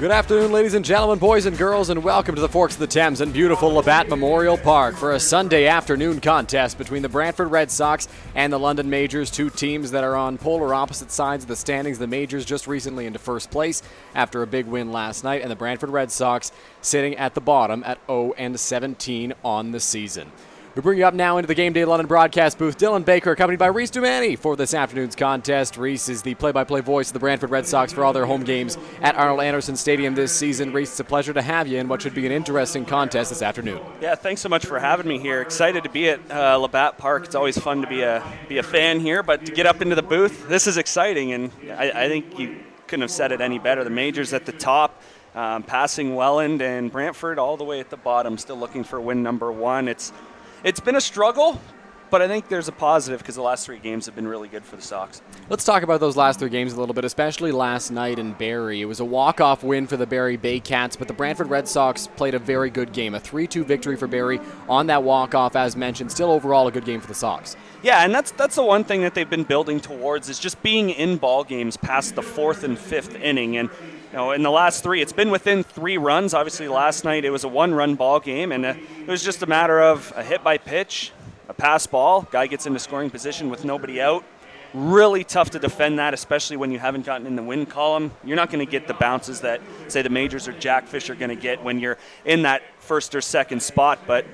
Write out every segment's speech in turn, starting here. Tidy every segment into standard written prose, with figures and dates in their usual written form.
Good afternoon, ladies and gentlemen, boys and girls, and welcome to the Forks of the Thames in beautiful Labatt Memorial Park for a Sunday afternoon contest between the Brantford Red Sox and the London Majors, two teams that are on polar opposite sides of the standings. The Majors just recently into first place after a big win last night, and the Brantford Red Sox sitting at the bottom at 0-17 on the season. We bring you up now into the Game Day London broadcast booth. Dylan Baker accompanied by Reece Doumani for this afternoon's contest. Reece is the play-by-play voice of the Brantford Red Sox for all their home games at Arnold Anderson Stadium this season. Reece, it's a pleasure to have you in what should be an interesting contest this afternoon. Yeah, thanks so much for having me here. Excited to be at Labatt Park. It's always fun to be a fan here, but to get up into the booth, this is exciting, and I think you couldn't have said it any better. The Majors at the top, passing Welland, and Brantford all the way at the bottom, still looking for win number one. It's been a struggle, but I think there's a positive because the last three games have been really good for the Sox. Let's talk about those last three games a little bit, especially last night in Barrie. It was a walk-off win for the Barrie Baycats, but the Brantford Red Sox played a very good game. A 3-2 victory for Barrie on that walk-off, as mentioned. Still overall a good game for the Sox. Yeah, and that's the one thing that they've been building towards is just being in ball games past the fourth and fifth inning. And in the last three, it's been within 3 runs. Obviously, last night it was a 1-run ball game, and it was just a matter of a hit by pitch, a pass ball, guy gets into scoring position with nobody out. Really tough to defend that, especially when you haven't gotten in the win column. You're not going to get the bounces that, say, the Majors or Jackfish are going to get when you're in that first or second spot. But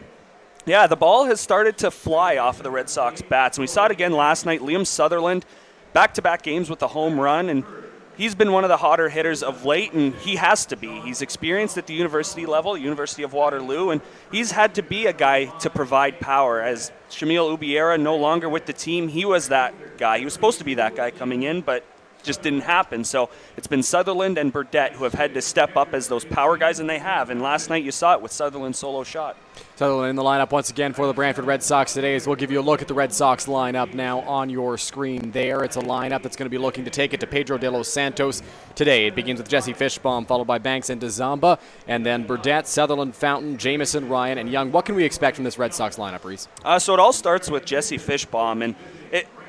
yeah, the ball has started to fly off of the Red Sox bats, and we saw it again last night. Liam Sutherland, back-to-back games with a home run, and he's been one of the hotter hitters of late, and he has to be. He's experienced at the university level, University of Waterloo, and he's had to be a guy to provide power. As Shamil Ubiera no longer with the team, he was that guy. He was supposed to be that guy coming in, but just didn't happen. So it's been Sutherland and Burdett who have had to step up as those power guys, and they have. And last night you saw it with Sutherland's solo shot. Sutherland in the lineup once again for the Brantford Red Sox today, as we'll give you a look at the Red Sox lineup now on your screen there. It's a lineup that's going to be looking to take it to Pedro de los Santos today. It begins with Jesse Fishbaum, followed by Banks and DeZamba, and then Burdett, Sutherland, Fountain, Jameson, Ryan, and Young. What can we expect from this Red Sox lineup, Reece? So it all starts with Jesse Fishbaum, and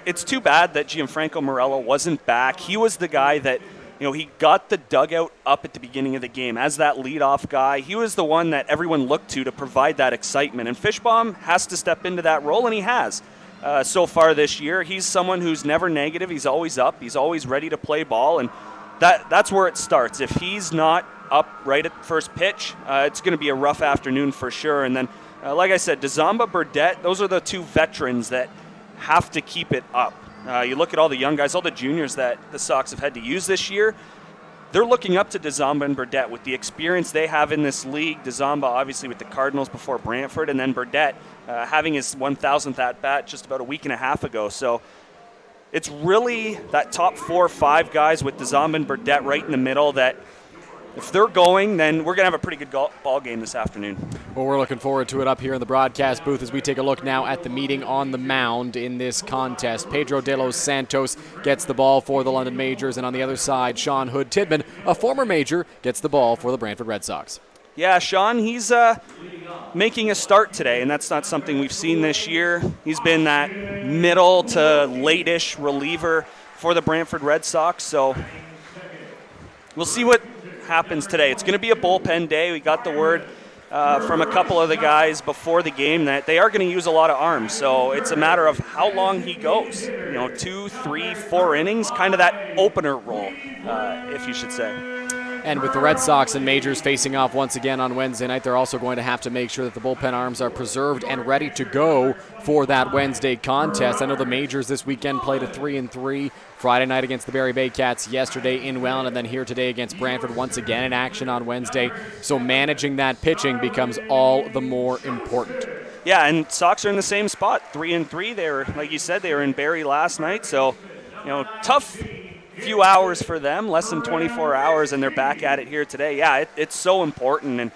it's too bad that Gianfranco Morello wasn't back. He was the guy that, he got the dugout up at the beginning of the game as that leadoff guy. He was the one that everyone looked to provide that excitement. And Fishbaum has to step into that role, and he has so far this year. He's someone who's never negative. He's always up. He's always ready to play ball, and that's where it starts. If he's not up right at first pitch, it's going to be a rough afternoon for sure. And then, like I said, DeZamba, Burdett, those are the two veterans that have to keep it up. You look at all the young guys, all the juniors that the Sox have had to use this year, they're looking up to DeZamba and Burdett with the experience they have in this league. DeZamba obviously with the Cardinals before Brantford, and then Burdett having his 1,000th at-bat just about a week and a half ago. So it's really that top 4 or 5 guys with DeZamba and Burdett right in the middle that if they're going, then we're going to have a pretty good ball game this afternoon. Well, we're looking forward to it up here in the broadcast booth as we take a look now at the meeting on the mound in this contest. Pedro de los Santos gets the ball for the London Majors, and on the other side, Sean Hood Tidman, a former Major, gets the ball for the Brantford Red Sox. Yeah, Sean, he's making a start today, and that's not something we've seen this year. He's been that middle to late-ish reliever for the Brantford Red Sox, so we'll see what happens today. It's going to be a bullpen day. We got the word from a couple of the guys before the game that they are going to use a lot of arms, so it's a matter of how long he goes. 2, 3, 4 innings, kind of that opener role, if you should say. And with the Red Sox and Majors facing off once again on Wednesday night, they're also going to have to make sure that the bullpen arms are preserved and ready to go for that Wednesday contest. I know the Majors this weekend played a 3-3 Friday night against the Barrie Baycats, yesterday in Welland, and then here today against Brantford once again in action on Wednesday. So managing that pitching becomes all the more important. Yeah, and Sox are in the same spot, 3-3. They were, like you said, they were in Barrie last night, so tough few hours for them, less than 24 hours, and they're back at it here today. Yeah, it's so important, and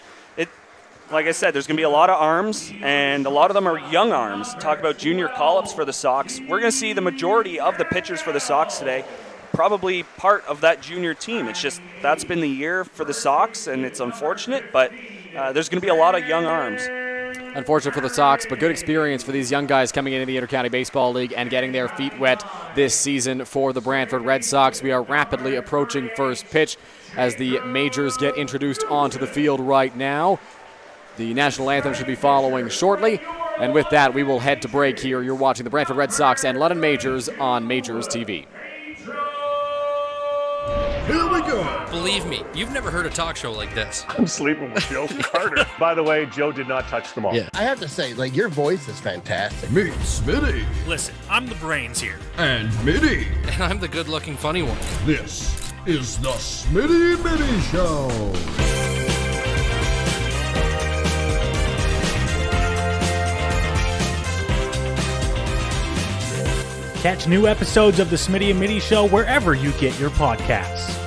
like I said, there's going to be a lot of arms, and a lot of them are young arms. Talk about junior call-ups for the Sox. We're going to see the majority of the pitchers for the Sox today probably part of that junior team. It's just that's been the year for the Sox, and it's unfortunate, but there's going to be a lot of young arms. Unfortunate for the Sox, but good experience for these young guys coming into the Intercounty Baseball League and getting their feet wet this season for the Brantford Red Sox. We are rapidly approaching first pitch as the Majors get introduced onto the field right now. The national anthem should be following shortly. And with that, we will head to break here. You're watching the Brantford Red Sox and London Majors on MajorsTV. Here we go. Believe me, you've never heard a talk show like this. I'm sleeping with Joe Carter. By the way, Joe did not touch them all. Yeah. I have to say, your voice is fantastic. Meet Smitty. Listen, I'm the brains here. And Mitty. And I'm the good-looking funny one. This is the Smitty Mitty Show. Catch new episodes of the Smitty and Mitty Show wherever you get your podcasts.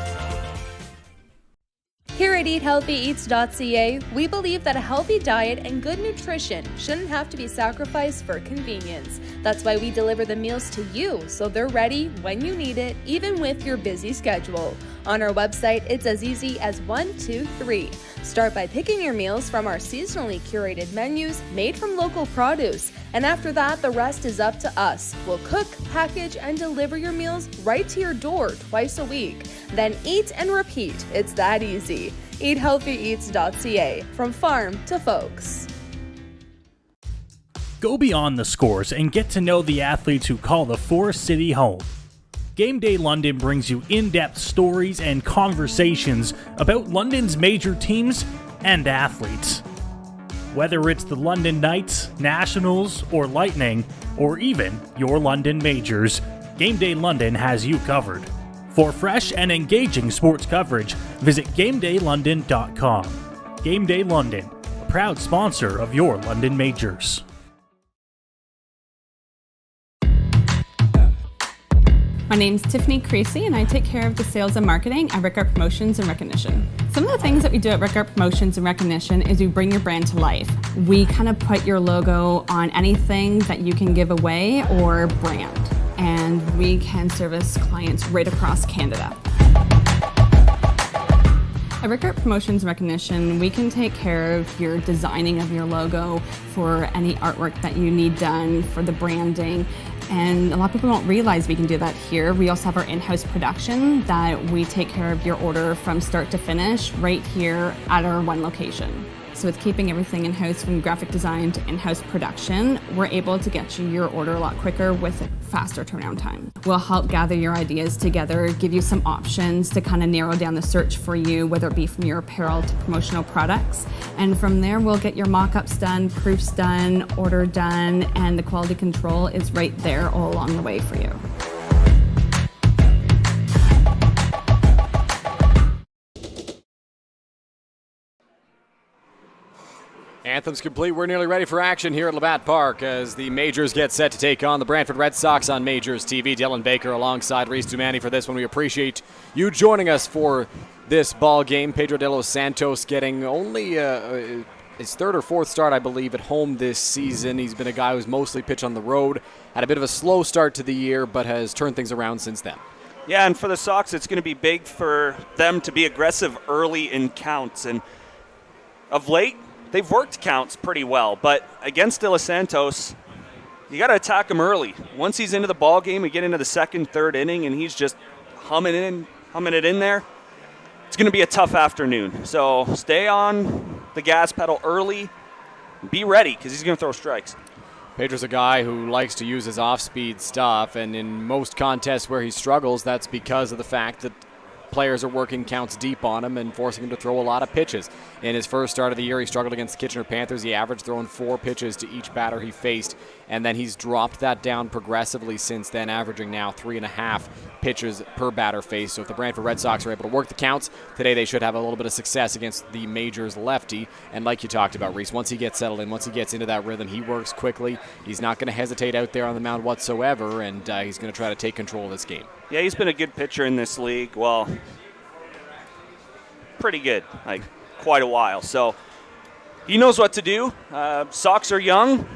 Here at EatHealthyEats.ca, we believe that a healthy diet and good nutrition shouldn't have to be sacrificed for convenience. That's why we deliver the meals to you so they're ready when you need it, even with your busy schedule. On our website, it's as easy as 1, 2, 3. Start by picking your meals from our seasonally curated menus made from local produce. And after that, the rest is up to us. We'll cook, package, and deliver your meals right to your door twice a week. Then eat and repeat. It's that easy. EatHealthyEats.ca, from farm to folks. Go beyond the scores and get to know the athletes who call the Forest City home. Game Day London brings you in-depth stories and conversations about London's major teams and athletes. Whether it's the London Knights, Nationals, or Lightning, or even your London Majors, Game Day London has you covered. For fresh and engaging sports coverage, visit GameDayLondon.com. Game Day London, a proud sponsor of your London Majors. My name's Tiffany Creasy, and I take care of the sales and marketing at Rickard Promotions and Recognition. Some of the things that we do at Rickard Promotions and Recognition is we bring your brand to life. We kind of put your logo on anything that you can give away or brand, and we can service clients right across Canada. At Rickard Promotions and Recognition, we can take care of your designing of your logo, for any artwork that you need done, for the branding. And a lot of people don't realize we can do that here. We also have our in-house production that we take care of your order from start to finish right here at our one location. So with keeping everything in-house, from graphic design to in-house production, we're able to get you your order a lot quicker with a faster turnaround time. We'll help gather your ideas together, give you some options to kind of narrow down the search for you, whether it be from your apparel to promotional products. And from there, we'll get your mock-ups done, proofs done, order done, and the quality control is right there all along the way for you. Anthem's complete. We're nearly ready for action here at Labatt Park as the Majors get set to take on the Brantford Red Sox on MajorsTV. Dylan Baker alongside Reece Doumani for this one. We appreciate you joining us for this ball game. Pedro de los Santos getting only his third or fourth start, I believe, at home this season. He's been a guy who's mostly pitched on the road. Had a bit of a slow start to the year, but has turned things around since then. Yeah, and for the Sox, it's going to be big for them to be aggressive early in counts. And of late, they've worked counts pretty well, but against De Los Santos, you got to attack him early. Once he's into the ball game, we get into the second, third inning, and he's just humming it in there. It's going to be a tough afternoon. So stay on the gas pedal early. Be ready, because he's going to throw strikes. Pedro's a guy who likes to use his off-speed stuff, and in most contests where he struggles, that's because of the fact that players are working counts deep on him and forcing him to throw a lot of pitches. In his first start of the year, he struggled against the Kitchener Panthers. He averaged throwing 4 pitches to each batter he faced, and then he's dropped that down progressively since then, averaging now 3.5 pitches per batter faced. So if the Brantford Red Sox are able to work the counts, today they should have a little bit of success against the Majors lefty. And like you talked about, Reece, once he gets settled in, once he gets into that rhythm, he works quickly. He's not going to hesitate out there on the mound whatsoever, and he's going to try to take control of this game. Yeah, he's been a good pitcher in this league. Well, pretty good, like quite a while. So he knows what to do. Sox are young.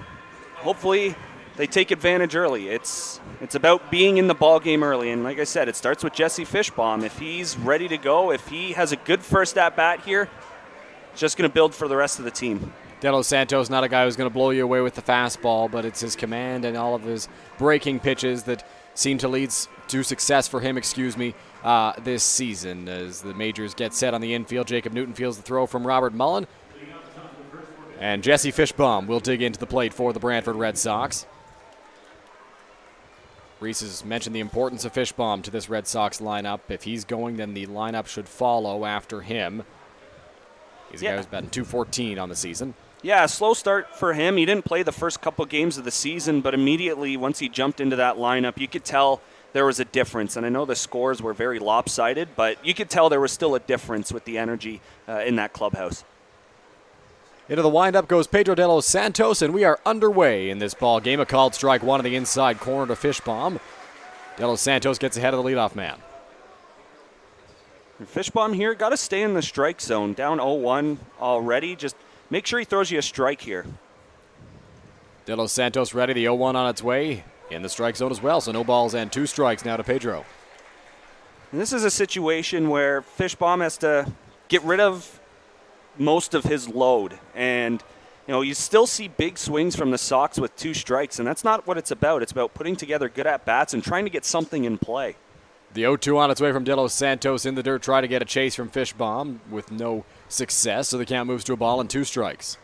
Hopefully they take advantage early. It's about being in the ball game early. And like I said, it starts with Jesse Fishbaum. If he's ready to go, if he has a good first at-bat here, it's just going to build for the rest of the team. De Los Santos, not a guy who's going to blow you away with the fastball, but it's his command and all of his breaking pitches that seem to lead to success for him, this season. As the Majors get set on the infield, Jacob Newton fields the throw from Robert Mullen. And Jesse Fishbaum will dig into the plate for the Brantford Red Sox. Reece has mentioned the importance of Fishbaum to this Red Sox lineup. If he's going, then the lineup should follow after him. He's a guy who's batting .214 on the season. Yeah, a slow start for him. He didn't play the first couple games of the season, but immediately once he jumped into that lineup, you could tell there was a difference. And I know the scores were very lopsided, but you could tell there was still a difference with the energy in that clubhouse. Into the windup goes Pedro De Los Santos, and we are underway in this ball game. A called strike one on the inside corner to Fishbaum. De Los Santos gets ahead of the leadoff man. Fishbaum here got to stay in the strike zone. Down 0-1 already. Just make sure he throws you a strike here. De Los Santos ready. The 0-1 on its way in the strike zone as well. So no balls and 2 strikes now to Pedro. And this is a situation where Fishbaum has to get rid of most of his load. And, you still see big swings from the Sox with 2 strikes, and that's not what it's about. It's about putting together good at-bats and trying to get something in play. The 0-2 on its way from De Los Santos in the dirt. Try to get a chase from Fishbaum with no success, so the count moves to a ball and 2 strikes.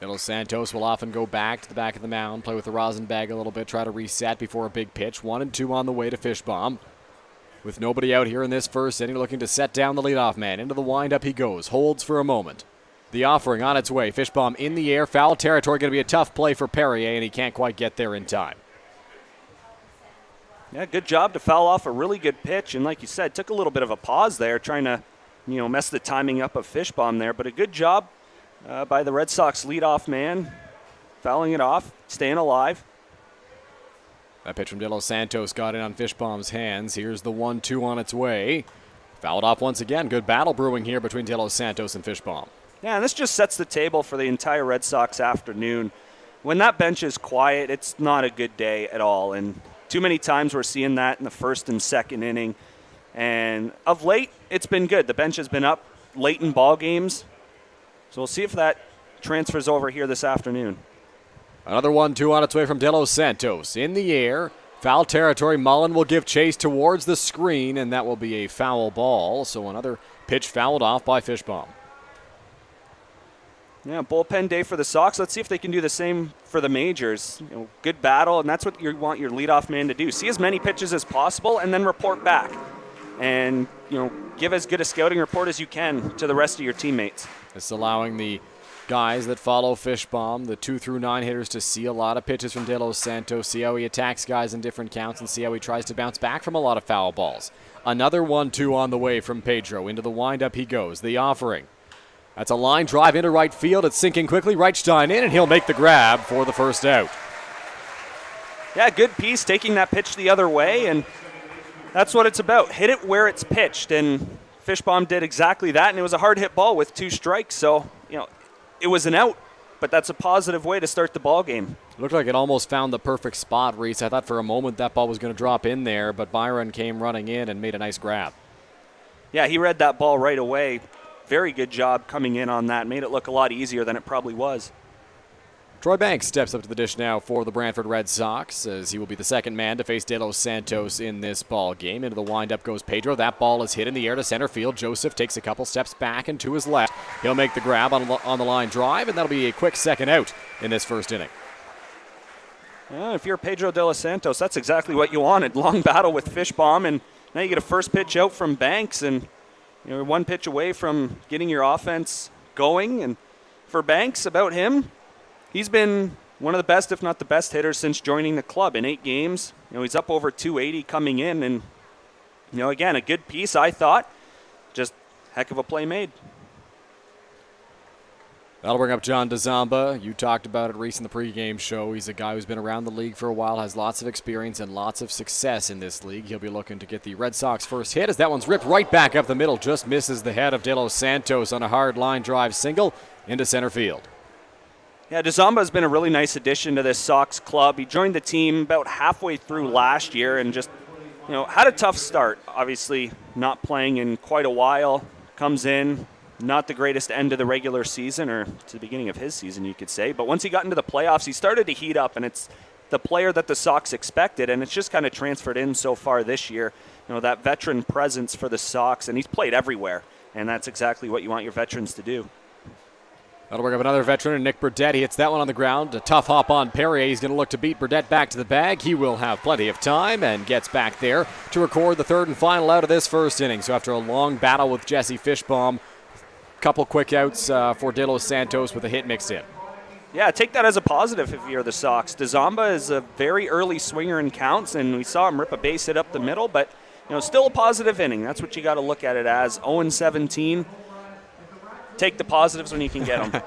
De Los Santos will often go back to the back of the mound, play with the rosin bag a little bit, try to reset before a big pitch. 1-2 on the way to Fishbaum. With nobody out here in this first inning, looking to set down the leadoff man. Into the windup he goes, holds for a moment. The offering on its way. Fishbaum in the air, foul territory. Going to be a tough play for Perrier, and he can't quite get there in time. Yeah, good job to foul off a really good pitch. And like you said, took a little bit of a pause there, trying to, mess the timing up of Fishbaum there. But a good job by the Red Sox leadoff man, fouling it off, staying alive. That pitch from De Los Santos got in on Fishbaum's hands. Here's the 1-2 on its way. Fouled off once again. Good battle brewing here between De Los Santos and Fishbaum. Yeah, and this just sets the table for the entire Red Sox afternoon. When that bench is quiet, it's not a good day at all. And too many times we're seeing that in the first and second inning. And of late, it's been good. The bench has been up late in ball games. So we'll see if that transfers over here this afternoon. Another 1-2 on its way from De Los Santos. In the air, foul territory. Mullen will give chase towards the screen, and that will be a foul ball. So another pitch fouled off by Fishbaum. Yeah, bullpen day for the Sox. Let's see if they can do the same for the Majors. Good battle, and that's what you want your leadoff man to do. See as many pitches as possible, and then report back. And, give as good a scouting report as you can to the rest of your teammates. It's allowing the guys that follow Fishbaum, the 2 through 9 hitters, to see a lot of pitches from De Los Santos, see how he attacks guys in different counts, and see how he tries to bounce back from a lot of foul balls. Another 1-2 on the way from Pedro. Into the windup he goes. The offering. That's a line drive into right field. It's sinking quickly. Reichstein in, and he'll make the grab for the first out. Yeah, good piece, taking that pitch the other way, and that's what it's about. Hit it where it's pitched, and Fishbaum did exactly that, and it was a hard hit ball with 2 strikes, so, it was an out, but that's a positive way to start the ball game. Looked like it almost found the perfect spot, Reece. I thought for a moment that ball was going to drop in there, but Byron came running in and made a nice grab. Yeah, he read that ball right away. Very good job coming in on that. Made it look a lot easier than it probably was. Troy Banks steps up to the dish now for the Brantford Red Sox, as he will be the second man to face De Los Santos in this ball game. Into the windup goes Pedro. That ball is hit in the air to center field. Joseph takes a couple steps back and to his left. He'll make the grab on the line drive, and that'll be a quick second out in this first inning. Yeah, if you're Pedro De Los Santos, that's exactly what you wanted. Long battle with Fishbaum, and now you get a first pitch out from Banks, and you're 1 pitch away from getting your offense going. And for Banks, about him, he's been one of the best, if not the best hitters since joining the club in 8 games. He's up over 280 coming in, and, again, a good piece, I thought. Just heck of a play made. That'll bring up John DeZamba. You talked about it, Reece, in the pregame show. He's a guy who's been around the league for a while, has lots of experience and lots of success in this league. He'll be looking to get the Red Sox first hit, as that one's ripped right back up the middle. Just misses the head of De Los Santos on a hard line drive single into center field. Yeah, DeZamba has been a really nice addition to this Sox club. He joined the team about halfway through last year and just, had a tough start. Obviously, not playing in quite a while, comes in, not the greatest end of the regular season, or to the beginning of his season, you could say. But once he got into the playoffs, he started to heat up, and it's the player that the Sox expected, and it's just kind of transferred in so far this year. That veteran presence for the Sox, and he's played everywhere, and that's exactly what you want your veterans to do. That'll bring up another veteran, and Nick Burdett. He hits that one on the ground. A tough hop on Perrier. He's going to look to beat Burdett back to the bag. He will have plenty of time and gets back there to record the third and final out of this first inning. So after a long battle with Jesse Fishbaum, a couple quick outs for De Los Santos with a hit mixed in. Yeah, take that as a positive if you're the Sox. Doumani is a very early swinger in counts, and we saw him rip a base hit up the middle, but still a positive inning. That's what you got to look at it as. 0-17. Take the positives when you can get them.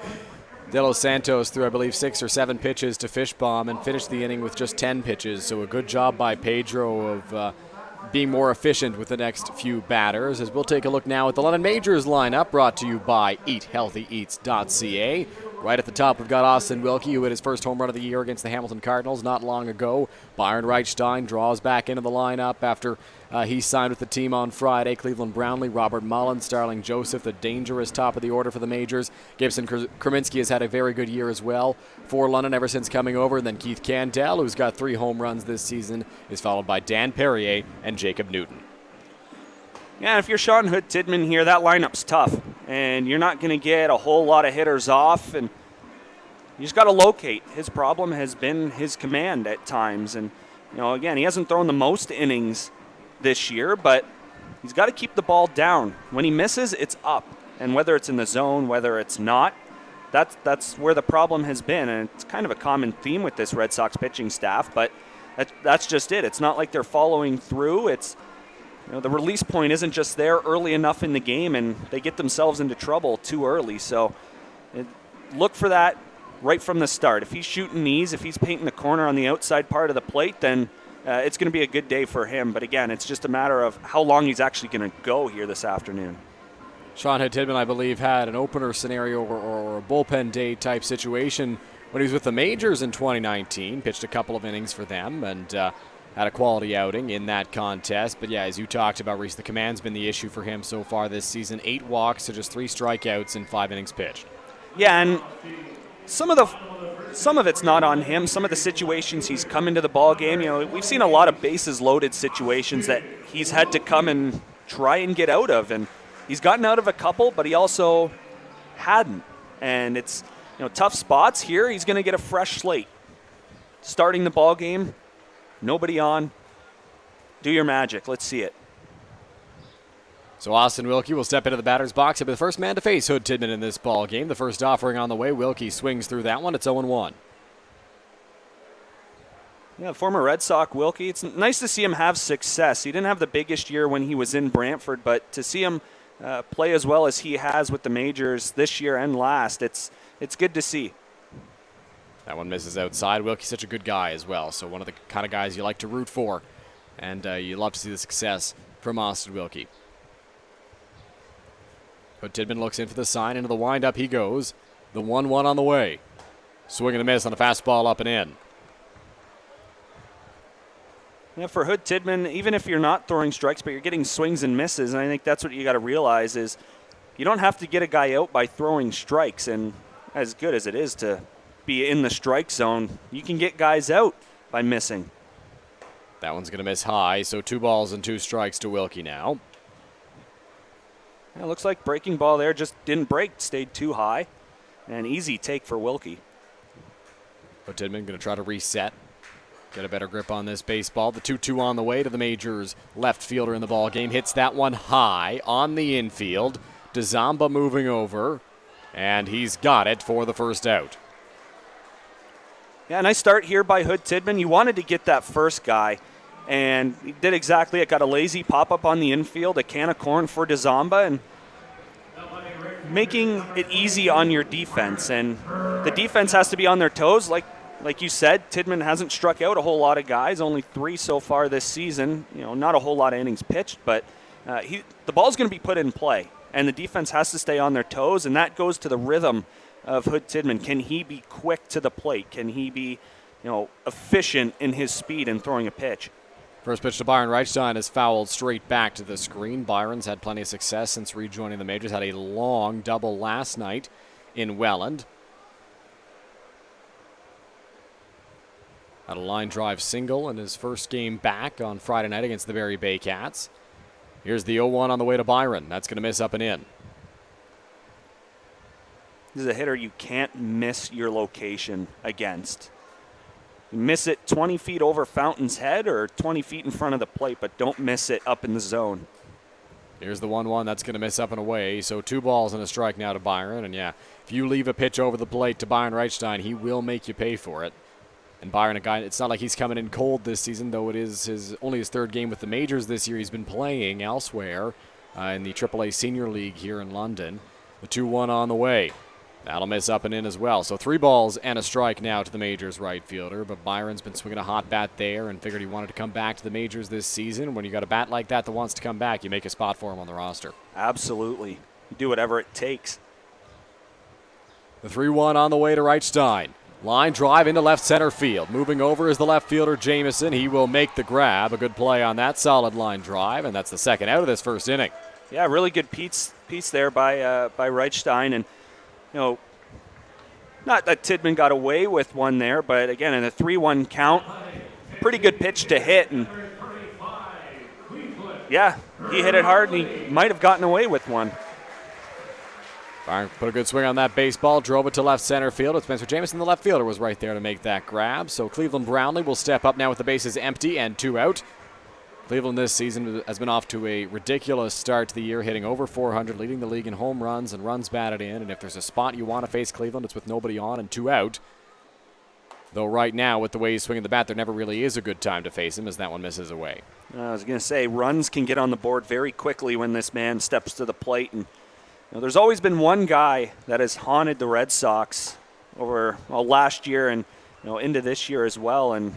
De Los Santos threw, I believe, 6 or 7 pitches to Fishbaum and finished the inning with just 10 pitches. So a good job by Pedro of being more efficient with the next few batters. As we'll take a look now at the London Majors lineup, brought to you by EatHealthyEats.ca. Right at the top, we've got Austin Wilkie, who hit his first home run of the year against the Hamilton Cardinals not long ago. Byron Reichstein draws back into the lineup after he signed with the team on Friday. Cleveland Brownlee, Robert Mullen, Starling Joseph, the dangerous top of the order for the Majors. Gibson Kraminski has had a very good year as well for London ever since coming over. And then Keith Cantel, who's got 3 home runs this season, is followed by Dan Perrier and Jacob Newton. Yeah, if you're Sean Hood-Tidman here, that lineup's tough, and you're not going to get a whole lot of hitters off, and you just got to locate. His problem has been his command at times, and again, he hasn't thrown the most innings this year, but he's got to keep the ball down. When he misses, it's up, and whether it's in the zone, whether it's not, that's where the problem has been, and it's kind of a common theme with this Red Sox pitching staff, but that's just it. It's not like they're following through. It's the release point isn't just there early enough in the game, and they get themselves into trouble too early. So look for that right from the start. If he's shooting these, if he's painting the corner on the outside part of the plate, then it's going to be a good day for him. But again, it's just a matter of how long he's actually going to go here this afternoon. Sean Hood-Tidman, I believe, had an opener scenario or a bullpen day type situation when he was with the Majors in 2019, pitched a couple of innings for them, and had a quality outing in that contest. But yeah, as you talked about, Reese, the command's been the issue for him so far this season. 8 walks to just 3 strikeouts in 5 innings pitched. Yeah, and some of it's not on him. Some of the situations he's come into the ball game, we've seen a lot of bases loaded situations that he's had to come and try and get out of, and he's gotten out of a couple, but he also hadn't. And it's tough spots here. He's going to get a fresh slate. Starting the ball game, nobody on. Do your magic. Let's see it. So Austin Wilkie will step into the batter's box. He'll be the first man to face Hood-Tidman in this ball game. The first offering on the way. Wilkie swings through that one. It's 0-1. Yeah, former Red Sox Wilkie. It's nice to see him have success. He didn't have the biggest year when he was in Brantford, but to see him play as well as he has with the Majors this year and last, it's good to see. That one misses outside. Wilkie's such a good guy as well, so one of the kind of guys you like to root for, and you love to see the success from Austin Wilkie. Hood-Tidman looks in for the sign. Into the windup he goes. The 1-1 on the way. Swing and a miss on a fastball up and in. Yeah, for Hood-Tidman, even if you're not throwing strikes, but you're getting swings and misses, and I think that's what you got to realize is you don't have to get a guy out by throwing strikes, and as good as it is to be in the strike zone, you can get guys out by missing. That one's going to miss high, so 2 balls and 2 strikes to Wilkie now. Yeah, looks like breaking ball there just didn't break, stayed too high. An easy take for Wilkie. Hood-Tidman going to try to reset. Get a better grip on this baseball. The 2-2 on the way to the Majors. Left fielder in the ball game. Hits that one high on the infield. Doumani moving over. And he's got it for the first out. Yeah, nice start here by Hood-Tidman. You wanted to get that first guy. And he did exactly it. Got a lazy pop-up on the infield. A can of corn for Doumani. And making it easy on your defense. And the defense has to be on their toes. Like you said, Tidman hasn't struck out a whole lot of guys, only 3 so far this season. Not a whole lot of innings pitched, but the ball's going to be put in play, and the defense has to stay on their toes, and that goes to the rhythm of Hood-Tidman. Can he be quick to the plate? Can he be, efficient in his speed in throwing a pitch? First pitch to Byron Reichstein is fouled straight back to the screen. Byron's had plenty of success since rejoining the majors. Had a long double last night in Welland. Had a line drive single in his first game back on Friday night against the Barrie Bay Cats. Here's the 0-1 on the way to Byron. That's going to miss up and in. This is a hitter you can't miss your location against. You miss it 20 feet over Fountain's head or 20 feet in front of the plate, but don't miss it up in the zone. Here's the 1-1. That's going to miss up and away. So 2 balls and a strike now to Byron. And yeah, if you leave a pitch over the plate to Byron Reichstein, he will make you pay for it. And Byron, a guy, it's not like he's coming in cold this season, though it is only his 3rd game with the majors this year. He's been playing elsewhere in the AAA Senior League here in London. The 2-1 on the way. That'll miss up and in as well. So 3 balls and a strike now to the majors right fielder. But Byron's been swinging a hot bat there and figured he wanted to come back to the majors this season. When you got a bat like that wants to come back, you make a spot for him on the roster. Absolutely. You do whatever it takes. The 3-1 on the way to Reichstein. Line drive into left center field. Moving over is the left fielder, Jamieson. He will make the grab. A good play on that solid line drive, and that's the second out of this first inning. Yeah, really good piece there by Reichstein. And you know, not that Tidman got away with one there, but again, in a 3-1 count, pretty good pitch to hit. And yeah, he hit it hard, and he might have gotten away with one. Byron put a good swing on that baseball, drove it to left center field. It's Spencer Jamieson, the left fielder, was right there to make that grab. So Cleveland Brownlee will step up now with the bases empty and 2 out. Cleveland this season has been off to a ridiculous start to the year, hitting over 400, leading the league in home runs and runs batted in. And if there's a spot you want to face Cleveland, it's with nobody on and 2 out. Though right now, with the way he's swinging the bat, there never really is a good time to face him as that one misses away. I was going to say, runs can get on the board very quickly when this man steps to the plate. And there's always been one guy that has haunted the Red Sox over last year and into this year as well. And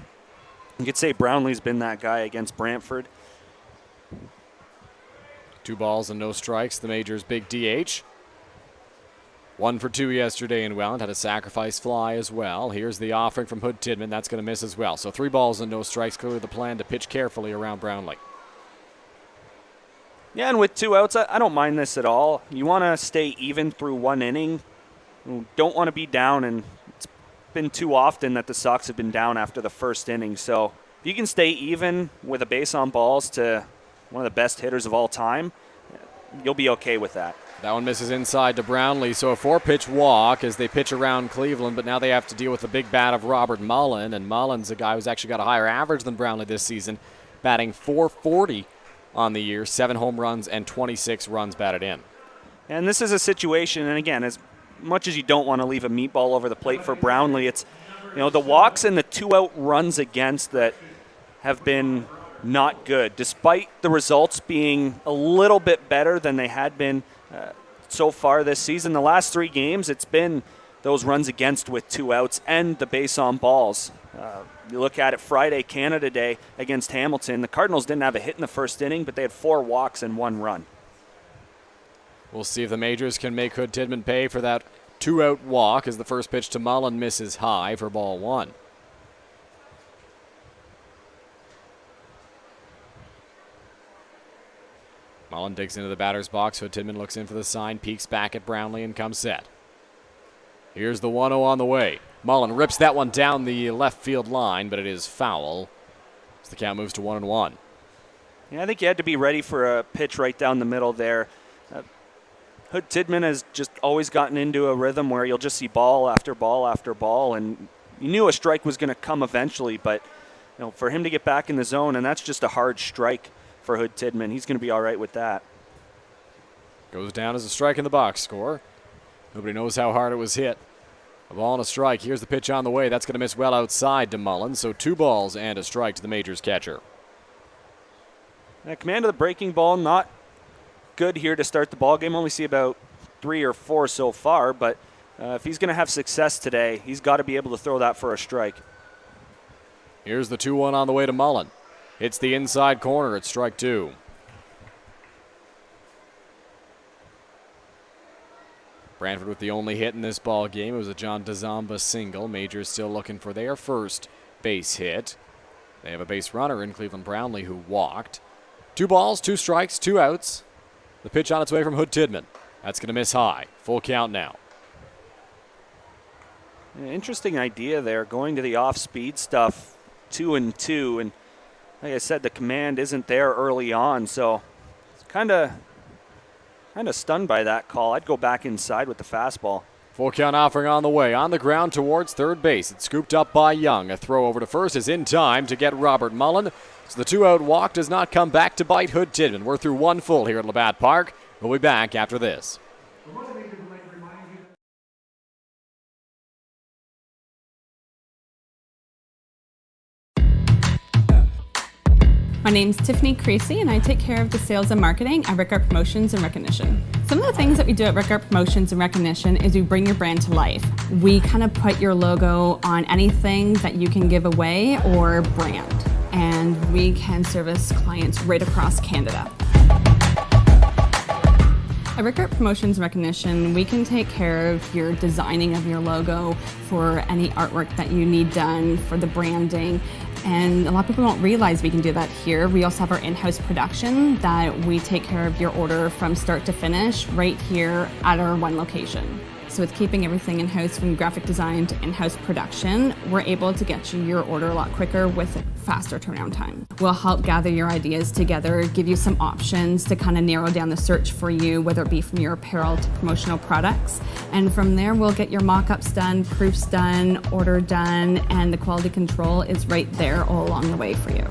you could say Brownlee's been that guy against Brantford. 2 balls and no strikes. The major's big DH. 1 for 2 yesterday in Welland. Had a sacrifice fly as well. Here's the offering from Hood Tidman. That's going to miss as well. So 3 balls and no strikes. Clearly the plan to pitch carefully around Brownlee. Yeah, and with 2 outs, I don't mind this at all. You want to stay even through 1 inning. You don't want to be down, and it's been too often that the Sox have been down after the first inning. So if you can stay even with a base on balls to one of the best hitters of all time, you'll be okay with that. That one misses inside to Brownlee, so a 4-pitch walk as they pitch around Cleveland, but now they have to deal with the big bat of Robert Mullen, and Mullen's a guy who's actually got a higher average than Brownlee this season, batting .440 on the year, 7 home runs and 26 runs batted in. And this is a situation, and again, as much as you don't want to leave a meatball over the plate for Brownlee, it's the walks and the 2-out runs against that have been not good, despite the results being a little bit better than they had been so far this season. The last 3 games, it's been those runs against with 2 outs and the base on balls. You look at it Friday, Canada Day against Hamilton. The Cardinals didn't have a hit in the first inning, but they had 4 walks and 1 run. We'll see if the majors can make Hood Tidman pay for that 2-out walk as the first pitch to Mullen misses high for ball 1. Mullen digs into the batter's box. Hood Tidman looks in for the sign, peeks back at Brownlee and comes set. Here's the 1-0 on the way. Mullen rips that one down the left field line, but it is foul as the count moves to 1-1. Yeah, I think you had to be ready for a pitch right down the middle there. Hood Tidman has just always gotten into a rhythm where you'll just see ball after ball after ball, and you knew a strike was going to come eventually, but for him to get back in the zone, and that's just a hard strike for Hood Tidman. He's going to be all right with that. Goes down as a strike in the box score. Nobody knows how hard it was hit. A ball and a strike. Here's the pitch on the way. That's going to miss well outside to Mullen. So 2 balls and a strike to the majors catcher. Command of the breaking ball, not good here to start the ball game. Only see about 3 or 4 so far, but if he's going to have success today, he's got to be able to throw that for a strike. Here's the 2-1 on the way to Mullen. Hits the inside corner. It's strike 2. Brantford with the only hit in this ball game. It was a John DeZamba single. Majors still looking for their first base hit. They have a base runner in Cleveland Brownlee who walked. 2 balls, 2 strikes, 2 outs. The pitch on its way from Hood Tidman. That's going to miss high. Full count now. Interesting idea there, going to the off-speed stuff, 2-2, and like I said, the command isn't there early on, so it's kind of stunned by that call. I'd go back inside with the fastball. Full count offering on the way. On the ground towards third base. It's scooped up by Young. A throw over to first is in time to get Robert Mullen. So the 2-out walk does not come back to bite Hood Tidman. We're through 1 full here at Labatt Park. We'll be back after this. My name's Tiffany Creasy, and I take care of the sales and marketing at Rickard Promotions and Recognition. Some of the things that we do at Rickard Promotions and Recognition is we bring your brand to life. We kind of put your logo on anything that you can give away or brand, and we can service clients right across Canada. At Rickard Promotions and Recognition, we can take care of your designing of your logo for any artwork that you need done for the branding. And a lot of people don't realize we can do that here. We also have our in-house production that we take care of your order from start to finish right here at our one location. So with keeping everything in-house from graphic design to in-house production, we're able to get you your order a lot quicker with a faster turnaround time. We'll help gather your ideas together, give you some options to kind of narrow down the search for you, whether it be from your apparel to promotional products. And from there, we'll get your mock-ups done, proofs done, order done, and the quality control is right there all along the way for you.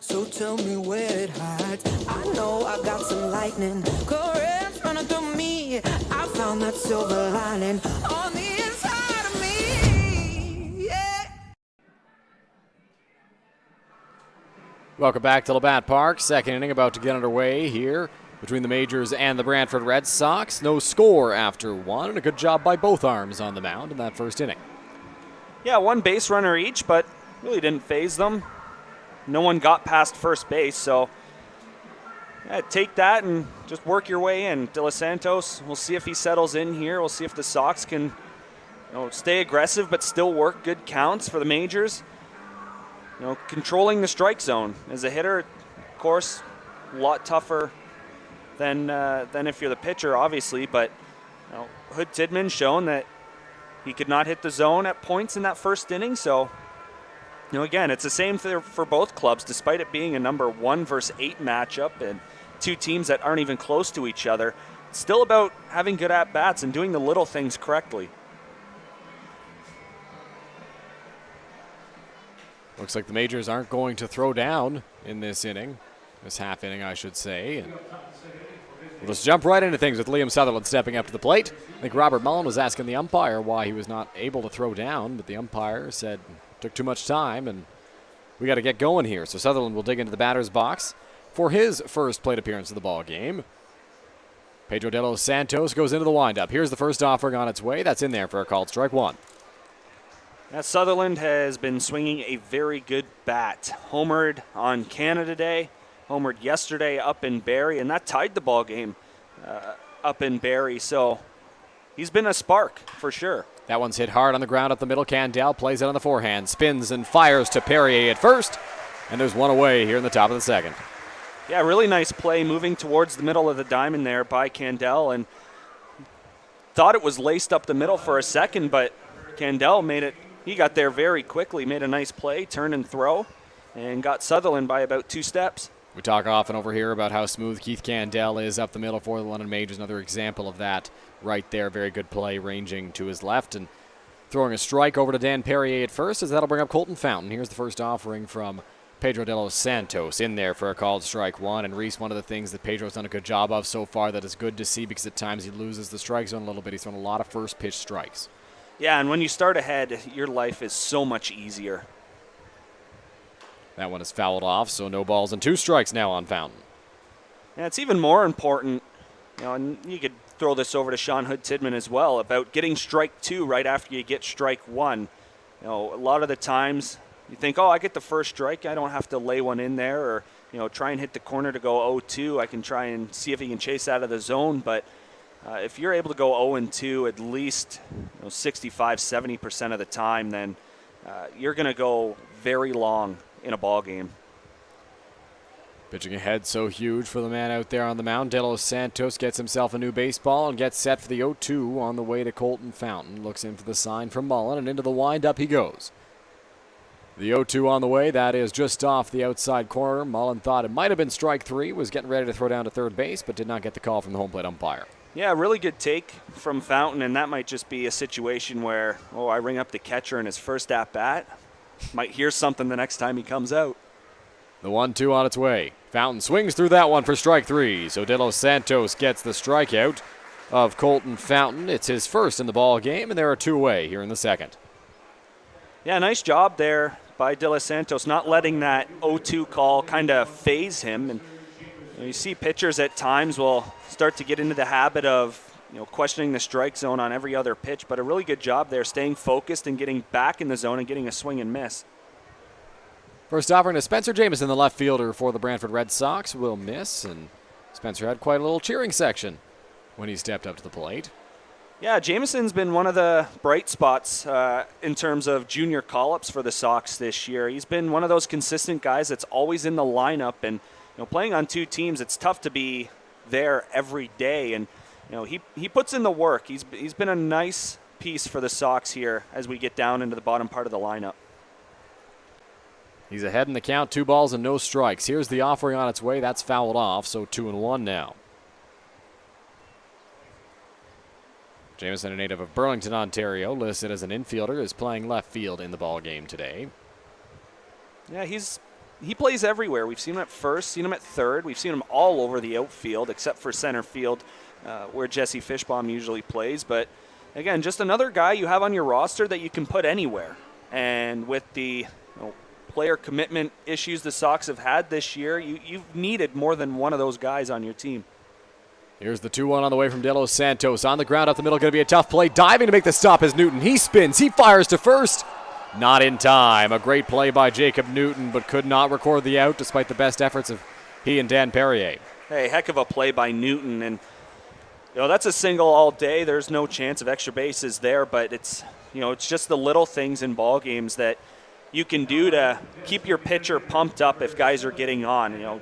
So tell me where it hides. I know I got some lightning currents running through me. I found that silver lining on the inside of me. Yeah. Welcome back to Labatt Park. Second inning about to get underway here between the Majors and the Brantford Red Sox. No score after 1, and a good job by both arms on the mound in that first inning. Yeah, 1 base runner each, but really didn't faze them. No one got past first base, so yeah, take that and just work your way in. De Los Santos, we'll see if he settles in here. We'll see if the Sox can stay aggressive but still work good counts for the Majors. Controlling the strike zone. As a hitter, of course, a lot tougher than if you're the pitcher, obviously, but Hood Tidman shown that he could not hit the zone at points in that first inning, so again, it's the same for both clubs, despite it being a number 1 versus 8 matchup and 2 teams that aren't even close to each other. It's still about having good at-bats and doing the little things correctly. Looks like the Majors aren't going to throw down in this inning, this half inning, I should say. And we'll just jump right into things with Liam Sutherland stepping up to the plate. I think Robert Mullen was asking the umpire why he was not able to throw down, but the umpire said took too much time, and we got to get going here. So Sutherland will dig into the batter's box for his first plate appearance of the ball game. Pedro de los Santos goes into the windup. Here's the first offering on its way. That's in there for a called strike 1. Now Sutherland has been swinging a very good bat. Homered on Canada Day, homered yesterday up in Barrie, and that tied the ball game up in Barrie. So he's been a spark for sure. That one's hit hard on the ground up the middle. Candell plays it on the forehand, spins and fires to Perrier at first, and there's one away here in the top of the second. Yeah, really nice play moving towards the middle of the diamond there by Candell, and thought it was laced up the middle for a second, but Candell he got there very quickly, made a nice play, turn and throw, and got Sutherland by about 2 steps. We talk often over here about how smooth Keith Candell is up the middle for the London Majors. Another example of that right there. Very good play ranging to his left and throwing a strike over to Dan Perrier at first, as that'll bring up Colton Fountain. Here's the first offering from Pedro de los Santos in there for a called strike 1. And Reece, one of the things that Pedro's done a good job of so far that is good to see, because at times he loses the strike zone a little bit. He's thrown a lot of first pitch strikes. Yeah, and when you start ahead, your life is so much easier. That one is fouled off, so no balls and 2 strikes now on Fountain. Yeah, it's even more important, and you could throw this over to Sean Hood Tidman as well, about getting strike 2 right after you get strike 1. A lot of the times you think, I get the first strike, I don't have to lay one in there, or try and hit the corner to go 0-2. I can try and see if he can chase out of the zone, but If you're able to go 0-2 at least 65-70% of the time, then you're going to go very long in a ball game. Pitching ahead so huge for the man out there on the mound. De Los Santos gets himself a new baseball and gets set for the 0-2 on the way to Colton Fountain. Looks in for the sign from Mullen, and into the windup he goes. The 0-2 on the way. That is just off the outside corner. Mullen thought it might have been strike three, was getting ready to throw down to third base, but did not get the call from the home plate umpire. Yeah, really good take from Fountain, and that might just be a situation where, I ring up the catcher in his first at-bat. Might hear something the next time he comes out. The 1-2 on its way. Fountain swings through that one for strike three. So De Los Santos gets the strikeout of Colton Fountain. It's his first in the ball game, and there are two away here in the second. Yeah, nice job there by De Los Santos, not letting that 0-2 call kind of phase him. And you see pitchers at times will start to get into the habit of questioning the strike zone on every other pitch, but a really good job there, staying focused and getting back in the zone and getting a swing and miss. First offering to Spencer Jamison, the left fielder for the Brantford Red Sox, will miss, and Spencer had quite a little cheering section when he stepped up to the plate. Yeah, Jamison's been one of the bright spots in terms of junior call-ups for the Sox this year. He's been one of those consistent guys that's always in the lineup, and playing on two teams, it's tough to be there every day, and he puts in the work. He's been a nice piece for the Sox here as we get down into the bottom part of the lineup. He's ahead in the count, 2 balls and no strikes. Here's the offering on its way. That's fouled off, so 2-1 now. Jamison, a native of Burlington, Ontario, listed as an infielder, is playing left field in the ball game today. Yeah, he plays everywhere. We've seen him at first, seen him at third. We've seen him all over the outfield except for center field where Jesse Fishbaum usually plays. But, again, just another guy you have on your roster that you can put anywhere. And with the player commitment issues the Sox have had this year, you've needed more than one of those guys on your team. Here's the 2-1 on the way from De Los Santos. On the ground up the middle, going to be a tough play. Diving to make the stop is Newton. He spins. He fires to first. Not in time. A great play by Jacob Newton, but could not record the out despite the best efforts of he and Dan Perrier. Hey, heck of a play by Newton. And, that's a single all day. There's no chance of extra bases there, but it's just the little things in ball games that you can do to keep your pitcher pumped up if guys are getting on.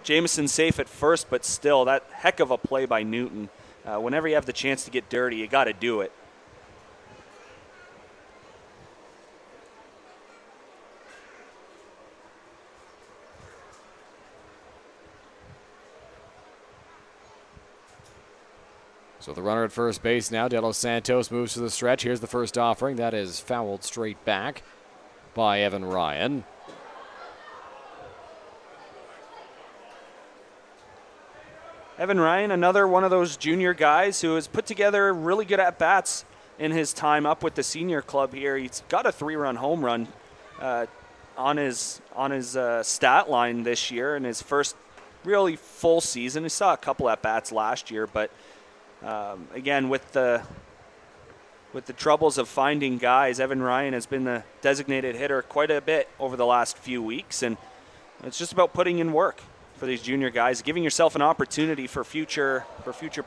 Jamison's safe at first, but still, that heck of a play by Newton. Whenever you have the chance to get dirty, you got to do it. So the runner at first base now, De Los Santos moves to the stretch. Here's the first offering. That is fouled straight back by Evan Ryan. Evan Ryan, another one of those junior guys who has put together really good at-bats in his time up with the senior club here. He's got a 3-run home run on his stat line this year in his first really full season. He saw a couple at-bats last year, but again, with the troubles of finding guys, Evan Ryan has been the designated hitter quite a bit over the last few weeks, and it's just about putting in work for these junior guys, giving yourself an opportunity for future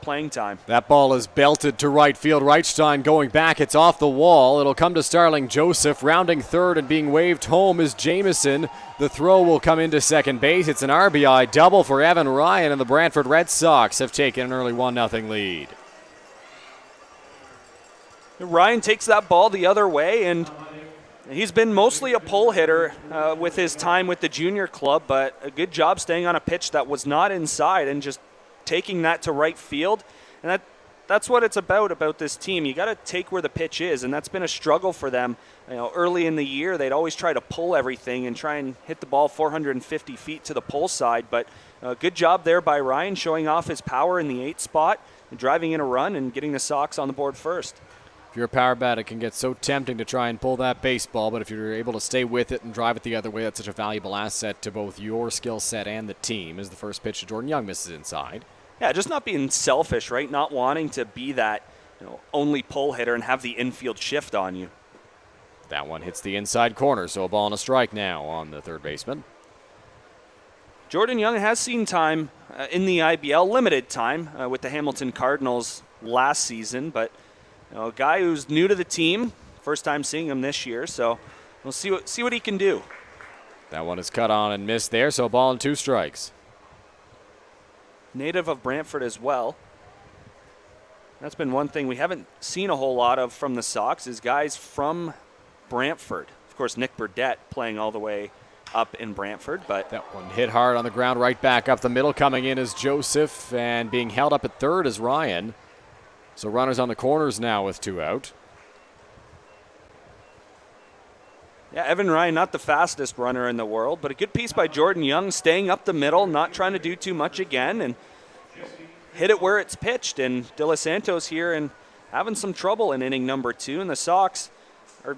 playing time. That ball is belted to right field. Reichstein going back. It's off the wall. It'll come to Starling Joseph. Rounding third and being waved home is Jamison. The throw will come into second base. It's an RBI double for Evan Ryan, and the Brantford Red Sox have taken an early 1-0 lead. Ryan takes that ball the other way, and he's been mostly a pull hitter with his time with the junior club, but a good job staying on a pitch that was not inside and just taking that to right field. And that's what it's about this team. You got to take where the pitch is, and that's been a struggle for them. Early in the year, they'd always try to pull everything and try and hit the ball 450 feet to the pull side, but a good job there by Ryan, showing off his power in the 8th spot, and driving in a run and getting the Sox on the board first. If you're a power bat, it can get so tempting to try and pull that baseball, but if you're able to stay with it and drive it the other way, that's such a valuable asset to both your skill set and the team. As the first pitch to Jordan Young misses inside. Yeah, just not being selfish, right? Not wanting to be that only pull hitter and have the infield shift on you. That one hits the inside corner, so a ball and a strike now on the third baseman. Jordan Young has seen time in the IBL, limited time with the Hamilton Cardinals last season, but a guy who's new to the team, first time seeing him this year, so we'll see what he can do. That one is cut on and missed there, so ball and 2 strikes. Native of Brantford as well. That's been one thing we haven't seen a whole lot of from the Sox is guys from Brantford. Of course, Nick Burdett playing all the way up in Brantford, but that one hit hard on the ground, right back up the middle. Coming in is Joseph, and being held up at third is Ryan. So runners on the corners now with 2 out. Yeah, Evan Ryan, not the fastest runner in the world, but a good piece by Jordan Young, staying up the middle, not trying to do too much again, and hit it where it's pitched. And De Los Santos here and having some trouble in inning number 2, and the Sox are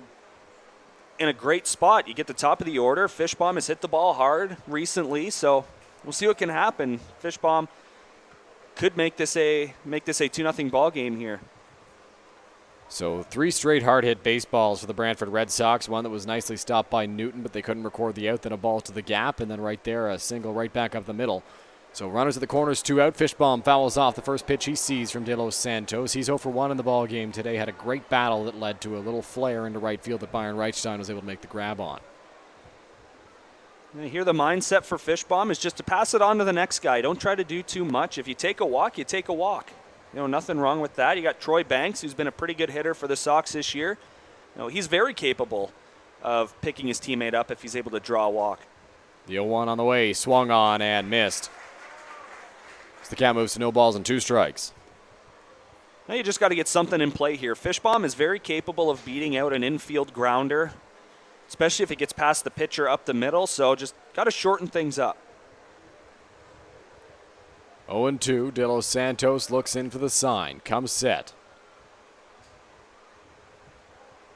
in a great spot. You get the top of the order. Fishbaum has hit the ball hard recently, so we'll see what can happen. Fishbaum could make this a 2-0 ball game here. So 3 straight hard-hit baseballs for the Brantford Red Sox. One that was nicely stopped by Newton, but they couldn't record the out. Then a ball to the gap, and then right there a single right back up the middle. So runners at the corners, 2 out. Fishbaum fouls off the first pitch he sees from De Los Santos. He's 0 for 1 in the ball game today. Had a great battle that led to a little flare into right field that Byron Reichstein was able to make the grab on. And here the mindset for Fishbaum is just to pass it on to the next guy. Don't try to do too much. If you take a walk, you take a walk. Nothing wrong with that. You got Troy Banks, who's been a pretty good hitter for the Sox this year. He's very capable of picking his teammate up if he's able to draw a walk. The 0-1 on the way, swung on and missed. So the count moves to no balls and 2 strikes. Now you just got to get something in play here. Fishbaum is very capable of beating out an infield grounder, especially if it gets past the pitcher up the middle, so just got to shorten things up. 0-2, De Los Santos looks in for the sign, comes set.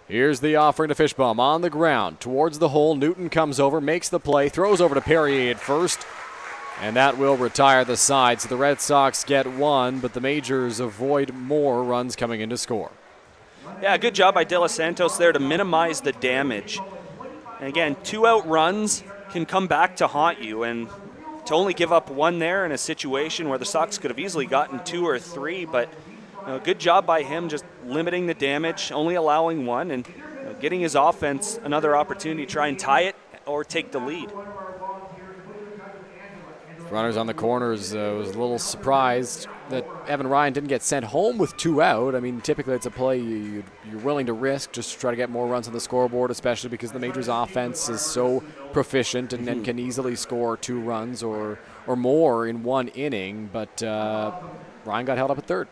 Here's the offering to Fishbaum on the ground, towards the hole. Newton comes over, makes the play, throws over to Perrier at first, and that will retire the side. So the Red Sox get 1, but the Majors avoid more runs coming in to score. Yeah, good job by De Los Santos there to minimize the damage. And again, 2 out runs can come back to haunt you, and to only give up 1 there in a situation where the Sox could have easily gotten 2 or 3, but good job by him just limiting the damage, only allowing 1, and getting his offense another opportunity to try and tie it or take the lead. Runners on the corners, was a little surprised that Evan Ryan didn't get sent home with 2 out. I mean, typically it's a play you're willing to risk just to try to get more runs on the scoreboard, especially because the Majors' offense is so proficient and can easily score 2 runs or more in 1 inning. But Ryan got held up at third.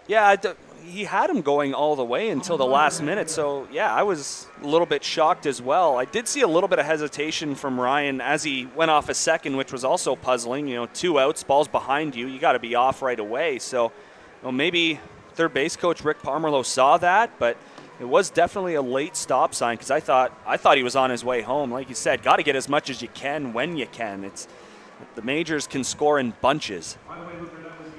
Yeah, he had him going all the way until the last minute. So, yeah, I was a little bit shocked as well. I did see a little bit of hesitation from Ryan as he went off a second, which was also puzzling. 2 outs, ball's behind you. You got to be off right away. So, maybe third base coach Rick Pomerleau saw that, but it was definitely a late stop sign because I thought he was on his way home. Like you said, got to get as much as you can when you can. The Majors can score in bunches.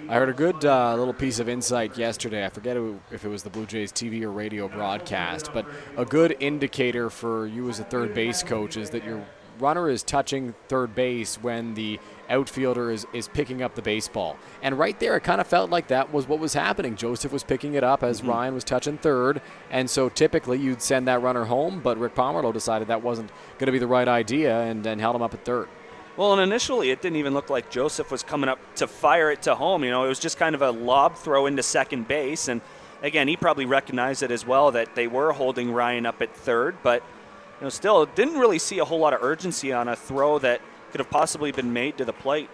I heard a good little piece of insight yesterday. I forget if it was the Blue Jays TV or radio broadcast, but a good indicator for you as a third base coach is that your runner is touching third base when the outfielder is picking up the baseball. And right there, it kind of felt like that was what was happening. Joseph was picking it up as Ryan was touching third, and so typically you'd send that runner home, but Rick Pomerleau decided that wasn't going to be the right idea and held him up at third. Well, and initially it didn't even look like Joseph was coming up to fire it to home. It was just kind of a lob throw into second base. And again, he probably recognized it as well that they were holding Ryan up at third. But still didn't really see a whole lot of urgency on a throw that could have possibly been made to the plate.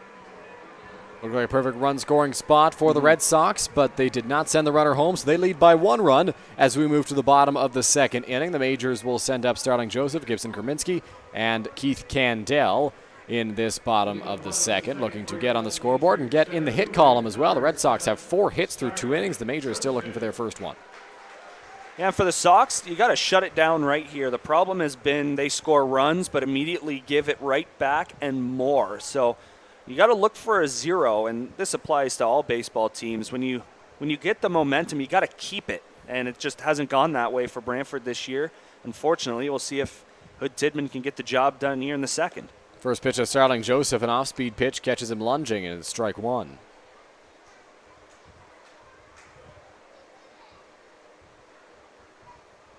Looked like a perfect run-scoring spot for the Red Sox, but they did not send the runner home, so they lead by 1 run as we move to the bottom of the 2nd inning. The Majors will send up starting Joseph, Gibson Kerminsky, and Keith Candell in this bottom of the 2nd, looking to get on the scoreboard and get in the hit column as well. The Red Sox have 4 hits through 2 innings. The Majors still looking for their first one. Yeah, for the Sox, you got to shut it down right here. The problem has been they score runs, but immediately give it right back and more. So you got to look for a 0, and this applies to all baseball teams. When you get the momentum, you got to keep it, and it just hasn't gone that way for Brantford this year. Unfortunately, we'll see if Hood Tidman can get the job done here in the 2nd. First pitch of Starling Joseph, an off-speed pitch, catches him lunging, and it's strike one.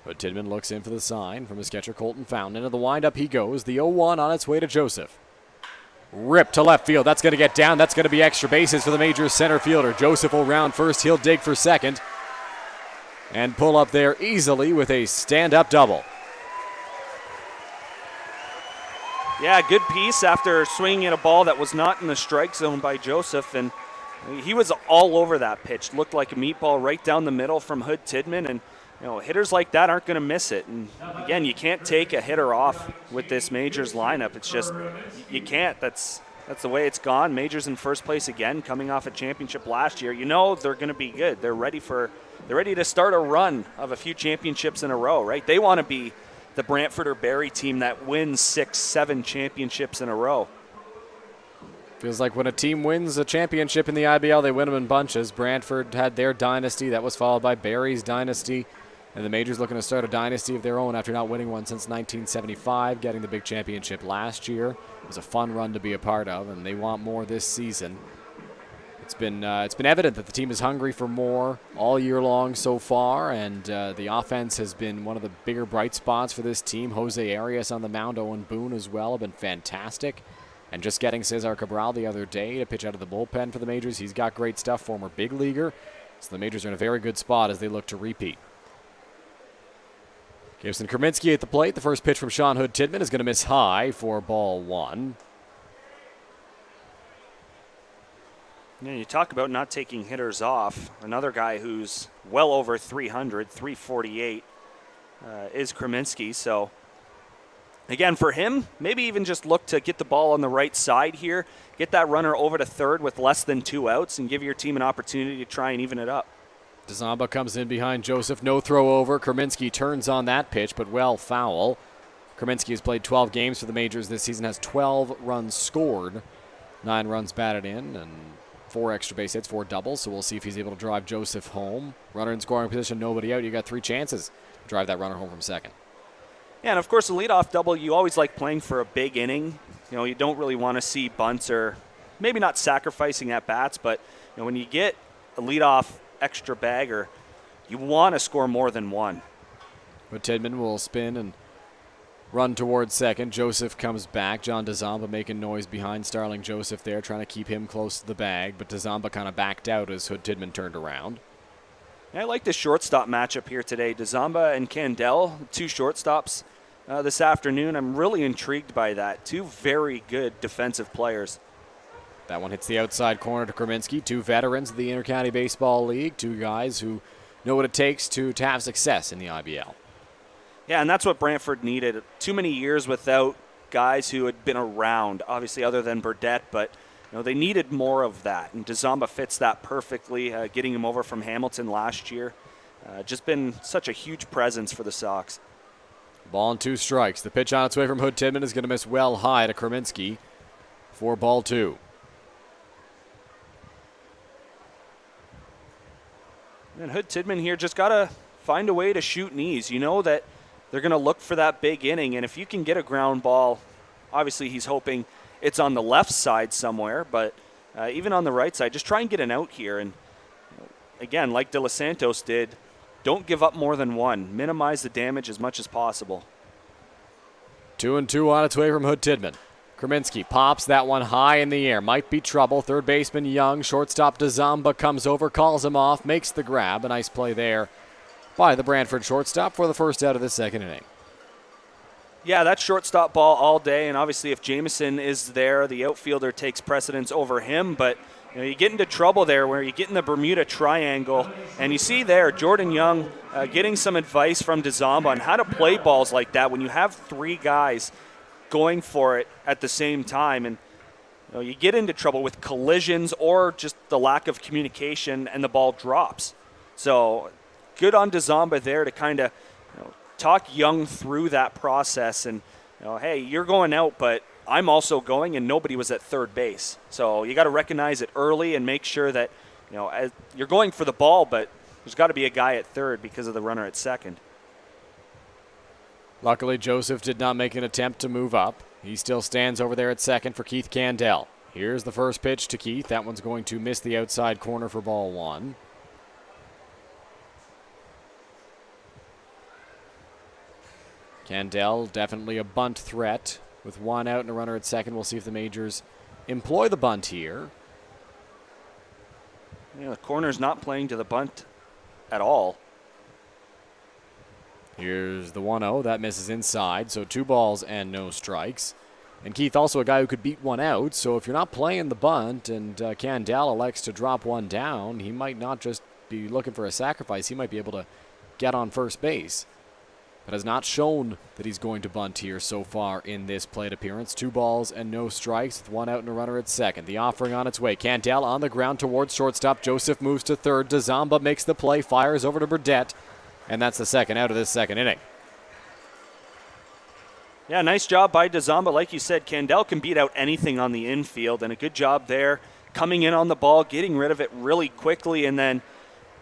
But Tidman looks in for the sign from his catcher Colton Fountain. Into the windup he goes. The 0-1 on its way to Joseph. Ripped to left field. That's going to get down. That's going to be extra bases for the Majors center fielder. Joseph will round first. He'll dig for second. And pull up there easily with a stand-up double. Yeah, good piece after swinging at a ball that was not in the strike zone by Joseph. And he was all over that pitch. Looked like a meatball right down the middle from Hood Tidman. And hitters like that aren't going to miss it. And again, you can't take a hitter off with this Majors lineup. It's just, you can't. That's the way it's gone. Majors in first place again, coming off a championship last year. They're going to be good. They're ready to start a run of a few championships in a row, right? They want to be the Brantford or Barrie team that wins 6-7 championships in a row. Feels like when a team wins a championship in the IBL, they win them in bunches. Brantford had their dynasty. That was followed by Barrie's dynasty. And the Majors looking to start a dynasty of their own after not winning one since 1975, getting the big championship last year. It was a fun run to be a part of, and they want more this season. It's been evident that the team is hungry for more all year long so far, and the offense has been one of the bigger bright spots for this team. Jose Arias on the mound, Owen Boone as well, have been fantastic. And just getting Cesar Cabral the other day to pitch out of the bullpen for the Majors. He's got great stuff, former big leaguer. So the Majors are in a very good spot as they look to repeat. Gibson Kerminsky at the plate. The first pitch from Sean Hood Tidman is going to miss high for ball one. You talk about not taking hitters off. Another guy who's well over 300, 348, is Kerminsky. So, again, for him, maybe even just look to get the ball on the right side here, get that runner over to third with less than 2 outs, and give your team an opportunity to try and even it up. DeZamba comes in behind Joseph. No throw over. Kerminsky turns on that pitch, but well foul. Kerminsky has played 12 games for the Majors this season, has 12 runs scored, 9 runs batted in, and 4 extra base hits, 4 doubles. So we'll see if he's able to drive Joseph home. Runner in scoring position, nobody out. You got 3 chances to drive that runner home from second. Yeah, and of course, a leadoff double, you always like playing for a big inning. You don't really want to see bunts or maybe not sacrificing at bats, but when you get a leadoff extra bagger, you want to score more than one. But Tidman will spin and run towards second. Joseph comes back. John DeZamba making noise behind Starling Joseph there, trying to keep him close to the bag, but DeZamba kind of backed out as Hood Tidman turned around. I like the shortstop matchup here today. DeZamba and Candel, 2 shortstops this afternoon. I'm really intrigued by that. 2 very good defensive players. That one hits the outside corner to Kerminsky. 2 veterans of the Intercounty Baseball League. 2 guys who know what it takes to have success in the IBL. Yeah, and that's what Brantford needed. Too many years without guys who had been around, obviously other than Burdette, but they needed more of that. And DeZamba fits that perfectly, getting him over from Hamilton last year. Just been such a huge presence for the Sox. Ball and 2 strikes. The pitch on its way from Hood Tidman is going to miss well high to Kerminsky for ball 2. And Hood Tidman here just got to find a way to shoot knees. You know that they're going to look for that big inning, and if you can get a ground ball, obviously he's hoping it's on the left side somewhere, but even on the right side, just try and get an out here. And again, like De Los Santos did, don't give up more than 1. Minimize the damage as much as possible. 2-2 on its way from Hood Tidman. Kerminsky pops that one high in the air. Might be trouble. Third baseman Young. Shortstop DeZamba comes over, calls him off, makes the grab. A nice play there by the Brantford shortstop for the first out of the second inning. Yeah, that's shortstop ball all day, and obviously if Jamison is there, the outfielder takes precedence over him, but you get into trouble there where you get in the Bermuda Triangle, and you see there Jordan Young getting some advice from DeZamba on how to play balls like that when you have 3 guys going for it at the same time, and you get into trouble with collisions or just the lack of communication and the ball drops. So good on DeZamba there to kind of talk Young through that process and, hey, you're going out, but I'm also going, and nobody was at third base. So you got to recognize it early and make sure that, as you're going for the ball, but there's got to be a guy at third because of the runner at second. Luckily, Joseph did not make an attempt to move up. He still stands over there at second for Keith Candell. Here's the first pitch to Keith. That one's going to miss the outside corner for ball one. Candell, definitely a bunt threat. With one out and a runner at second, we'll see if the Majors employ the bunt here. Yeah, the corner's not playing to the bunt at all. Here's the 1-0. That misses inside, so 2 balls and no strikes. And Keith also a guy who could beat one out, so if you're not playing the bunt and Candell elects to drop one down, he might not just be looking for a sacrifice. He might be able to get on first base. But has not shown that he's going to bunt here so far in this plate appearance. 2 balls and no strikes with 1 out and a runner at second. The offering on its way. Candell on the ground towards shortstop. Joseph moves to third. DeZamba makes the play, fires over to Burdette. And that's the second out of this second inning. Yeah, nice job by DeZamba. Like you said, Candell can beat out anything on the infield, and a good job there coming in on the ball, getting rid of it really quickly, and then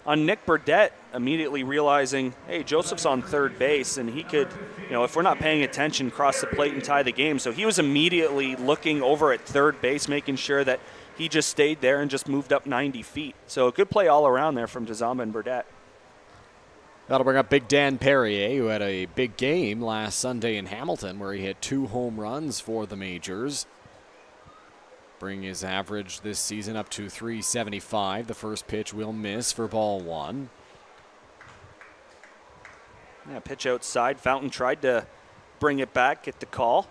on Nick Burdette immediately realizing, hey, Joseph's on third base, and he could, if we're not paying attention, cross the plate and tie the game. So he was immediately looking over at third base, making sure that he just stayed there and just moved up 90 feet. So a good play all around there from DeZamba and Burdette. That'll bring up Big Dan Perrier, who had a big game last Sunday in Hamilton where he hit 2 home runs for the Majors. Bring his average this season up to .375. The first pitch will miss for ball one. Yeah, pitch outside. Fountain tried to bring it back, get the call.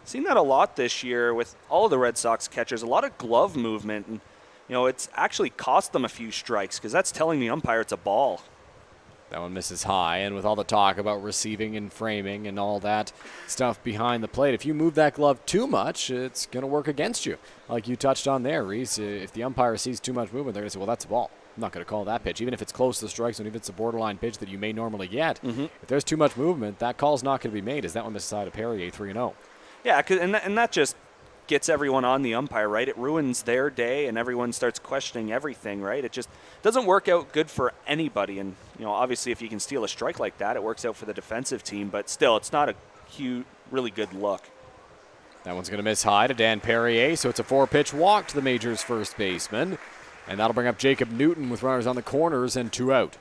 Seen that a lot this year with all of the Red Sox catchers, a lot of glove movement, and it's actually cost them a few strikes because that's telling the umpire it's a ball. That one misses high, and with all the talk about receiving and framing and all that stuff behind the plate, if you move that glove too much, it's going to work against you. Like you touched on there, Reese, if the umpire sees too much movement, they're going to say, well, that's a ball. I'm not going to call that pitch. Even if it's close to the strike zone, even if it's a borderline pitch that you may normally get, if there's too much movement, that call's not going to be made. As that one misses side of Perrier, 3-0. Yeah, and that just gets everyone on the umpire, right? It ruins their day, and everyone starts questioning everything, right? It just doesn't work out good for anybody. And, obviously if you can steal a strike like that, it works out for the defensive team. But still, it's not a really good look. That one's going to miss high to Dan Perrier, so it's a 4-pitch walk to the Majors' first baseman. And that'll bring up Jacob Newton with runners on the corners and 2 out.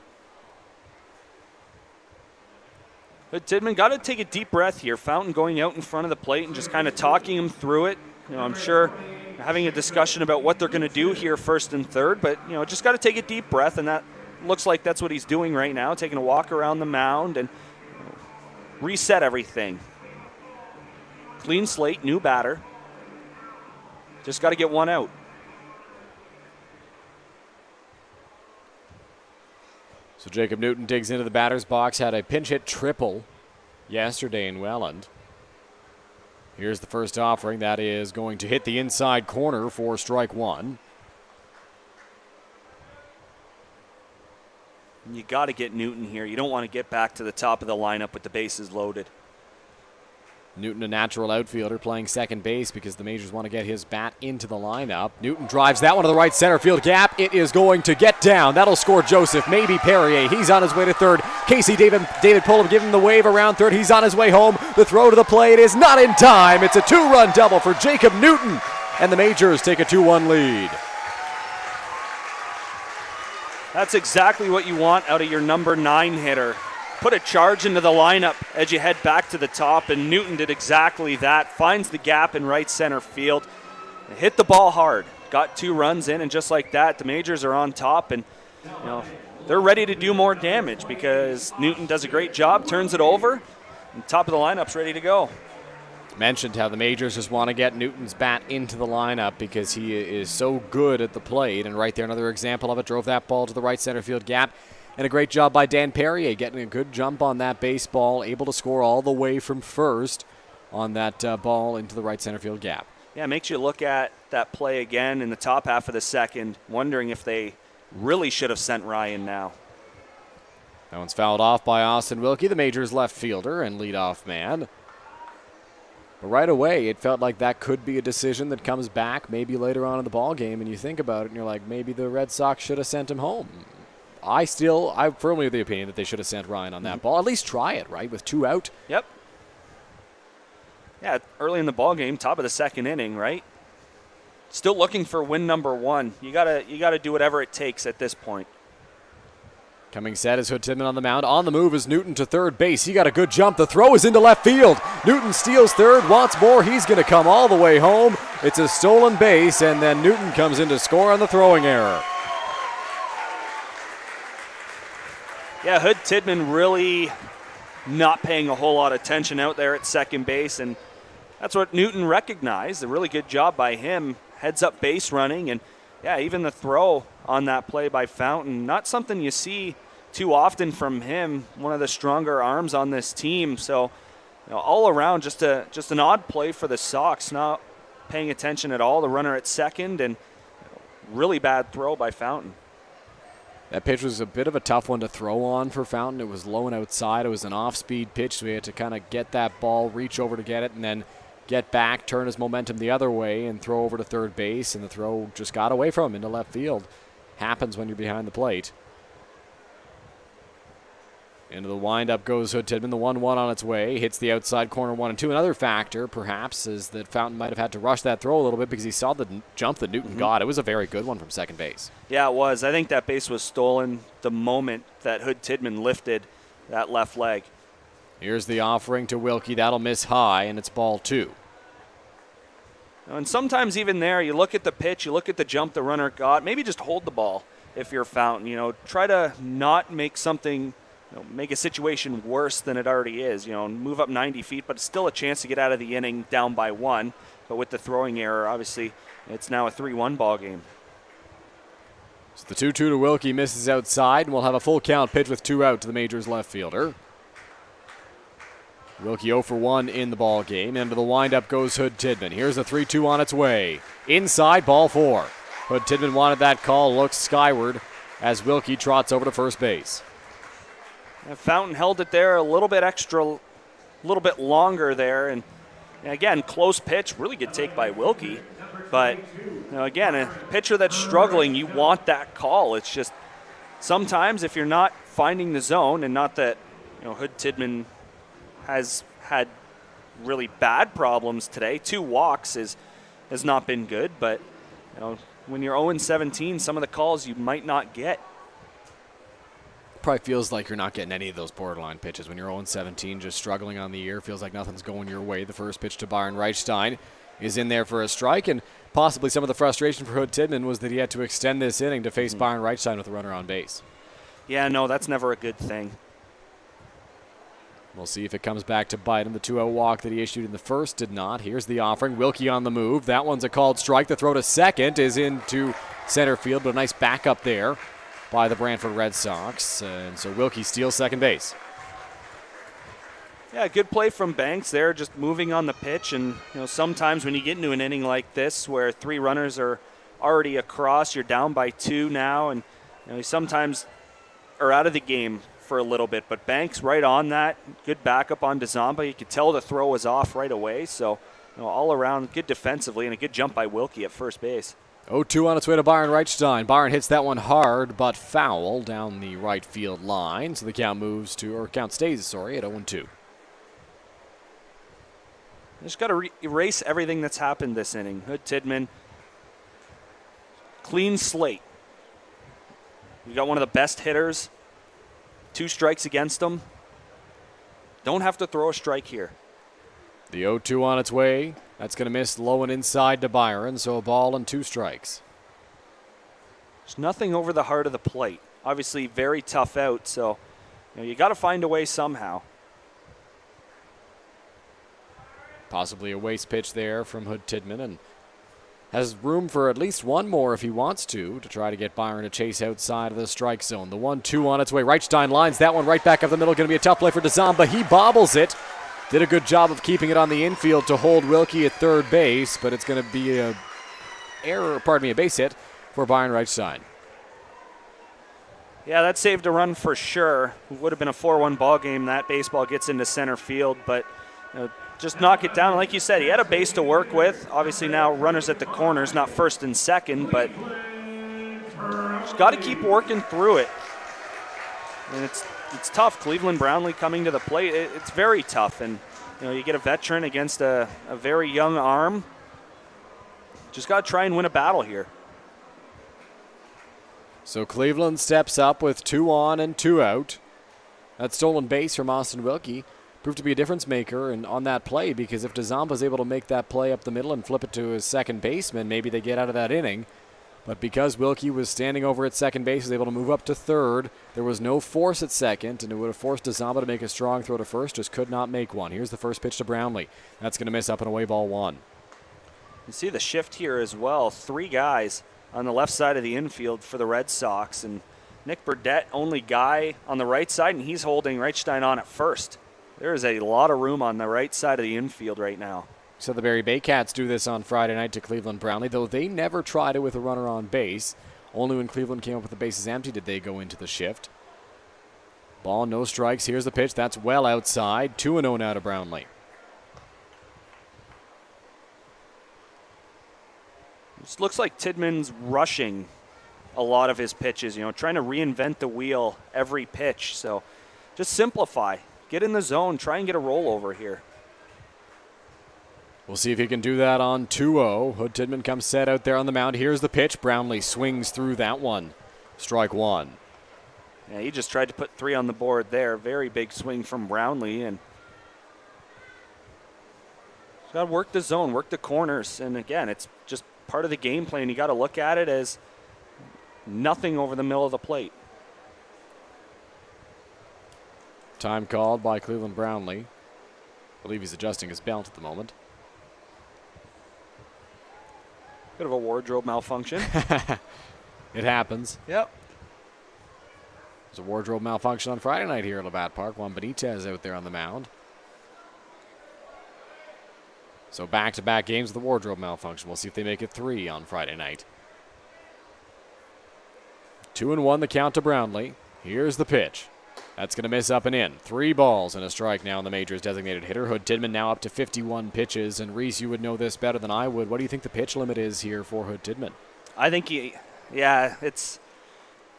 But Tidman got to take a deep breath here. Fountain going out in front of the plate and just kind of talking him through it. I'm sure having a discussion about what they're going to do here first and third, but, just got to take a deep breath, and that looks like that's what he's doing right now, taking a walk around the mound and reset everything. Clean slate, new batter. Just got to get 1 out. So Jacob Newton digs into the batter's box, had a pinch hit triple yesterday in Welland. Here's the first offering. That is going to hit the inside corner for strike 1. You got to get Newton here. You don't want to get back to the top of the lineup with the bases loaded. Newton, a natural outfielder, playing second base because the Majors want to get his bat into the lineup. Newton drives that one to the right center field gap. It is going to get down. That'll score Joseph, maybe Perrier. He's on his way to third. Casey David Pullum giving him the wave around third. He's on his way home. The throw to the plate is not in time. It's a 2-run double for Jacob Newton, and the Majors take a 2-1 lead. That's exactly what you want out of your number 9 hitter. Put a charge into the lineup as you head back to the top, and Newton did exactly that. Finds the gap in right center field. Hit the ball hard. Got 2 runs in, and just like that, the Majors are on top, and they're ready to do more damage because Newton does a great job, turns it over, and top of the lineup's ready to go. Mentioned how the Majors just want to get Newton's bat into the lineup because he is so good at the plate, and right there another example of it. Drove that ball to the right center field gap. And a great job by Dan Perrier getting a good jump on that baseball, able to score all the way from first on that ball into the right center field gap. Yeah, it makes you look at that play again in the top half of the second, wondering if they really should have sent Ryan now. That one's fouled off by Austin Wilkie, the Majors left fielder and leadoff man. But right away, it felt like that could be a decision that comes back maybe later on in the ball game, and you think about it and you're like, maybe the Red Sox should have sent him home. I'm firmly of the opinion that they should have sent Ryan on that ball. At least try it, right, with 2 out. Yep. Yeah, early in the ball game, top of the second inning, right? Still looking for win number 1. You gotta do whatever it takes at this point. Coming set is Hood Tidman on the mound. On the move is Newton to third base. He got a good jump. The throw is into left field. Newton steals third, wants more. He's going to come all the way home. It's a stolen base, and then Newton comes in to score on the throwing error. Yeah, Hood Tidman really not paying a whole lot of attention out there at second base, and that's what Newton recognized. A really good job by him. Heads up base running, and yeah, even the throw on that play by Fountain, not something you see too often from him. One of the stronger arms on this team. So, all around, just an odd play for the Sox. Not paying attention at all. The runner at second, and really bad throw by Fountain. That pitch was a bit of a tough one to throw on for Fountain. It was low and outside. It was an off-speed pitch, so he had to kind of get that ball, reach over to get it, and then get back, turn his momentum the other way, and throw over to third base, and the throw just got away from him into left field. Happens when you're behind the plate. Into the windup goes Hood Tidman. The 1-1 on its way. Hits the outside corner 1-2. Another factor, perhaps, is that Fountain might have had to rush that throw a little bit because he saw the jump that Newton got. It was a very good one from second base. Yeah, it was. I think that base was stolen the moment that Hood Tidman lifted that left leg. Here's the offering to Wilkie. That'll miss high, and it's ball 2. And sometimes even there, you look at the pitch, you look at the jump the runner got, maybe just hold the ball if you're Fountain. Try to not make something, make a situation worse than it already is. Move up 90 feet, but it's still a chance to get out of the inning down by 1. But with the throwing error, obviously, it's now a 3-1 ball game. So the 2-2 to Wilkie misses outside, and we'll have a full count pitch with 2 out to the Majors left fielder. Wilkie 0 for 1 in the ball game. Into the windup goes Hood Tidman. Here's a 3-2 on its way. Inside, ball 4. Hood Tidman wanted that call, looks skyward as Wilkie trots over to first base. And Fountain held it there a little bit extra, a little bit longer there. And again, close pitch, really good take by Wilkie. But, again, a pitcher that's struggling, you want that call. It's just sometimes if you're not finding the zone, and not that, Hood Tidman has had really bad problems today. 2 walks has not been good, but when you're 0-17, some of the calls you might not get. Probably feels like you're not getting any of those borderline pitches when you're 0-17, just struggling on the year. Feels like nothing's going your way. The first pitch to Byron Reichstein is in there for a strike, and possibly some of the frustration for Hood Tidman was that he had to extend this inning to face Byron Reichstein with a runner on base. Yeah, no, that's never a good thing. We'll see if it comes back to bite him. The 2-0 walk that he issued in the first did not. Here's the offering. Wilkie on the move. That one's a called strike. The throw to second is into center field, but a nice backup there by the Brantford Red Sox. And so Wilkie steals second base. Yeah, good play from Banks there, just moving on the pitch. And, sometimes when you get into an inning like this where 3 runners are already across, you're down by 2 now, and you sometimes are out of the game for a little bit, but Banks right on that. Good backup on DeZomba. You could tell the throw was off right away, so all around good defensively and a good jump by Wilkie at first base. 0-2 on its way to Byron Reichstein. Byron hits that one hard but foul down the right field line, so the count stays at 0-2. Just got to erase everything that's happened this inning. Hood Tidman, clean slate. You got one of the best hitters. 2 strikes against him. Don't have to throw a strike here. The 0-2 on its way. That's going to miss low and inside to Byron, so a ball and 2 strikes. There's nothing over the heart of the plate. Obviously, very tough out, so you got to find a way somehow. Possibly a waste pitch there from Hood Tidman, and has room for at least one more if he wants to try to get Byron to chase outside of the strike zone. The 1-2 on its way. Reichstein lines that one right back up the middle. Going to be a tough play for DeZomba. He bobbles it. Did a good job of keeping it on the infield to hold Wilkie at third base, but it's going to be a base hit for Byron Reichstein. Yeah, that saved a run for sure. It would have been a 4-1 ball game. That baseball gets into center field, but just knock it down. Like you said, he had a base to work with. Obviously now runners at the corners, not first and second, but just got to keep working through it. And it's tough. Cleveland Brownlee coming to the plate, it's very tough. And you get a veteran against a very young arm. Just got to try and win a battle here. So Cleveland steps up with 2 on and 2 out. That stolen base from Austin Wilkie proved to be a difference maker on that play, because if DeZomba's able to make that play up the middle and flip it to his second baseman, maybe they get out of that inning. But because Wilkie was standing over at second base, he was able to move up to third. There was no force at second, and it would have forced DeZomba to make a strong throw to first, just could not make one. Here's the first pitch to Brownlee. That's going to miss up and away, ball 1. You see the shift here as well. 3 guys on the left side of the infield for the Red Sox, and Nick Burdett, only guy on the right side, and he's holding Reichstein on at first. There is a lot of room on the right side of the infield right now. So the Barrie Baycats do this on Friday night to Cleveland Brownlee, though they never tried it with a runner on base. Only when Cleveland came up with the bases empty did they go into the shift. Ball, no strikes. Here's the pitch. That's well outside. 2-0 now to Brownlee. This looks like Tidman's rushing a lot of his pitches, trying to reinvent the wheel every pitch. So just simplify. Get in the zone. Try and get a rollover here. We'll see if he can do that on 2-0. Hood Tidman comes set out there on the mound. Here's the pitch. Brownlee swings through that one. Strike 1. Yeah, he just tried to put 3 on the board there. Very big swing from Brownlee. And he's got to work the zone, work the corners. And again, it's just part of the game plan. You got to look at it as nothing over the middle of the plate. Time called by Cleveland Brownlee. I believe he's adjusting his belt at the moment. Bit of a wardrobe malfunction. It happens. Yep. There's a wardrobe malfunction on Friday night here at Labatt Park. Juan Benitez out there on the mound. So back-to-back games with the wardrobe malfunction. We'll see if they make it 3 on Friday night. 2-1 the count to Brownlee. Here's the pitch. That's going to miss up and in. 3 balls and a strike now on the Majors designated hitter. Hood Tidman now up to 51 pitches. And Reese, you would know this better than I would. What do you think the pitch limit is here for Hood Tidman? I think it's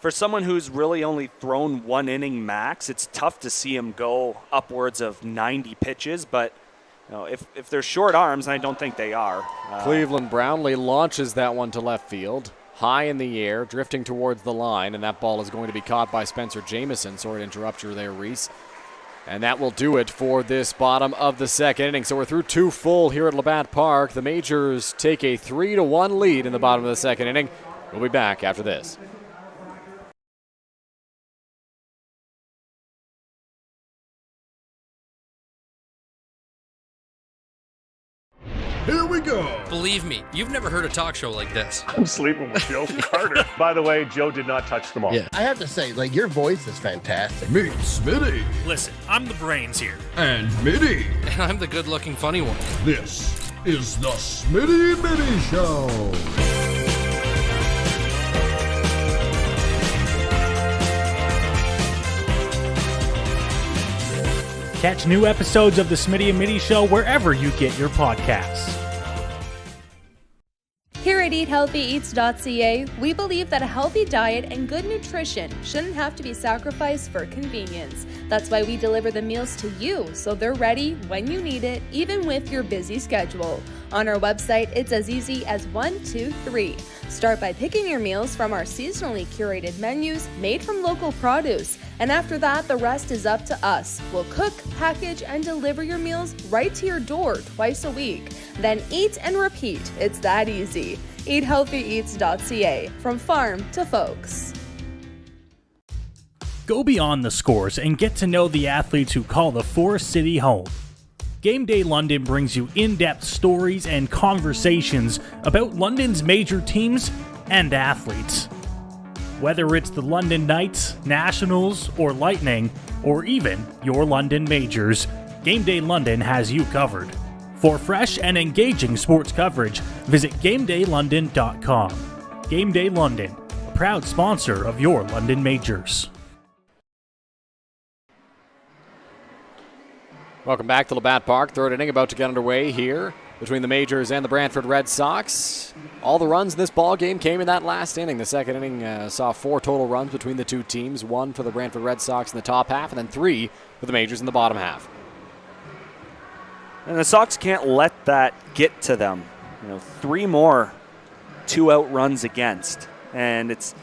for someone who's really only thrown 1 inning max, it's tough to see him go upwards of 90 pitches. But if they're short arms, and I don't think they are. Cleveland Brownlee launches that one to left field. High in the air, drifting towards the line, and that ball is going to be caught by Spencer Jamieson. Sorry to interrupt you there, Reese. And that will do it for this bottom of the second inning. So we're through 2 full here at Labatt Park. The Majors take a 3-1 lead in the bottom of the second inning. We'll be back after this. Here we go. Believe me, you've never heard a talk show like this. I'm sleeping with Joe Carter. By the way, Joe did not touch them all. Yeah, I have to say, your voice is fantastic. Meet Smitty. Listen, I'm the brains here. And Mitty. And I'm the good-looking funny one. This is the Smitty Mitty Show. Catch new episodes of the Smitty and Mitty Show wherever you get your podcasts. Here at EatHealthyEats.ca, we believe that a healthy diet and good nutrition shouldn't have to be sacrificed for convenience. That's why we deliver the meals to you so they're ready when you need it, even with your busy schedule. On our website, it's as easy as 1, 2, 3. Start by picking your meals from our seasonally curated menus made from local produce. And after that, the rest is up to us. We'll cook, package, and deliver your meals right to your door twice a week. Then eat and repeat. It's that easy. EatHealthyEats.ca, from farm to folks. Go beyond the scores and get to know the athletes who call the Forest City home. Game Day London brings you in-depth stories and conversations about London's major teams and athletes. Whether it's the London Knights, Nationals, or Lightning, or even your London Majors, Game Day London has you covered. For fresh and engaging sports coverage, visit GameDayLondon.com. Game Day London, a proud sponsor of your London Majors. Welcome back to Labatt Park. Third inning about to get underway here. between the Majors and the Brantford Red Sox. All the runs in this ball game came in that last inning. The second inning saw 4 total runs between the two teams, 1 for the Brantford Red Sox in the top half and then 3 for the Majors in the bottom half. And the Sox can't let that get to them. 3 more 2-out runs against. And it's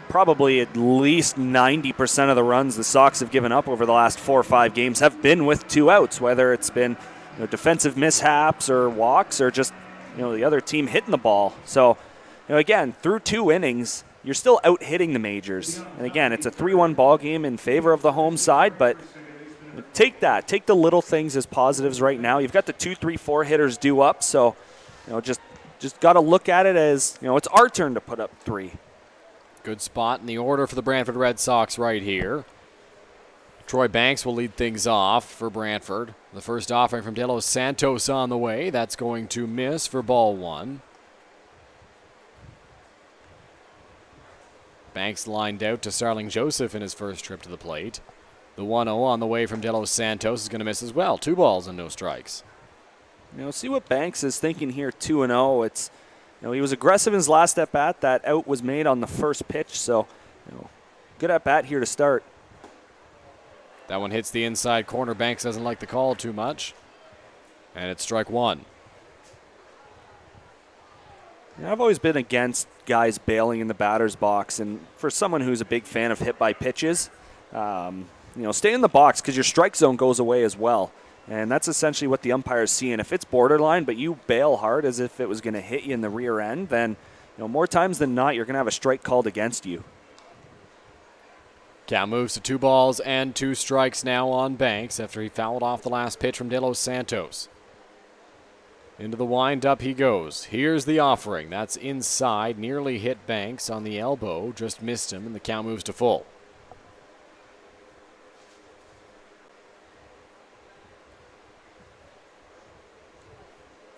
probably at least 90% of the runs the Sox have given up over the last 4 or 5 games have been with 2 outs, whether it's been defensive mishaps or walks or just the other team hitting the ball. So, again, through 2 innings, you're still out hitting the Majors. And again, it's a 3-1 ball game in favor of the home side, but take that. Take the little things as positives right now. You've got the 2, 3, 4 hitters due up, so just got to look at it as it's our turn to put up 3. Good spot in the order for the Brantford Red Sox right here. Troy Banks will lead things off for Brantford. The first offering from De Los Santos on the way. That's going to miss for ball 1. Banks lined out to Starling Joseph in his first trip to the plate. The 1-0 on the way from De Los Santos is going to miss as well. 2 balls and no strikes. See what Banks is thinking here, 2-0. It's, he was aggressive in his last at-bat. That out was made on the first pitch, so, good at-bat here to start. That one hits the inside corner. Banks doesn't like the call too much. And it's strike 1. I've always been against guys bailing in the batter's box, and for someone who's a big fan of hit by pitches, stay in the box because your strike zone goes away as well. And that's essentially what the umpire's seeing. If it's borderline, but you bail hard as if it was going to hit you in the rear end, then more times than not, you're going to have a strike called against you. Count moves to 2 balls and 2 strikes now on Banks after he fouled off the last pitch from De Los Santos. Into the windup he goes. Here's the offering. That's inside. Nearly hit Banks on the elbow. Just missed him, and the count moves to full.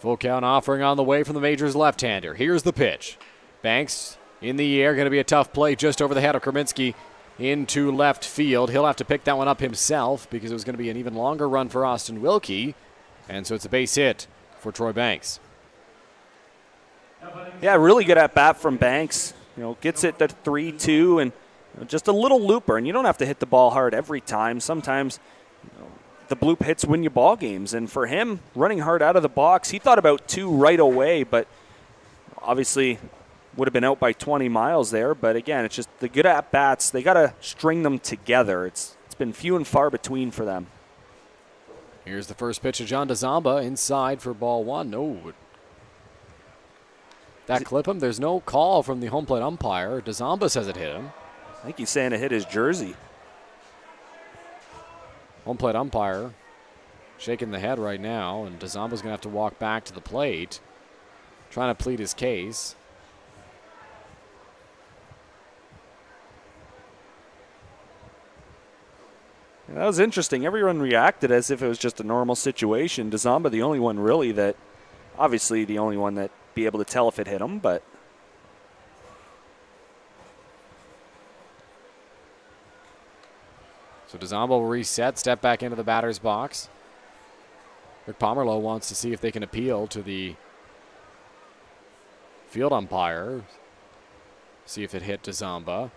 Full count offering on the way from the Majors left-hander. Here's the pitch. Banks in the air. Going to be a tough play just over the head of Kraminski into left field. He'll have to pick that one up himself because it was going to be an even longer run for Austin Wilkie. And so it's a base hit for Troy Banks. Yeah, really good at bat from Banks. Gets it to 3-2 and just a little looper. And you don't have to hit the ball hard every time. Sometimes the bloop hits win you ball games. And for him, running hard out of the box, he thought about 2 right away, but obviously would have been out by 20 miles there. But again, it's just the good at bats. They got to string them together. It's been few and far between for them. Here's the first pitch of John DeZamba inside for ball 1. No. That clip him? There's no call from the home plate umpire. DeZamba says it hit him. I think he's saying it hit his jersey. Home plate umpire shaking the head right now, and DeZamba's going to have to walk back to the plate, trying to plead his case. That was interesting. Everyone reacted as if it was just a normal situation. DeZamba, the only one really that, obviously the only one that be able to tell if it hit him, but. So DeZamba will reset, step back into the batter's box. Rick Pomerleau wants to see if they can appeal to the field umpire, see if it hit DeZamba.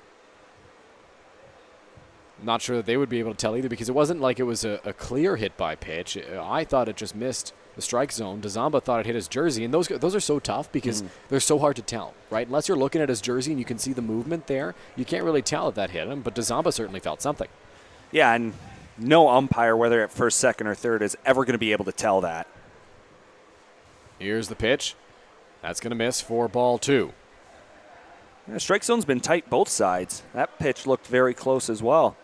Not sure that they would be able to tell either because it wasn't like it was a clear hit by pitch. I thought it just missed the strike zone. DeZamba thought it hit his jersey, and those are so tough because they're so hard to tell, right? Unless you're looking at his jersey and you can see the movement there, you can't really tell if that hit him, but DeZamba certainly felt something. Yeah, and no umpire, whether at first, second, or third, is ever going to be able to tell that. Here's the pitch. That's going to miss for ball 2. Yeah, strike zone's been tight both sides. That pitch looked very close as well.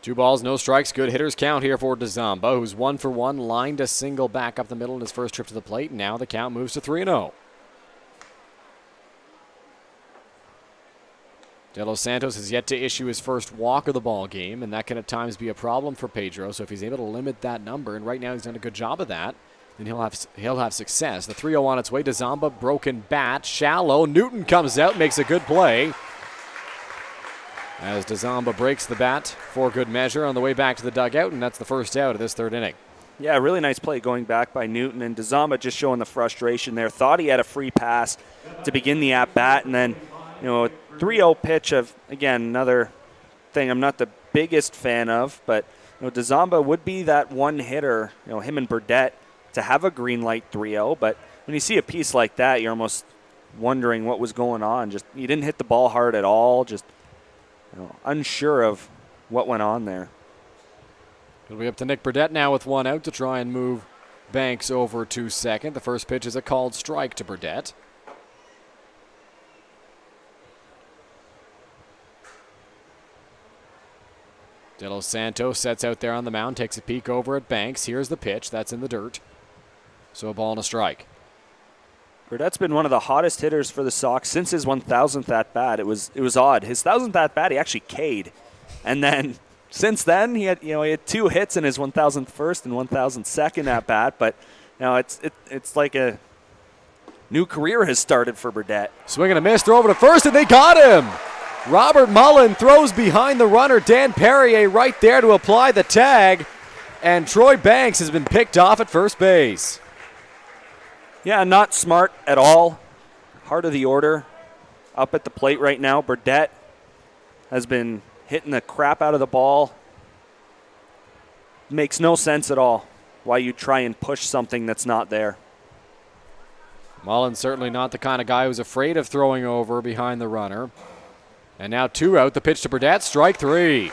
2 balls, no strikes. Good hitters count here for DeZamba, who's 1 for 1, lined a single back up the middle in his first trip to the plate. Now the count moves to 3-0. De Los Santos has yet to issue his first walk of the ball game, and that can at times be a problem for Pedro. So if he's able to limit that number, and right now he's done a good job of that, then he'll have success. The 3-0 on its way. DeZamba, broken bat, shallow. Newton comes out, makes a good play. as Dazamba breaks the bat for good measure on the way back to the dugout, and that's the first out of this third inning. Yeah, really nice play going back by Newton, and Dazamba just showing the frustration there. Thought he had a free pass to begin the at-bat, and then, a 3-0 pitch of, again, another thing I'm not the biggest fan of, but, Dazamba would be that one hitter, him and Burdette, to have a green light 3-0, but when you see a piece like that, you're almost wondering what was going on. Just, you didn't hit the ball hard at all, just, unsure of what went on there. It'll be up to Nick Burdette now with one out to try and move Banks over to second. The first pitch is a called strike to Burdette. De Los Santos sets out there on the mound, takes a peek over at Banks. Here's the pitch. That's in the dirt. So a ball and a strike. Burdette's been one of the hottest hitters for the Sox since his 1,000th at-bat. It was odd. His 1,000th at-bat, he actually K'd. And then since then, he had 2 hits in his 1,001st and 1,002nd at-bat. But now it's like a new career has started for Burdette. Swing and a miss, throw over to first, and they got him. Robert Mullen throws behind the runner, Dan Perrier, right there to apply the tag. And Troy Banks has been picked off at first base. Yeah, not smart at all. Heart of the order up at the plate right now. Burdette has been hitting the crap out of the ball. Makes no sense at all why you try and push something that's not there. Mullen's certainly not the kind of guy who's afraid of throwing over behind the runner. And now 2 out, the pitch to Burdette, strike 3.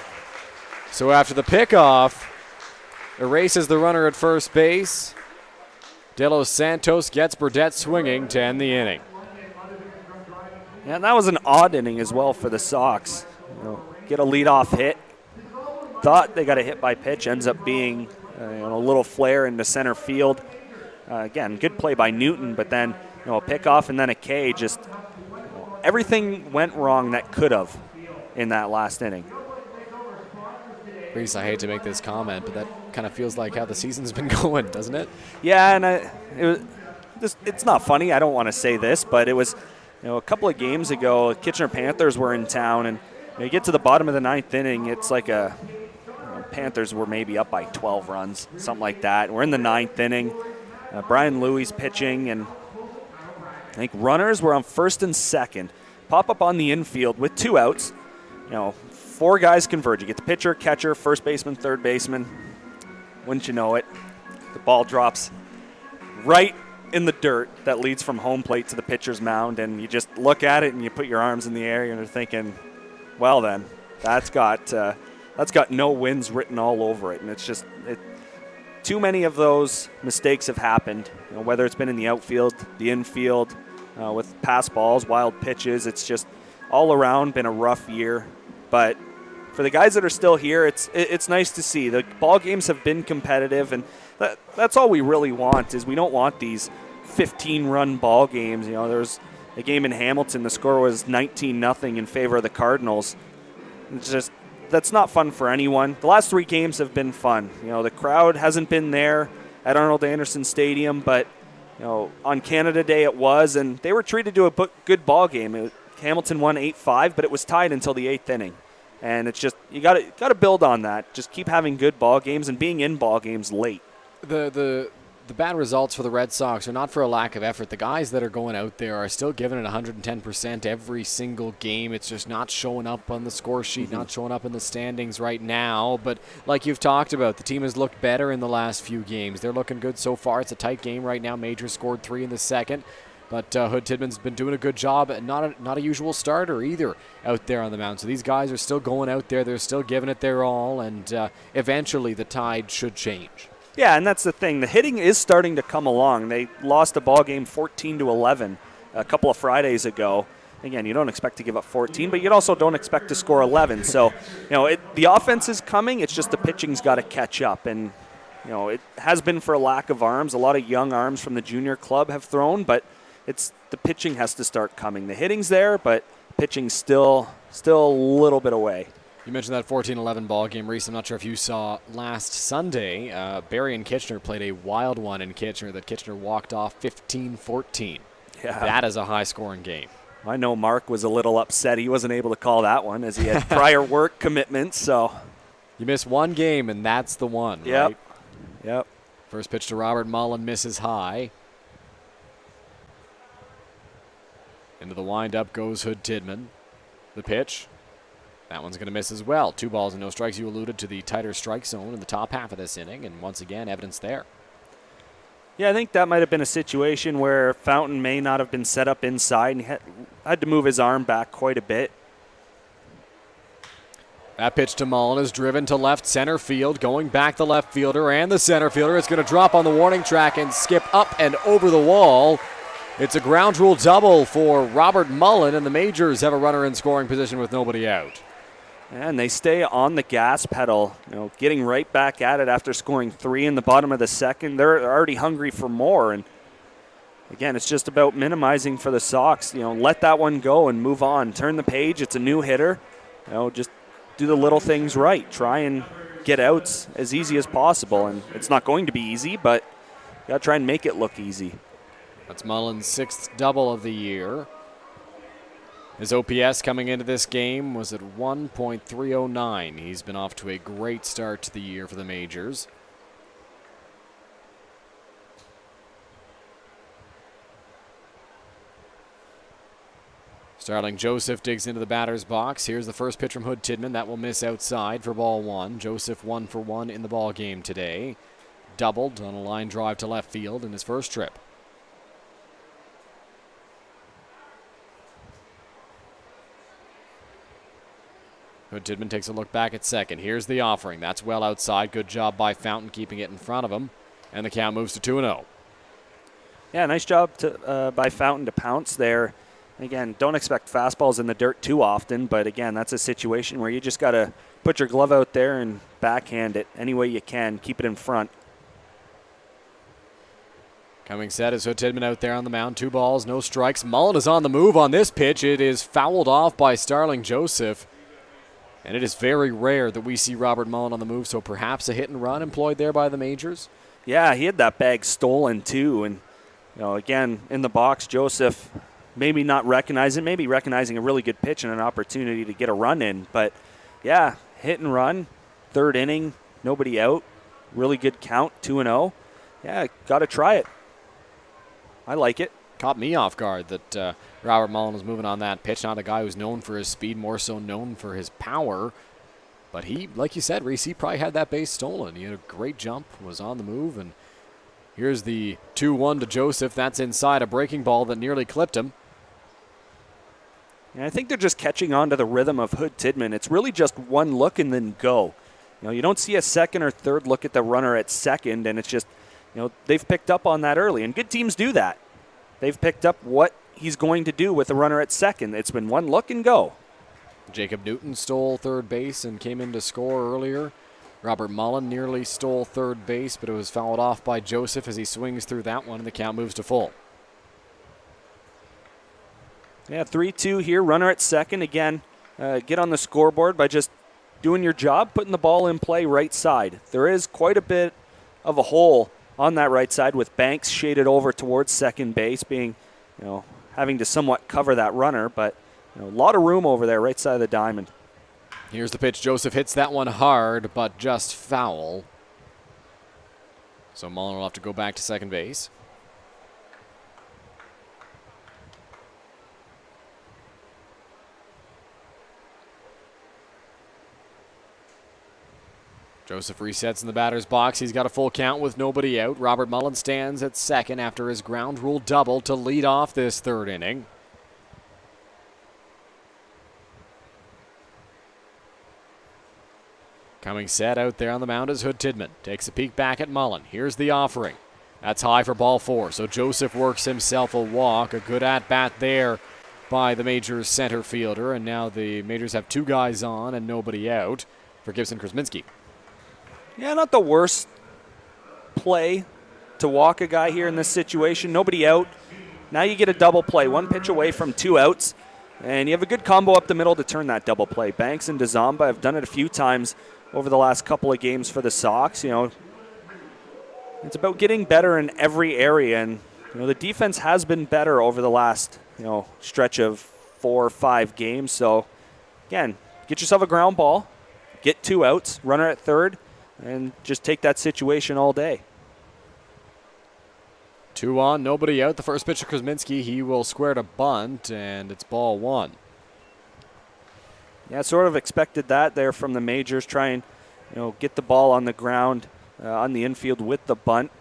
So after the pickoff, erases the runner at first base. De Los Santos gets Burdette swinging to end the inning. Yeah, and that was an odd inning as well for the Sox. Get a leadoff hit. Thought they got a hit by pitch, ends up being a little flare into center field. Again, good play by Newton, but then a pickoff and then a K. Just everything went wrong that could have in that last inning. Reese, I hate to make this comment, but that kind of feels like how the season's been going, doesn't it? Yeah, and it's not funny. I don't want to say this, but it was a couple of games ago, Kitchener Panthers were in town, and you get to the bottom of the 9th inning, it's like Panthers were maybe up by 12 runs, something like that. We're in the 9th inning. Brian Louis pitching, and I think runners were on first and second. Pop up on the infield with 2 outs. 4 guys converge. You get the pitcher, catcher, first baseman, third baseman. Wouldn't you know it, the ball drops right in the dirt that leads from home plate to the pitcher's mound, and you just look at it and you put your arms in the air and you're thinking, well then, that's got no wins written all over it. And it's just too many of those mistakes have happened, whether it's been in the outfield, the infield, with pass balls, wild pitches. It's just all around been a rough year. But for the guys that are still here, it's nice to see. The ball games have been competitive, and that's all we really want. Is we don't want these 15-run ball games. There was a game in Hamilton. The score was 19-0 in favor of the Cardinals. It's just that's not fun for anyone. The last 3 games have been fun. The crowd hasn't been there at Arnold Anderson Stadium, but on Canada Day it was, and they were treated to a good ball game. Hamilton won 8-5, but it was tied until the 8th inning. And it's just you got to build on that. Just keep having good ball games and being in ball games late. The bad results for the Red Sox are not for a lack of effort. The guys that are going out there are still giving it 110% every single game. It's just not showing up on the score sheet, not showing up in the standings right now. But like you've talked about, the team has looked better in the last few games. They're looking good so far. It's a tight game right now. Major scored 3 in the second. But Hood Tidman's been doing a good job, and not a usual starter either out there on the mound. So these guys are still going out there. They're still giving it their all, and eventually the tide should change. Yeah, and that's the thing. The hitting is starting to come along. They lost a ball game 14-11 a couple of Fridays ago. Again, you don't expect to give up 14, but you also don't expect to score 11. So, the offense is coming. It's just the pitching's got to catch up. And, it has been for a lack of arms. A lot of young arms from the junior club have thrown, but it's the pitching has to start coming. The hitting's there, but pitching's still a little bit away. You mentioned that 14-11 ball game, Reese. I'm not sure if you saw last Sunday. Barrie and Kitchener played a wild one in Kitchener that Kitchener walked off 15-14. Yeah. That is a high-scoring game. I know Mark was a little upset he wasn't able to call that one as he had prior work commitments. So you miss one game, and that's the one, yep. right? Yep. First pitch to Robert Mullen misses high. Into the windup goes Hood Tidman. The pitch. That one's going to miss as well. 2 balls and no strikes. You alluded to the tighter strike zone in the top half of this inning, and once again, evidence there. Yeah, I think that might have been a situation where Fountain may not have been set up inside and he had to move his arm back quite a bit. That pitch to Mullen is driven to left center field, going back the left fielder and the center fielder. It's going to drop on the warning track and skip up and over the wall. It's a ground rule double for Robert Mullen, and the Majors have a runner in scoring position with nobody out. And they stay on the gas pedal, getting right back at it after scoring 3 in the bottom of the second. They're already hungry for more. And again, it's just about minimizing for the Sox. Let that one go and move on. Turn the page. It's a new hitter. Just do the little things right. Try and get outs as easy as possible. And it's not going to be easy, but you got to try and make it look easy. That's Mullen's 6th double of the year. His OPS coming into this game was at 1.309. He's been off to a great start to the year for the Majors. Starling Joseph digs into the batter's box. Here's the first pitch from Hood Tidman. That will miss outside for ball 1. Joseph 1 for 1 in the ball game today. Doubled on a line drive to left field in his first trip. Hood Tidman takes a look back at second. Here's the offering. That's well outside. Good job by Fountain keeping it in front of him. And the count moves to 2-0. Yeah, nice job by Fountain to pounce there. Again, don't expect fastballs in the dirt too often, but again, that's a situation where you just got to put your glove out there and backhand it any way you can. Keep it in front. Coming set is Hood Tidman out there on the mound. 2 balls, no strikes. Mullen is on the move on this pitch. It is fouled off by Starling Joseph. And it is very rare that we see Robert Mullen on the move, so perhaps a hit and run employed there by the Majors. Yeah, he had that bag stolen too. And, again, in the box, Joseph maybe not recognizing, maybe recognizing a really good pitch and an opportunity to get a run in. But, yeah, hit and run, 3rd inning, nobody out, really good count, 2-0. Yeah, got to try it. I like it. Caught me off guard that Robert Mullen was moving on that pitch. Not a guy who's known for his speed, more so known for his power. But he, like you said, Reese, he probably had that base stolen. He had a great jump, was on the move, and here's the 2-1 to Joseph. That's inside, a breaking ball that nearly clipped him. And I think they're just catching on to the rhythm of Hood Tidman. It's really just one look and then go. You don't see a second or third look at the runner at second, and it's just, they've picked up on that early, and good teams do that. They've picked up what he's going to do with the runner at second. It's been one look and go. Jacob Newton stole third base and came in to score earlier. Robert Mullen nearly stole third base, but it was fouled off by Joseph as he swings through that one, and the count moves to full. Yeah, 3-2 here. Runner at second. Again, get on the scoreboard by just doing your job, putting the ball in play right side. There is quite a bit of a hole on that right side with Banks shaded over towards second base, being, having to somewhat cover that runner, but a lot of room over there right side of the diamond. Here's the pitch. Joseph hits that one hard, but just foul. So Mullen will have to go back to second base. Joseph resets in the batter's box. He's got a full count with nobody out. Robert Mullen stands at second after his ground rule double to lead off this 3rd inning. Coming set out there on the mound is Hood Tidman. Takes a peek back at Mullen. Here's the offering. That's high for ball 4. So Joseph works himself a walk. A good at-bat there by the Majors center fielder. And now the Majors have 2 guys on and nobody out for Gibson Krasminski. Yeah, not the worst play to walk a guy here in this situation. Nobody out. Now you get a double play. 1 pitch away from 2 outs. And you have a good combo up the middle to turn that double play. Banks and DeZamba have done it a few times over the last couple of games for the Sox. It's about getting better in every area. And, the defense has been better over the last, stretch of 4 or 5 games. So, again, get yourself a ground ball, get 2 outs, runner at third, and just take that situation all day. 2 on, nobody out. The first pitch to Krasinski, he will square to bunt, and it's ball 1. Yeah, sort of expected that there from the Majors. Try and get the ball on the ground on the infield with the bunt.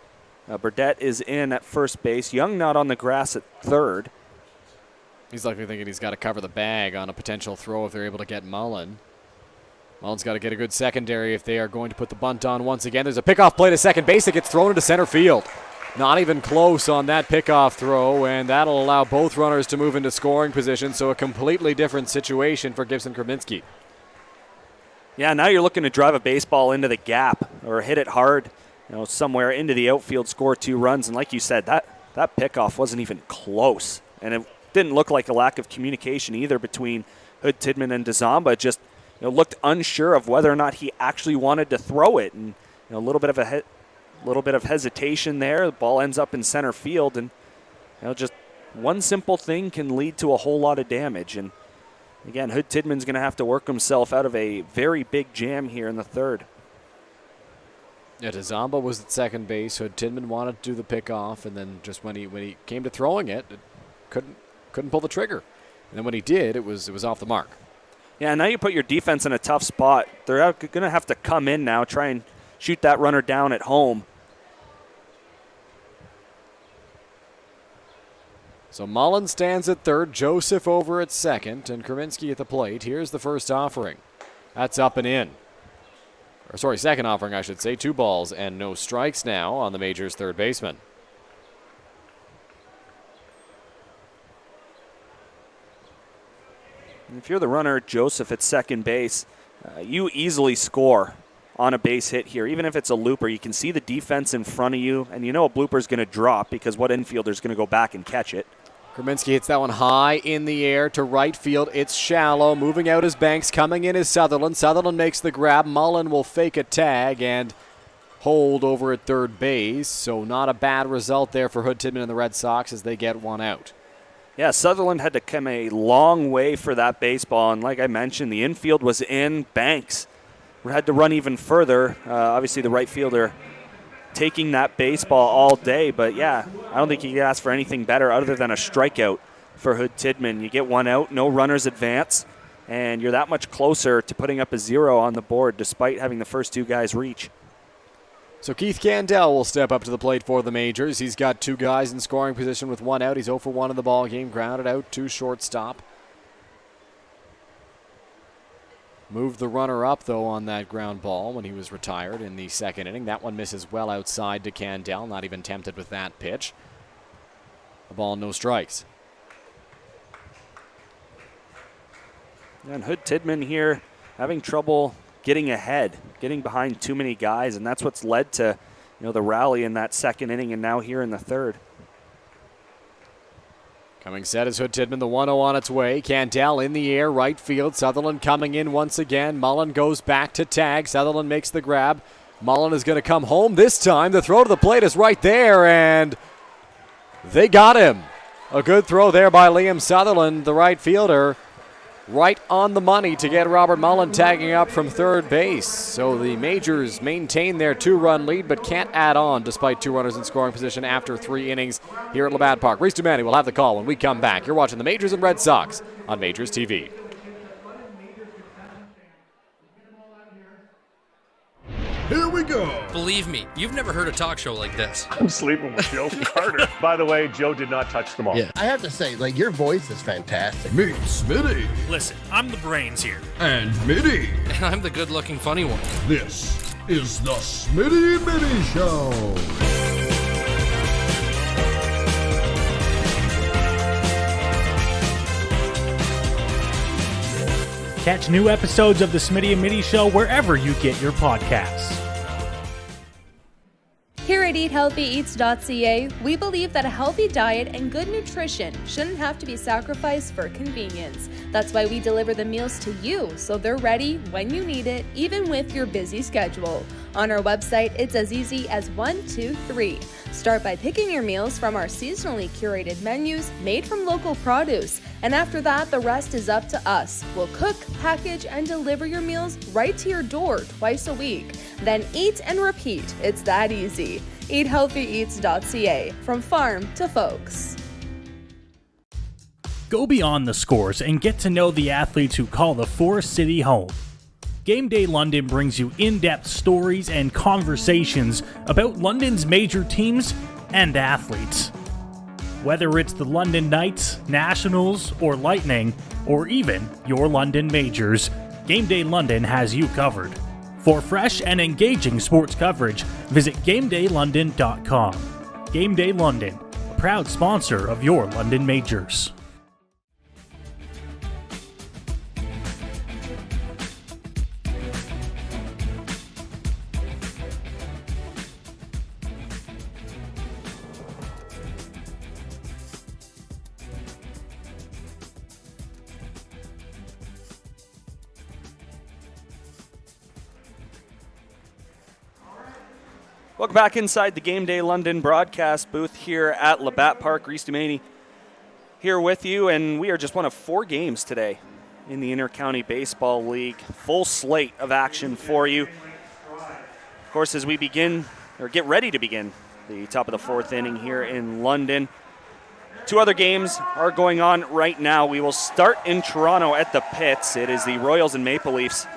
Burdette is in at first base. Young not on the grass at third. He's likely thinking he's got to cover the bag on a potential throw if they're able to get Mullen. Mullen's got to get a good secondary if they are going to put the bunt on once again. There's a pickoff play to second base. It gets thrown into center field. Not even close on that pickoff throw, and that'll allow both runners to move into scoring position, so a completely different situation for Gibson Krasinski. Yeah, now you're looking to drive a baseball into the gap or hit it hard, somewhere into the outfield, score 2 runs. And like you said, that pickoff wasn't even close. And it didn't look like a lack of communication either between Hood, Tidman, and Dzamba. It just looked unsure of whether or not he actually wanted to throw it. And a little bit of hesitation there. The ball ends up in center field. And just one simple thing can lead to a whole lot of damage. And again, Hood Tidman's going to have to work himself out of a very big jam here in the third. Yeah, Dzamba was at second base. Hood Tidman wanted to do the pickoff, and then just when he came to throwing it couldn't pull the trigger. And then when he did, it was off the mark. Yeah, now you put your defense in a tough spot. They're going to have to come in now, try and shoot that runner down at home. So Mullen stands at third, Joseph over at second, and Krasinski at the plate. Here's the first offering. That's up and in. Or sorry, second offering, I should say. 2 balls and no strikes now on the Majors' third baseman. If you're the runner, Joseph at second base, you easily score on a base hit here. Even if it's a looper, you can see the defense in front of you, and a blooper's going to drop because what infielder's going to go back and catch it? Krasinski hits that one high in the air to right field. It's shallow. Moving out is Banks. Coming in is Sutherland. Sutherland makes the grab. Mullen will fake a tag and hold over at third base. So not a bad result there for Hood Tidman and the Red Sox as they get one out. Yeah, Sutherland had to come a long way for that baseball. And like I mentioned, the infield was in. Banks had to run even further. Obviously, the right fielder taking that baseball all day. But, yeah, I don't think you could ask for anything better other than a strikeout for Hood Tidman. You get one out, no runners advance, and you're that much closer to putting up a 0 on the board despite having the first 2 guys reach. So Keith Candell will step up to the plate for the Majors. He's got 2 guys in scoring position with 1 out. He's 0 for 1 in the ball game, grounded out to shortstop. Moved the runner up, though, on that ground ball when he was retired in the second inning. That one misses well outside to Candell, not even tempted with that pitch. A ball, no strikes. And Hood Tidman here having trouble getting ahead, getting behind too many guys, and that's what's led to the rally in that second inning and now here in the third. Coming set is Hood Tidman, the 1-0 on its way. Candell in the air, right field. Sutherland coming in once again. Mullen goes back to tag. Sutherland makes the grab. Mullen is going to come home this time. The throw to the plate is right there, and they got him. A good throw there by Liam Sutherland, the right fielder. Right on the money to get Robert Mullen tagging up from third base. So the Majors maintain their 2-run lead, but can't add on despite 2 runners in scoring position after 3 innings here at Labatt Park. Reece Doumani will have the call when we come back. You're watching the Majors and Red Sox on MajorsTV. Here we go. Believe me, you've never heard a talk show like this. I'm sleeping with Joe Carter. By the way, Joe did not touch them all. Yeah, I have to say, your voice is fantastic. Meet Smitty. Listen, I'm the brains here. And Mitty. And I'm the good-looking funny one. This is the Smitty Mitty Show. Catch new episodes of the Smitty and Mitty Show wherever you get your podcasts. Here at EatHealthyEats.ca, we believe that a healthy diet and good nutrition shouldn't have to be sacrificed for convenience. That's why we deliver the meals to you so they're ready when you need it, even with your busy schedule. On our website, it's as easy as 1, 2, 3. Start by picking your meals from our seasonally curated menus made from local produce. And after that, the rest is up to us. We'll cook, package, and deliver your meals right to your door twice a week. Then eat and repeat. It's that easy. EatHealthyEats.ca. From farm to folks. Go beyond the scores and get to know the athletes who call the Forest City home. Game Day London brings you in-depth stories and conversations about London's major teams and athletes. Whether it's the London Knights, Nationals, or Lightning, or even your London Majors, Game Day London has you covered. For fresh and engaging sports coverage, visit GameDayLondon.com. Game Day London, a proud sponsor of your London Majors. Welcome back inside the Game Day London broadcast booth here at Labatt Park. Reece Doumani here with you, and we are just one of 4 games today in the Inter-County Baseball League. Full slate of action for you. Of course, as we begin, or get ready to begin, the top of the 4th inning here in London. 2 other games are going on right now. We will start in Toronto at the Pits. It is the Royals and Maple Leafs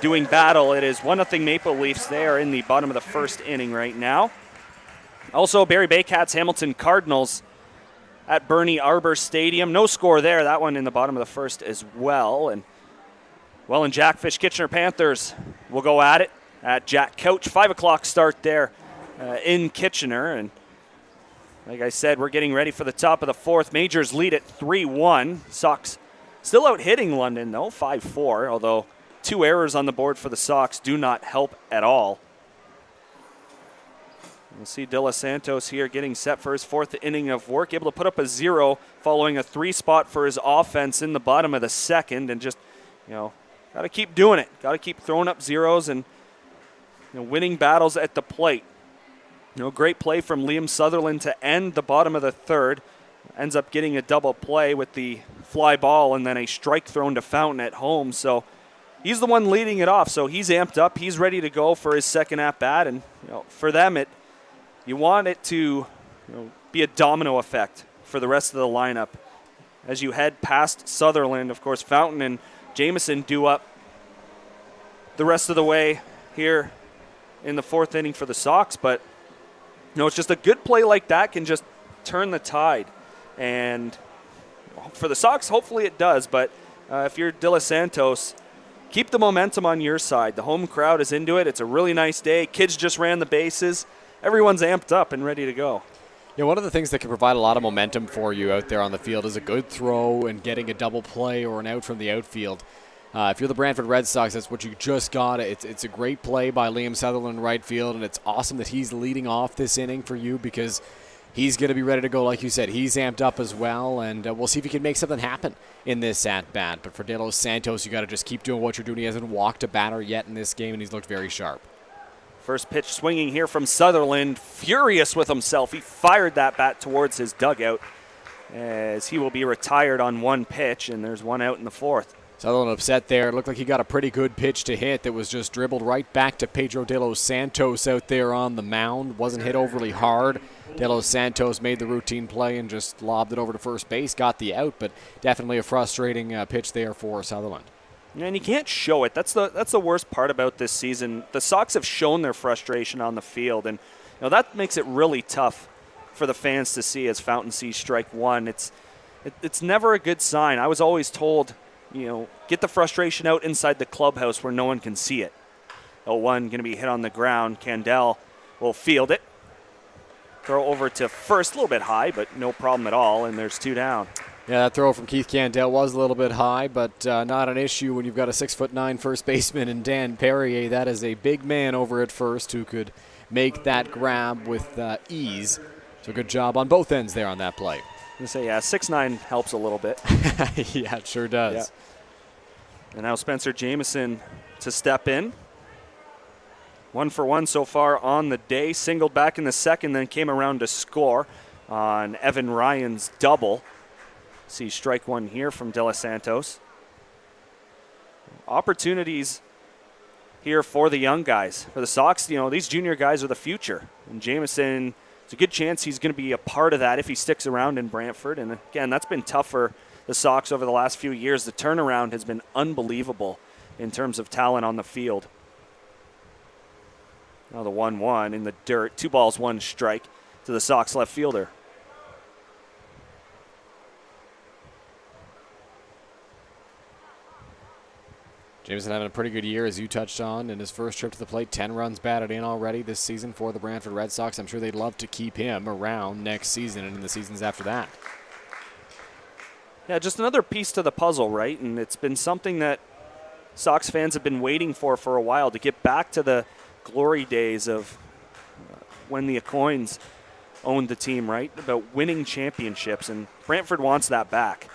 doing battle. It is 1-0 Maple Leafs. They are in the bottom of the 1st inning right now. Also, Barrie Baycats, Hamilton Cardinals at Bernie Arbor Stadium. No score there. That one in the bottom of the 1st as well. And Jackfish Kitchener Panthers will go at it at Jack Couch. 5 o'clock start there in Kitchener. And like I said, we're getting ready for the top of the 4th. Majors lead at 3-1. Sox still out hitting London, though, 5-4, although 2 errors on the board for the Sox do not help at all. We'll see De Los Santos here getting set for his 4th inning of work, able to put up a 0 following a 3-spot for his offense in the bottom of the 2nd, and just, got to keep doing it. Got to keep throwing up zeros and winning battles at the plate. Great play from Liam Sutherland to end the bottom of the 3rd. Ends up getting a double play with the fly ball and then a strike thrown to Fountain at home. So he's the one leading it off, so he's amped up. He's ready to go for his 2nd at-bat, and for them, you want it to be a domino effect for the rest of the lineup. As you head past Sutherland, of course, Fountain and Jamieson do up the rest of the way here in the 4th inning for the Sox, but it's just a good play like that can just turn the tide. And for the Sox, hopefully it does, but if you're De Los Santos, keep the momentum on your side. The home crowd is into it. It's a really nice day. Kids just ran the bases. Everyone's amped up and ready to go. One of the things that can provide a lot of momentum for you out there on the field is a good throw and getting a double play or an out from the outfield. If you're the Brantford Red Sox, that's what you just got. It's a great play by Liam Sutherland in right field, and it's awesome that he's leading off this inning for you because he's going to be ready to go, like you said. He's amped up as well, and we'll see if he can make something happen in this at-bat. But for De Los Santos, you got to just keep doing what you're doing. He hasn't walked a batter yet in this game, and he's looked very sharp. First pitch swinging here from Sutherland, furious with himself. He fired that bat towards his dugout as he will be retired on 1 pitch, and there's 1 out in the 4th. Sutherland upset there. It looked like he got a pretty good pitch to hit that was just dribbled right back to Pedro De Los Santos out there on the mound. Wasn't hit overly hard. De Los Santos made the routine play and just lobbed it over to first base, got the out, but definitely a frustrating pitch there for Sutherland. And you can't show it. That's the worst part about this season. The Sox have shown their frustration on the field, and that makes it really tough for the fans to see as Fountain sees strike 1. It's never a good sign. I was always told, get the frustration out inside the clubhouse where no one can see it. 0-1 going to be hit on the ground. Candell will field it. Throw over to first, a little bit high, but no problem at all, and there's 2 down. Yeah, that throw from Keith Candell was a little bit high, but not an issue when you've got a 6'9" first baseman in Dan Perrier. That is a big man over at first who could make that grab with ease. So good job on both ends there on that play. I'm going to say, 6'9" helps a little bit. Yeah, it sure does. Yeah. And now Spencer Jamieson to step in. 1 for 1 so far on the day. Singled back in the second, then came around to score on Evan Ryan's double. See strike one here from De Los Santos. Opportunities here for the young guys. For the Sox, these junior guys are the future. And Jamison, it's a good chance he's going to be a part of that if he sticks around in Brantford. And again, that's been tough for the Sox over the last few years. The turnaround has been unbelievable in terms of talent on the field. Now the 1-1 in the dirt. 2 balls, 1 strike to the Sox left fielder. Jameson having a pretty good year, as you touched on, in his first trip to the plate. 10 runs batted in already this season for the Brantford Red Sox. I'm sure they'd love to keep him around next season and in the seasons after that. Yeah, just another piece to the puzzle, right? And it's been something that Sox fans have been waiting for a while, to get back to the glory days of when the Acoins owned the team, right? About winning championships, and Brantford wants that back.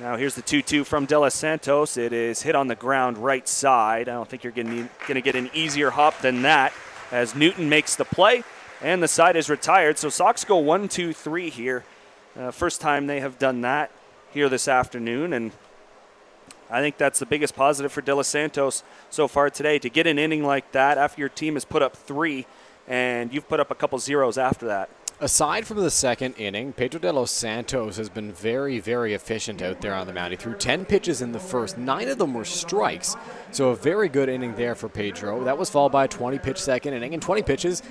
Now here's the 2-2 from De Los Santos. It is hit on the ground right side. I don't think you're going to get an easier hop than that, as Newton makes the play, and the side is retired. So Sox go 1-2-3 here. First time they have done that here this afternoon, and I think that's the biggest positive for De Los Santos so far today, to get an inning like that after your team has put up 3 and you've put up a couple zeros after that. Aside from the second inning, Pedro De Los Santos has been very, very efficient out there on the mound. He threw 10 pitches in the first. 9 of them were strikes. So a very good inning there for Pedro. That was followed by a 20-pitch second inning, and 20 pitches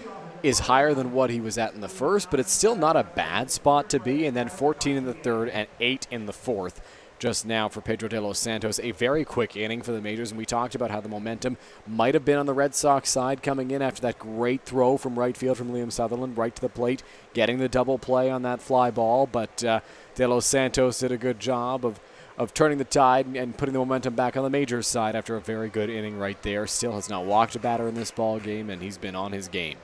is higher than what he was at in the first, but it's still not a bad spot to be. And then 14 in the third and 8 in the fourth just now for Pedro De Los Santos. A very quick inning for the Majors, and we talked about how the momentum might have been on the Red Sox side coming in after that great throw from right field from Liam Sutherland right to the plate, getting the double play on that fly ball. But De Los Santos did a good job of turning the tide and putting the momentum back on the Majors side after a very good inning right there. Still has not walked a batter in this ball game, and he's been on his game.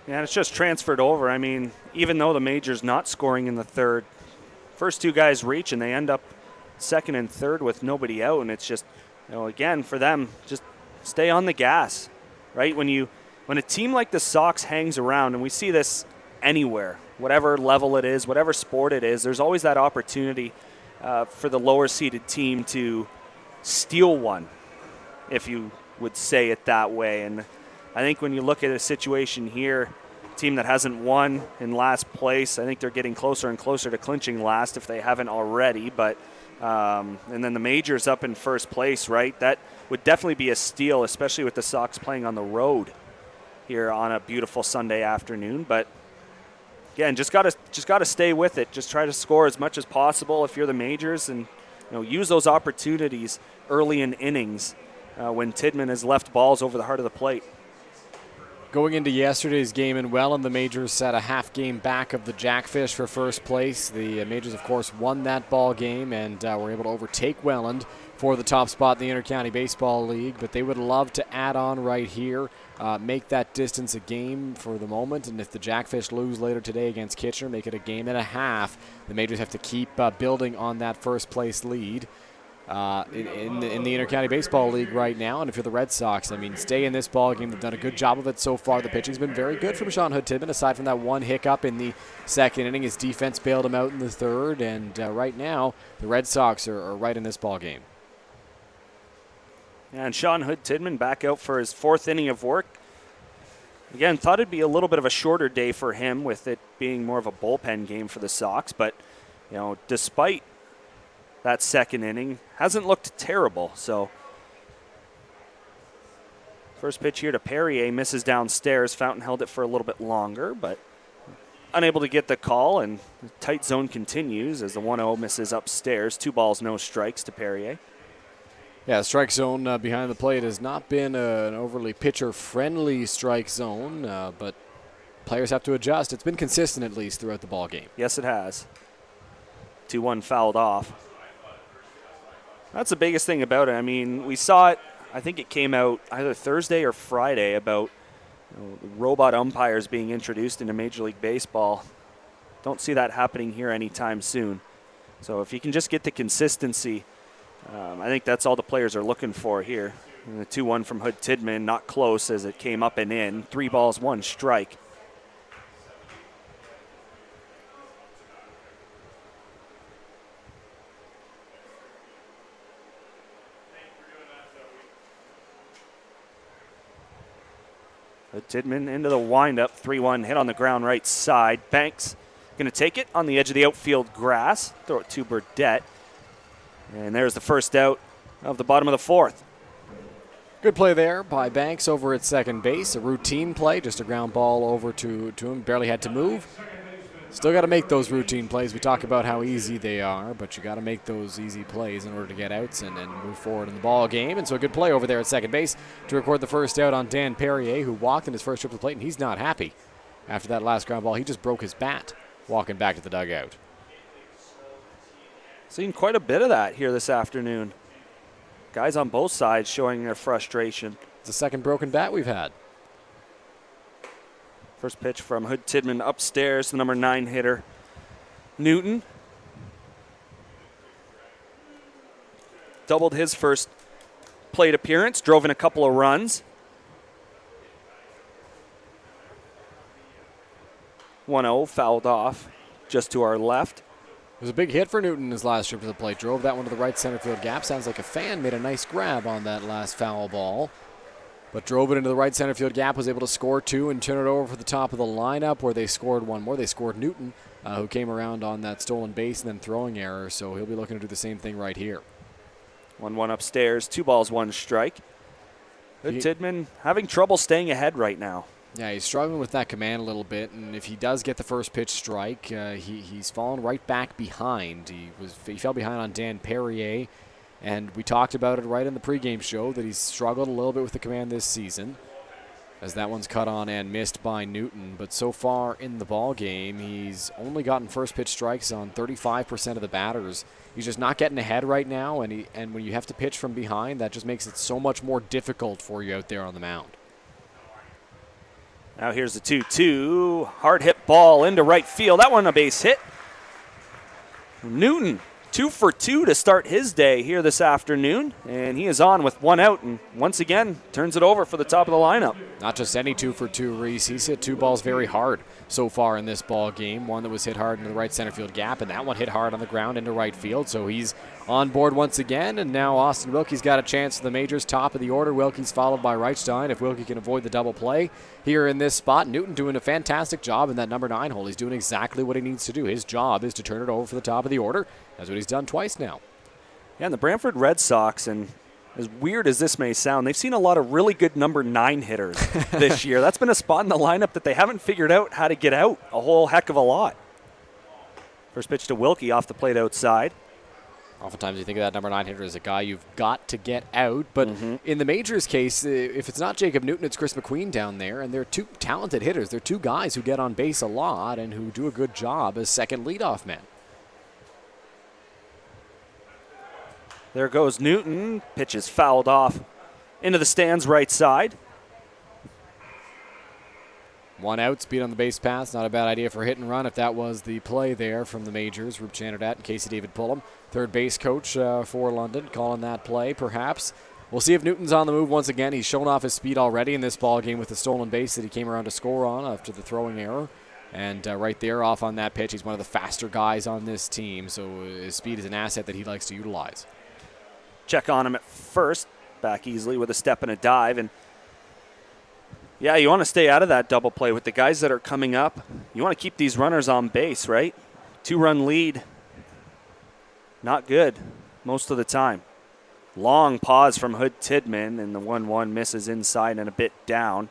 Yeah, and it's just transferred over. I mean, even though the Majors not scoring in the third, first 2 guys reach, and they end up second and third with nobody out. And it's just, again, for them, just stay on the gas, right? When a team like the Sox hangs around, and we see this anywhere, whatever level it is, whatever sport it is, there's always that opportunity for the lower-seeded team to steal one, if you would say it that way. And I think when you look at a situation here, team that hasn't won in last place, I think they're getting closer and closer to clinching last if they haven't already. But and then the Majors up in first place, right? That would definitely be a steal, especially with the Sox playing on the road here on a beautiful Sunday afternoon. But again, just gotta stay with it. Just try to score as much as possible if you're the Majors, and use those opportunities early in innings when Tidman has left balls over the heart of the plate. Going into yesterday's game in Welland, the Majors sat a half game back of the Jackfish for first place. The Majors, of course, won that ball game and were able to overtake Welland for the top spot in the Intercounty Baseball League. But they would love to add on right here, make that distance a game for the moment. And if the Jackfish lose later today against Kitchener, make it a game and a half. The Majors have to keep building on that first place lead in the Intercounty Baseball League right now. And if you're the Red Sox, I mean, stay in this ball game. They've done a good job of it so far. The pitching's been very good from Sean Hood-Tidman, aside from that one hiccup in the second inning. His defense bailed him out in the third, and right now the Red Sox are right in this ball game. Yeah, and Sean Hood-Tidman back out for his 4th inning of work. Again, thought it'd be a little bit of a shorter day for him, with it being more of a bullpen game for the Sox. But despite that second inning, hasn't looked terrible. So first pitch here to Perrier, misses downstairs. Fountain held it for a little bit longer, but unable to get the call, and the tight zone continues as the 1-0 misses upstairs. 2 balls, no strikes to Perrier. Yeah, the strike zone behind the plate has not been an overly pitcher-friendly strike zone, but players have to adjust. It's been consistent, at least, throughout the ball game. Yes, it has. 2-1 fouled off. That's the biggest thing about it. I mean, we saw it, I think it came out either Thursday or Friday, about robot umpires being introduced into Major League Baseball. Don't see that happening here anytime soon. So if you can just get the consistency, I think that's all the players are looking for here. And the 2-1 from Hood Tidman, not close as it came up and in. 3 balls, 1 strike. Hood Tidman into the windup. 3-1 hit on the ground right side. Banks going to take it on the edge of the outfield grass. Throw it to Burdette. And there's the first out of the bottom of the 4th. Good play there by Banks over at second base. A routine play, just a ground ball over to him. Barely had to move. Still got to make those routine plays. We talk about how easy they are, but you got to make those easy plays in order to get outs and move forward in the ball game. And so a good play over there at second base to record the first out on Dan Perrier, who walked in his first trip to the plate, and he's not happy. After that last ground ball, he just broke his bat walking back to the dugout. Seen quite a bit of that here this afternoon. Guys on both sides showing their frustration. It's the second broken bat we've had. First pitch from Hood Tidman upstairs, the number 9 hitter, Newton. Doubled his first plate appearance, drove in a couple of runs. 1-0, fouled off just to our left. It was a big hit for Newton in his last trip to the plate. Drove that one to the right center field gap. Sounds like a fan made a nice grab on that last foul ball. But drove it into the right center field gap, was able to score 2 and turn it over for the top of the lineup where they scored 1 more. They scored Newton, who came around on that stolen base and then throwing error. So he'll be looking to do the same thing right here. 1-1 upstairs, 2 balls, 1 strike. Hood Tidman having trouble staying ahead right now. Yeah, he's struggling with that command a little bit, and if he does get the first pitch strike, he's fallen right back behind. He fell behind on Dan Perrier, and we talked about it right in the pregame show that he's struggled a little bit with the command this season, as that one's cut on and missed by Newton. But so far in the ball game, he's only gotten first pitch strikes on 35% of the batters. He's just not getting ahead right now, and when you have to pitch from behind, that just makes it so much more difficult for you out there on the mound. Now here's the 2-2. Hard hit ball into right field. That one a base hit. Newton, 2 for 2 to start his day here this afternoon. And he is on with 1 out and once again turns it over for the top of the lineup. Not just any 2 for 2, Reese. He's hit 2 balls very hard so far in this ball game. One that was hit hard into the right center field gap, and that one hit hard on the ground into right field. So he's on board once again, and now Austin Wilkie's got a chance for the majors, top of the order. Wilkie's followed by Reichstein. If Wilkie can avoid the double play here in this spot, Newton doing a fantastic job in that number 9 hole. He's doing exactly what he needs to do. His job is to turn it over for the top of the order. That's what he's done twice now. Yeah, and the Brantford Red Sox, and as weird as this may sound, they've seen a lot of really good number 9 hitters this year. That's been a spot in the lineup that they haven't figured out how to get out a whole heck of a lot. First pitch to Wilkie off the plate outside. Oftentimes you think of that number 9 hitter as a guy you've got to get out, but in the Majors case, if it's not Jacob Newton, it's Chris McQueen down there, and they're 2 talented hitters. They're 2 guys who get on base a lot and who do a good job as second leadoff men. There goes Newton. Pitch is fouled off into the stands right side. 1 out, speed on the base pass. Not a bad idea for hit and run if that was the play there from the Majors. Rube Channerdat and Casey David Pullum, third base coach for London, calling that play perhaps. We'll see if Newton's on the move once again. He's shown off his speed already in this ball game with the stolen base that he came around to score on after the throwing error. And right there off on that pitch, he's one of the faster guys on this team, so his speed is an asset that he likes to utilize. Check on him at first, back easily with a step and a dive, and yeah, you want to stay out of that double play with the guys that are coming up. You want to keep these runners on base, right? 2-run lead, not good most of the time. Long pause from Hood Tidman, and the 1-1 misses inside and a bit down.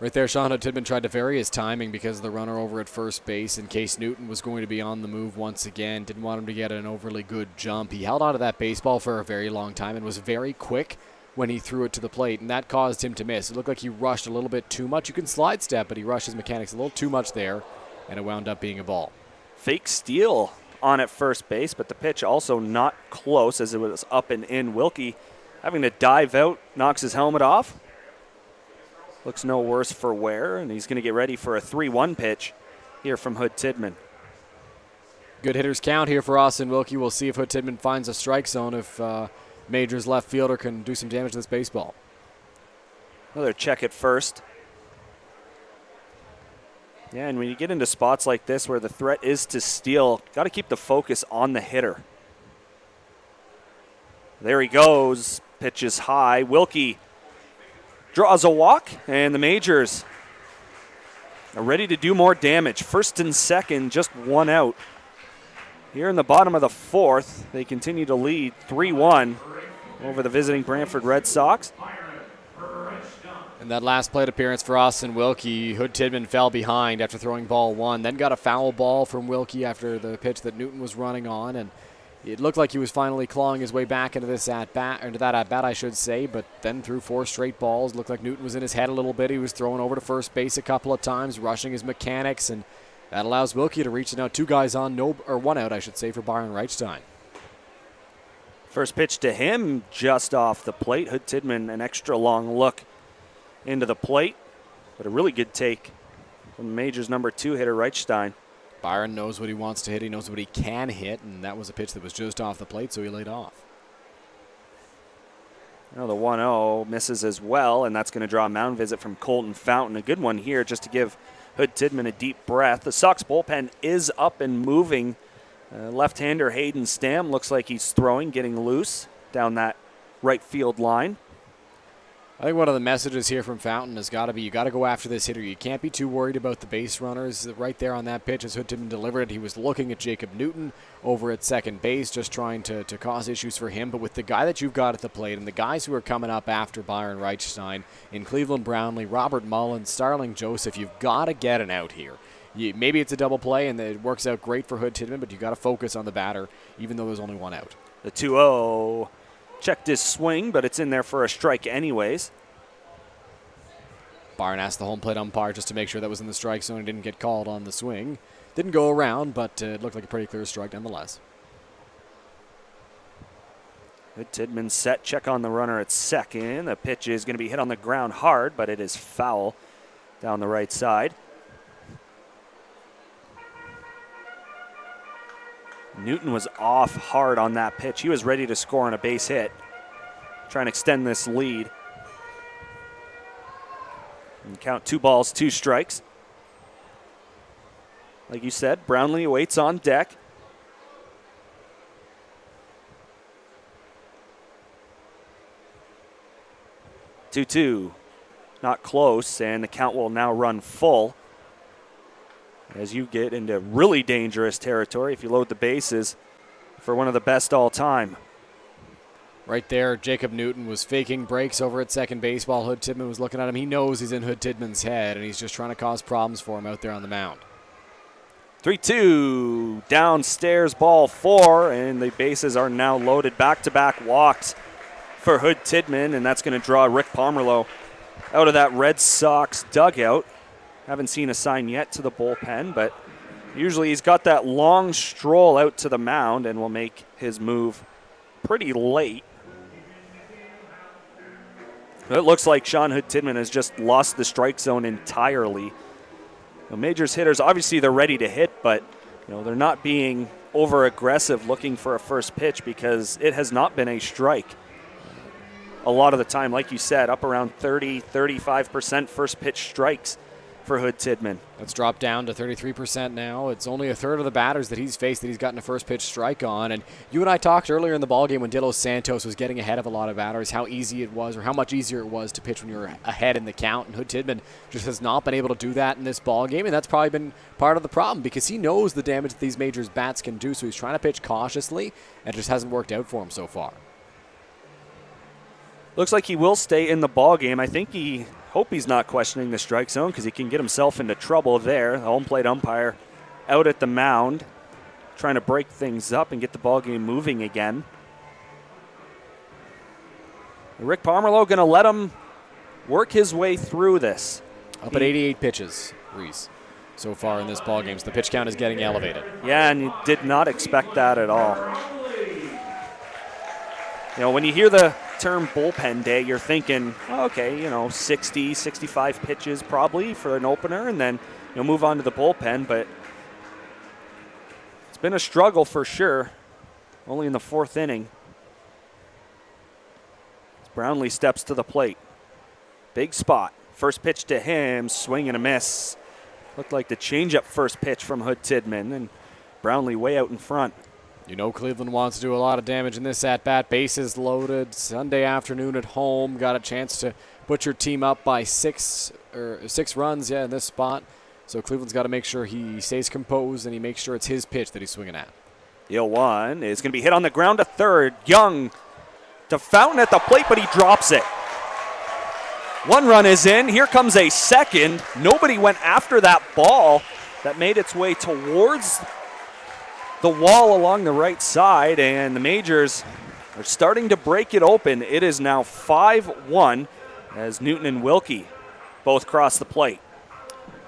Right there, Sean Hood Tidman tried to vary his timing because of the runner over at first base in case Newton was going to be on the move once again. Didn't want him to get an overly good jump. He held on to that baseball for a very long time and was very quick when he threw it to the plate, and that caused him to miss. It looked like he rushed a little bit too much. You can slide step, but he rushed his mechanics a little too much there, and it wound up being a ball. Fake steal on at first base, but the pitch also not close as it was up and in. Wilkie having to dive out, knocks his helmet off. Looks no worse for wear, and he's going to get ready for a 3-1 pitch here from Hood Tidman. Good hitters count here for Austin Wilkie. We'll see if Hood Tidman finds a strike zone. If Majors left fielder can do some damage to this baseball. Another check at first. Yeah, and when you get into spots like this where the threat is to steal, got to keep the focus on the hitter. There he goes. Pitch is high. Wilkie draws a walk, and the Majors are ready to do more damage. First and second, just one out. Here in the bottom of the fourth, they continue to lead 3-1 over the visiting Brantford Red Sox. In that last plate appearance for Austin Wilkie, Hood Tidman fell behind after throwing ball one, then got a foul ball from Wilkie after the pitch that Newton was running on, and it looked like he was finally clawing his way back into this at-bat, into that at-bat, I should say, but then threw 4 straight balls. Looked like Newton was in his head a little bit. He was throwing over to first base a couple of times, rushing his mechanics, and that allows Wilkie to reach it now. 2 guys on, one out, I should say, for Byron Reichstein. First pitch to him, just off the plate. Hood Tidman, an extra long look into the plate, but a really good take from the Majors' number 2 hitter, Reichstein. Byron knows what he wants to hit. He knows what he can hit, and that was a pitch that was just off the plate, so he laid off. Now the 1-0 misses as well, and that's going to draw a mound visit from Colton Fountain. A good one here just to give Hood Tidman a deep breath. The Sox bullpen is up and moving. Left-hander Hayden Stam looks like he's throwing, getting loose down that right field line. I think one of the messages here from Fountain has got to be you got to go after this hitter. You can't be too worried about the base runners. Right there on that pitch as Hood Tidman delivered it, he was looking at Jacob Newton over at second base, just trying to cause issues for him. But with the guy that you've got at the plate and the guys who are coming up after Byron Reichstein in Cleveland Brownlee, Robert Mullen, Starling Joseph, you've got to get an out here. Maybe it's a double play and it works out great for Hood Tidman, but you've got to focus on the batter even though there's only one out. The 2-0 checked his swing, but it's in there for a strike anyways. Byron asked the home plate umpire just to make sure that was in the strike zone. He didn't get called on the swing. Didn't go around, but it looked like a pretty clear strike nonetheless. Hood Tidman set, check on the runner at second. The pitch is going to be hit on the ground hard, but it is foul down the right side. Newton was off hard on that pitch. He was ready to score on a base hit, trying to extend this lead. And count 2 balls, 2 strikes. Like you said, Brownlee waits on deck. Two, not close, and the count will now run full as you get into really dangerous territory if you load the bases for one of the best all time. Right there, Jacob Newton was faking breaks over at second base while Hood Tidman was looking at him. He knows he's in Hood Tidman's head, and he's just trying to cause problems for him out there on the mound. 3-2, downstairs, ball 4, and the bases are now loaded. Back-to-back walks for Hood Tidman, and that's going to draw Rick Pomerleau out of that Red Sox dugout. Haven't seen a sign yet to the bullpen, but usually he's got that long stroll out to the mound and will make his move pretty late. It looks like Sean Hood Tidman has just lost the strike zone entirely. The Majors hitters, obviously they're ready to hit, but they're not being over aggressive looking for a first pitch because it has not been a strike. A lot of the time, like you said, up around 30-35% first pitch strikes for Hood Tidman. It's dropped down to 33% now. It's only a third of the batters that he's faced that he's gotten a first pitch strike on. And you and I talked earlier in the ballgame when De Los Santos was getting ahead of a lot of batters, how easy it was or how much easier it was to pitch when you're ahead in the count. And Hood Tidman just has not been able to do that in this ballgame, and that's probably been part of the problem because he knows the damage that these Majors bats can do, so he's trying to pitch cautiously, and it just hasn't worked out for him so far. Looks like he will stay in the ballgame. I think hope he's not questioning the strike zone because he can get himself into trouble there. The home plate umpire out at the mound trying to break things up and get the ballgame moving again. Rick Pomerleau going to let him work his way through this. Up at 88 pitches, Reese, so far in this ballgame. So the pitch count is getting elevated. Yeah, and you did not expect that at all. When you hear the term bullpen day, you're thinking, okay, 60, 65 pitches probably for an opener, and then move on to the bullpen. But it's been a struggle for sure, only in the 4th inning. Brownlee steps to the plate. Big spot. First pitch to him, swing and a miss. Looked like the changeup first pitch from Hood Tidman, and Brownlee way out in front. You know Cleveland wants to do a lot of damage in this at-bat. Bases loaded, Sunday afternoon at home. Got a chance to put your team up by six runs, in this spot. So Cleveland's got to make sure he stays composed and he makes sure it's his pitch that he's swinging at. The 0-1 is going to be hit on the ground to third. Young to Fountain at the plate, but he drops it. One run is in. Here comes a second. Nobody went after that ball that made its way towards the wall along the right side, and the Majors are starting to break it open. It is now 5-1 as Newton and Wilkie both cross the plate.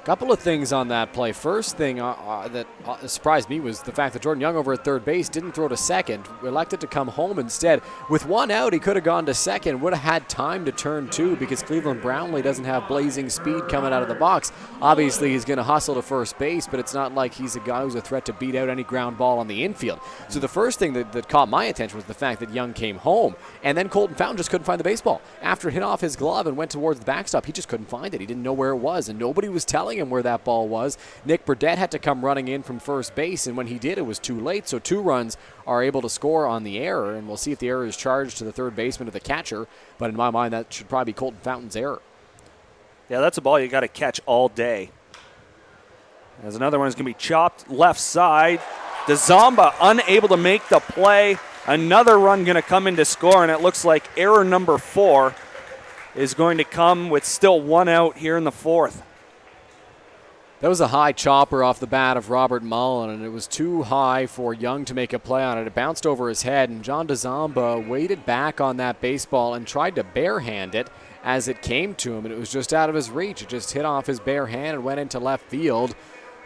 Couple of things on that play. First thing that surprised me was the fact that Jordan Young over at third base didn't throw to second, elected to come home instead. With one out, he could have gone to second, would have had time to turn two because Cleveland Brownlee doesn't have blazing speed coming out of the box. Obviously, he's going to hustle to first base, but it's not like he's a guy who's a threat to beat out any ground ball on the infield. So the first thing that caught my attention was the fact that Young came home, and then Colton Fountain just couldn't find the baseball. After it hit off his glove and went towards the backstop, he just couldn't find it. He didn't know where it was, and nobody was telling him where that ball was. Nick Burdett had to come running in from first base, and when he did, it was too late. So 2 runs are able to score on the error, and we'll see if the error is charged to the third baseman or the catcher. But in my mind, that should probably be Colton Fountain's error. Yeah, that's a ball you got to catch all day. As another one is going to be chopped left side. DeZamba unable to make the play. Another run going to come in to score, and it looks like error number 4 is going to come with still 1 out here in the 4th. That was a high chopper off the bat of Robert Mullen, and it was too high for Young to make a play on it. It bounced over his head, and John DeZamba waited back on that baseball and tried to barehand it as it came to him, and it was just out of his reach. It just hit off his bare hand and went into left field.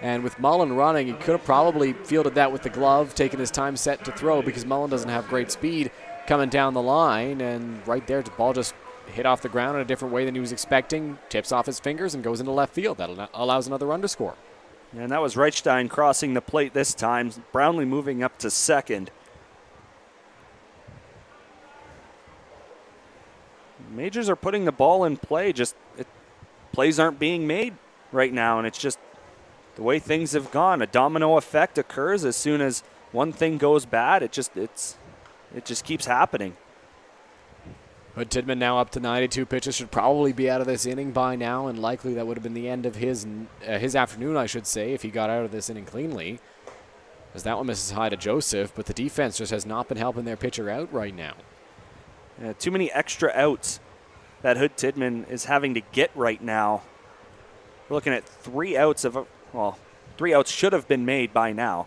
And with Mullen running, he could have probably fielded that with the glove, taken his time set to throw because Mullen doesn't have great speed coming down the line. And right there, the ball just hit off the ground in a different way than he was expecting, tips off his fingers, and goes into left field. That allows another run to score. And that was Reichstein crossing the plate this time. Brownlee moving up to second. Majors are putting the ball in play. Plays aren't being made right now, and it's just the way things have gone. A domino effect occurs as soon as one thing goes bad. It just keeps happening. Hood Tidman now up to 92 pitches, should probably be out of this inning by now, and likely that would have been the end of his afternoon, I should say, if he got out of this inning cleanly. As that one misses high to Joseph, but the defense just has not been helping their pitcher out right now. Too many extra outs that Hood Tidman is having to get right now. We're looking at 3 outs 3 outs should have been made by now.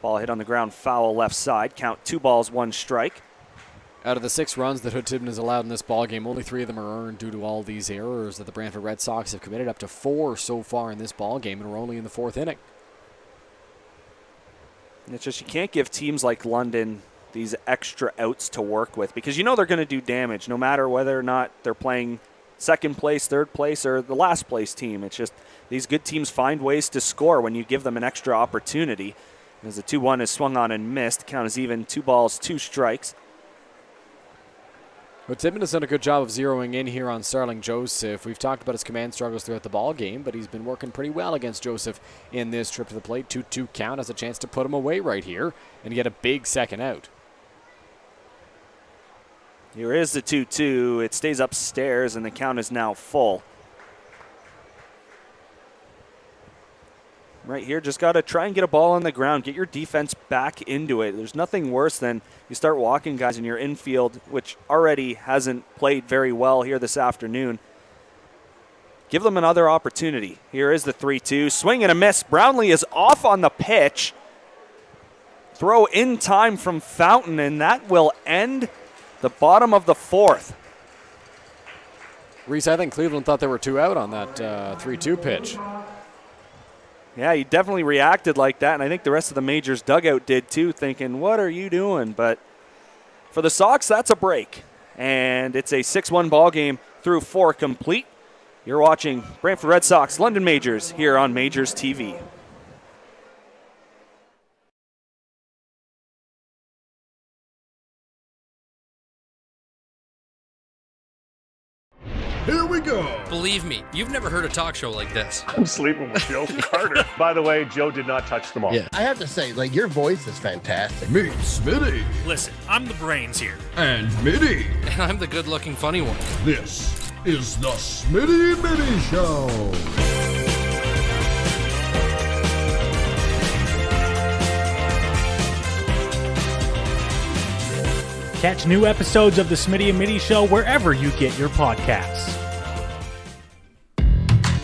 Ball hit on the ground, foul left side. Count 2 balls, 1 strike. Out of the 6 runs that Hood Tidman has allowed in this ballgame, only 3 of them are earned due to all these errors that the Brantford Red Sox have committed, up to 4 so far in this ballgame, and we're only in the 4th inning. It's just you can't give teams like London these extra outs to work with because you know they're going to do damage no matter whether or not they're playing second place, third place, or the last place team. It's just these good teams find ways to score when you give them an extra opportunity. As the 2-1 is swung on and missed, count is even, 2 balls, 2 strikes. But Tidman has done a good job of zeroing in here on Starling Joseph. We've talked about his command struggles throughout the ball game, but he's been working pretty well against Joseph in this trip to the plate. 2-2 count, has a chance to put him away right here and get a big second out. Here is the 2-2. It stays upstairs, and the count is now full. Right here, just got to try and get a ball on the ground, get your defense back into it. There's nothing worse than you start walking guys in your infield, which already hasn't played very well here this afternoon. Give them another opportunity. Here is the 3-2. Swing and a miss. Brownlee is off on the pitch. Throw in time from Fountain, and that will end the bottom of the 4th. Reese, I think Cleveland thought there were 2 out on that 3-2 pitch. Yeah, he definitely reacted like that, and I think the rest of the Majors dugout did too, thinking, what are you doing? But for the Sox, that's a break. And it's a 6-1 ball game through 4 complete. You're watching Brantford Red Sox London Majors here on MajorsTV. Here we go. Believe me, you've never heard a talk show like this. I'm sleeping with Joe Carter. By the way, Joe did not touch them all. Yeah. I have to say, like, your voice is fantastic. Meet Smitty. Listen, I'm the brains here. And Mitty. And I'm the good looking funny one. This is the Smitty Mitty Show. Catch new episodes of the Smitty and Mitty Show wherever you get your podcasts.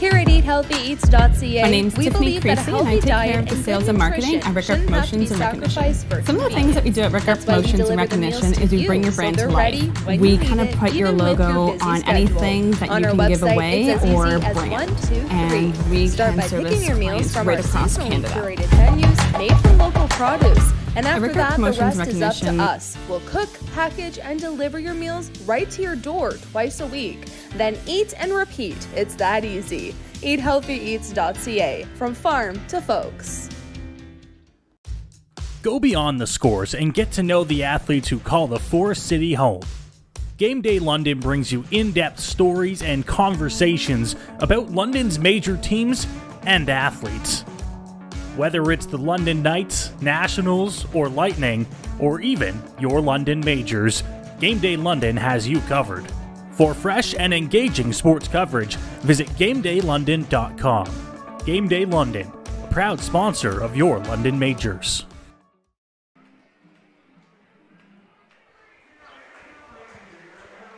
Here at EatHealthyEats.ca, My name's we Tiffany believe that a Creasy, and I healthy take care diet of the and sales good and marketing nutrition at Ricker shouldn't have to Promotions be and Recognition. sacrificed for Some of the things that we do at Ricker That's why we Promotions and deliver the meals Recognition to is we you, bring your so brand to they're life. ready when We you kind need of it, put your even with logo your busy on schedule. anything that On you our can give website, away it's as or easy as brand. 1, 2, 3. And we Start can by picking service your meals clients from right our across seasonally Canada. curated menus made from local produce. And after Ricker that, the Promotions rest is up to Recognition. us. We'll cook, package, and deliver your meals right to your door twice a week. Then eat and repeat. It's that easy. EatHealthyEats.ca. From farm to folks. Go beyond the scores and get to know the athletes who call the Forest City home. Game Day London brings you in-depth stories and conversations about London's major teams and athletes. Whether it's the London Knights, Nationals, or Lightning, or even your London Majors, Game Day London has you covered. For fresh and engaging sports coverage, visit GameDayLondon.com. Game Day London, a proud sponsor of your London Majors.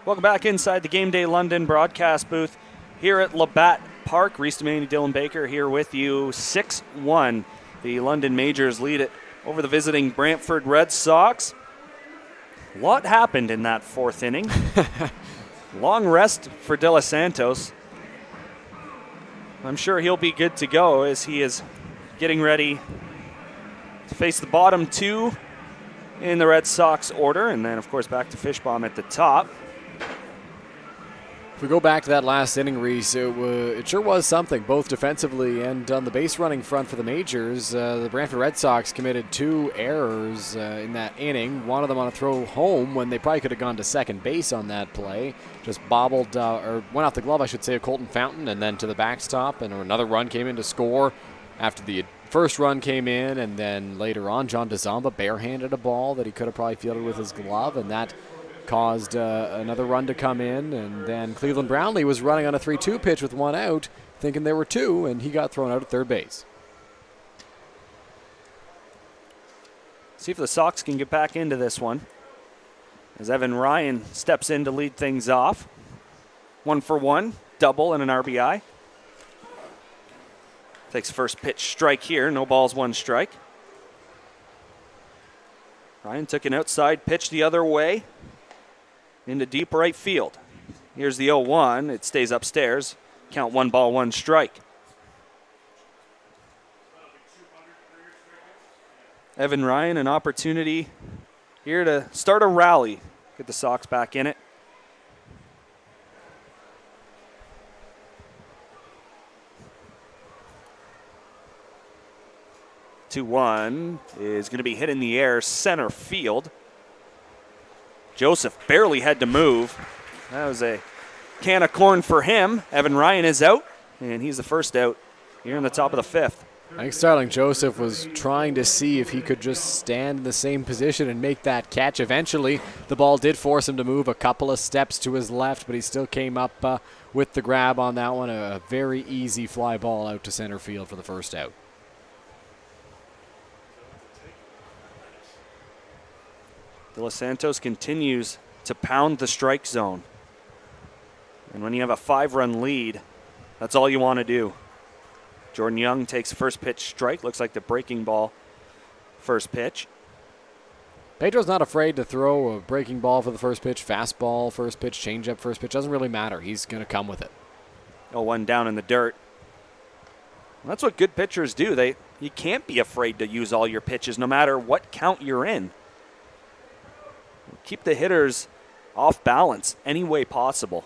Welcome back inside the Game Day London broadcast booth here at Labatt Park. Reece Doumani, Dylan Baker here with you. 6-1. The London Majors lead it over the visiting Brantford Red Sox. A lot happened in that fourth inning. Long rest for De Los Santos. I'm sure he'll be good to go as he is getting ready to face the bottom two in the Red Sox order. And then, of course, back to Fishbaum at the top. If we go back to that last inning, Reece, it sure was something, both defensively and on the base running front for the Majors. The Brantford Red Sox committed 2 errors in that inning. One of them on a throw home when they probably could have gone to second base on that play. Just bobbled, or went off the glove, I should say, of Colton Fountain, and then to the backstop, and another run came in to score after the first run came in, and then later on, John DeZamba barehanded a ball that he could have probably fielded with his glove, and that caused another run to come in, and then Cleveland Brownlee was running on a 3-2 pitch with 1 out, thinking there were 2, and he got thrown out at third base. See if the Sox can get back into this one as Evan Ryan steps in to lead things off. 1 for 1, double and an RBI. Takes first pitch strike here, no balls, 1 strike. Ryan took an outside pitch the other way into deep right field. Here's the 0-1. It stays upstairs. Count 1 ball, 1 strike. Evan Ryan, an opportunity here to start a rally. Get the Sox back in it. Two-1 is going to be hit in the air, center field. Joseph barely had to move. That was a can of corn for him. Evan Ryan is out, and he's the first out here in the top of the 5th. I think Starling Joseph was trying to see if he could just stand in the same position and make that catch. Eventually, the ball did force him to move a couple of steps to his left, but he still came up with the grab on that one. A very easy fly ball out to center field for the first out. De Los Santos continues to pound the strike zone. And when you have a 5-run lead, that's all you want to do. Jordan Young takes a first pitch strike. Looks like the breaking ball first pitch. Pedro's not afraid to throw a breaking ball for the first pitch, fastball first pitch, changeup first pitch. Doesn't really matter. He's going to come with it. 0-1 down in the dirt. Well, that's what good pitchers do. You can't be afraid to use all your pitches no matter what count you're in. Keep the hitters off balance any way possible.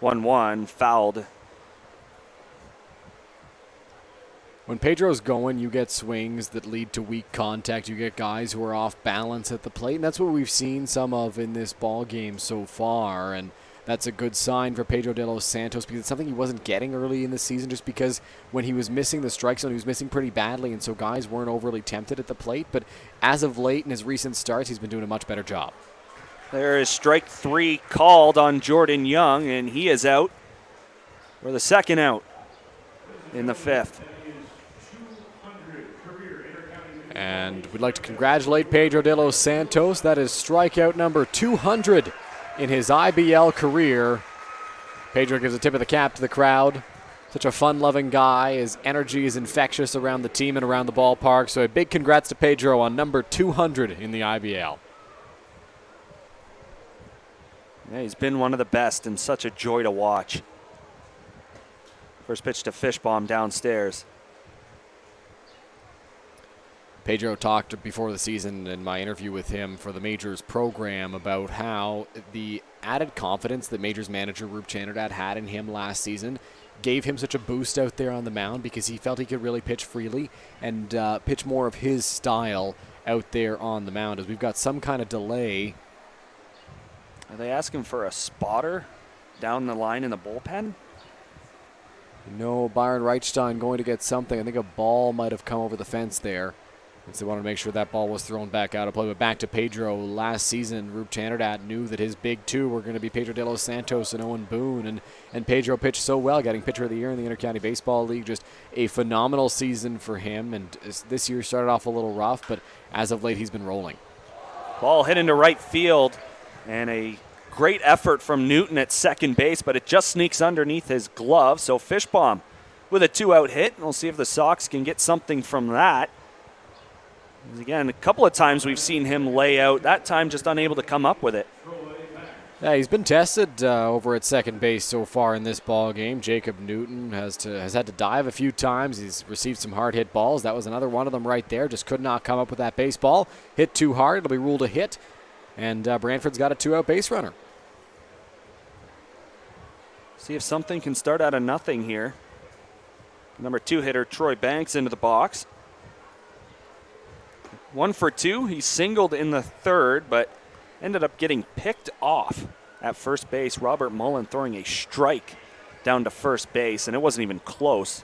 1-1, fouled. When Pedro's going, you get swings that lead to weak contact. You get guys who are off balance at the plate, and that's what we've seen some of in this ball game so far. And that's a good sign for Pedro de los Santos because it's something he wasn't getting early in the season just because when he was missing the strike zone, he was missing pretty badly, and so guys weren't overly tempted at the plate. But as of late in his recent starts, he's been doing a much better job. There is strike 3 called on Jordan Young, and he is out for the second out in the 5th. And we'd like to congratulate Pedro de los Santos. That is strikeout number 200 in his IBL career. Pedro gives a tip of the cap to the crowd. Such a fun-loving guy. His energy is infectious around the team and around the ballpark. So a big congrats to Pedro on number 200 in the IBL. Yeah, he's been one of the best and such a joy to watch. First pitch to Fishbaum downstairs. Pedro talked before the season in my interview with him for the Majors program about how the added confidence that Majors manager Roop Chandradat had in him last season gave him such a boost out there on the mound because he felt he could really pitch freely and pitch more of his style out there on the mound. As we've got some kind of delay. Are they asking for a spotter down the line in the bullpen? No, Byron Reichstein going to get something. I think a ball might have come over the fence there. So they wanted to make sure that ball was thrown back out of play. But back to Pedro. Last season, Roop Chandradat knew that his big two were going to be Pedro de los Santos and Owen Boone. And Pedro pitched so well, getting Pitcher of the Year in the Intercounty Baseball League. Just a phenomenal season for him. And this year started off a little rough, but as of late, he's been rolling. Ball hit into right field. And a great effort from Newton at second base, but it just sneaks underneath his glove. So Fishbaum with a 2-out hit. And we'll see if the Sox can get something from that. Again, a couple of times we've seen him lay out, that time just unable to come up with it. Yeah, he's been tested over at second base so far in this ball game. Jacob Newton has had to dive a few times. He's received some hard hit balls. That was another one of them right there. Just could not come up with that baseball. Hit too hard. It'll be ruled a hit. And Brantford's got a 2-out base runner. See if something can start out of nothing here. Number 2 hitter Troy Banks into the box. 1 for 2. He singled in the 3rd, but ended up getting picked off at first base. Robert Mullen throwing a strike down to first base, and it wasn't even close.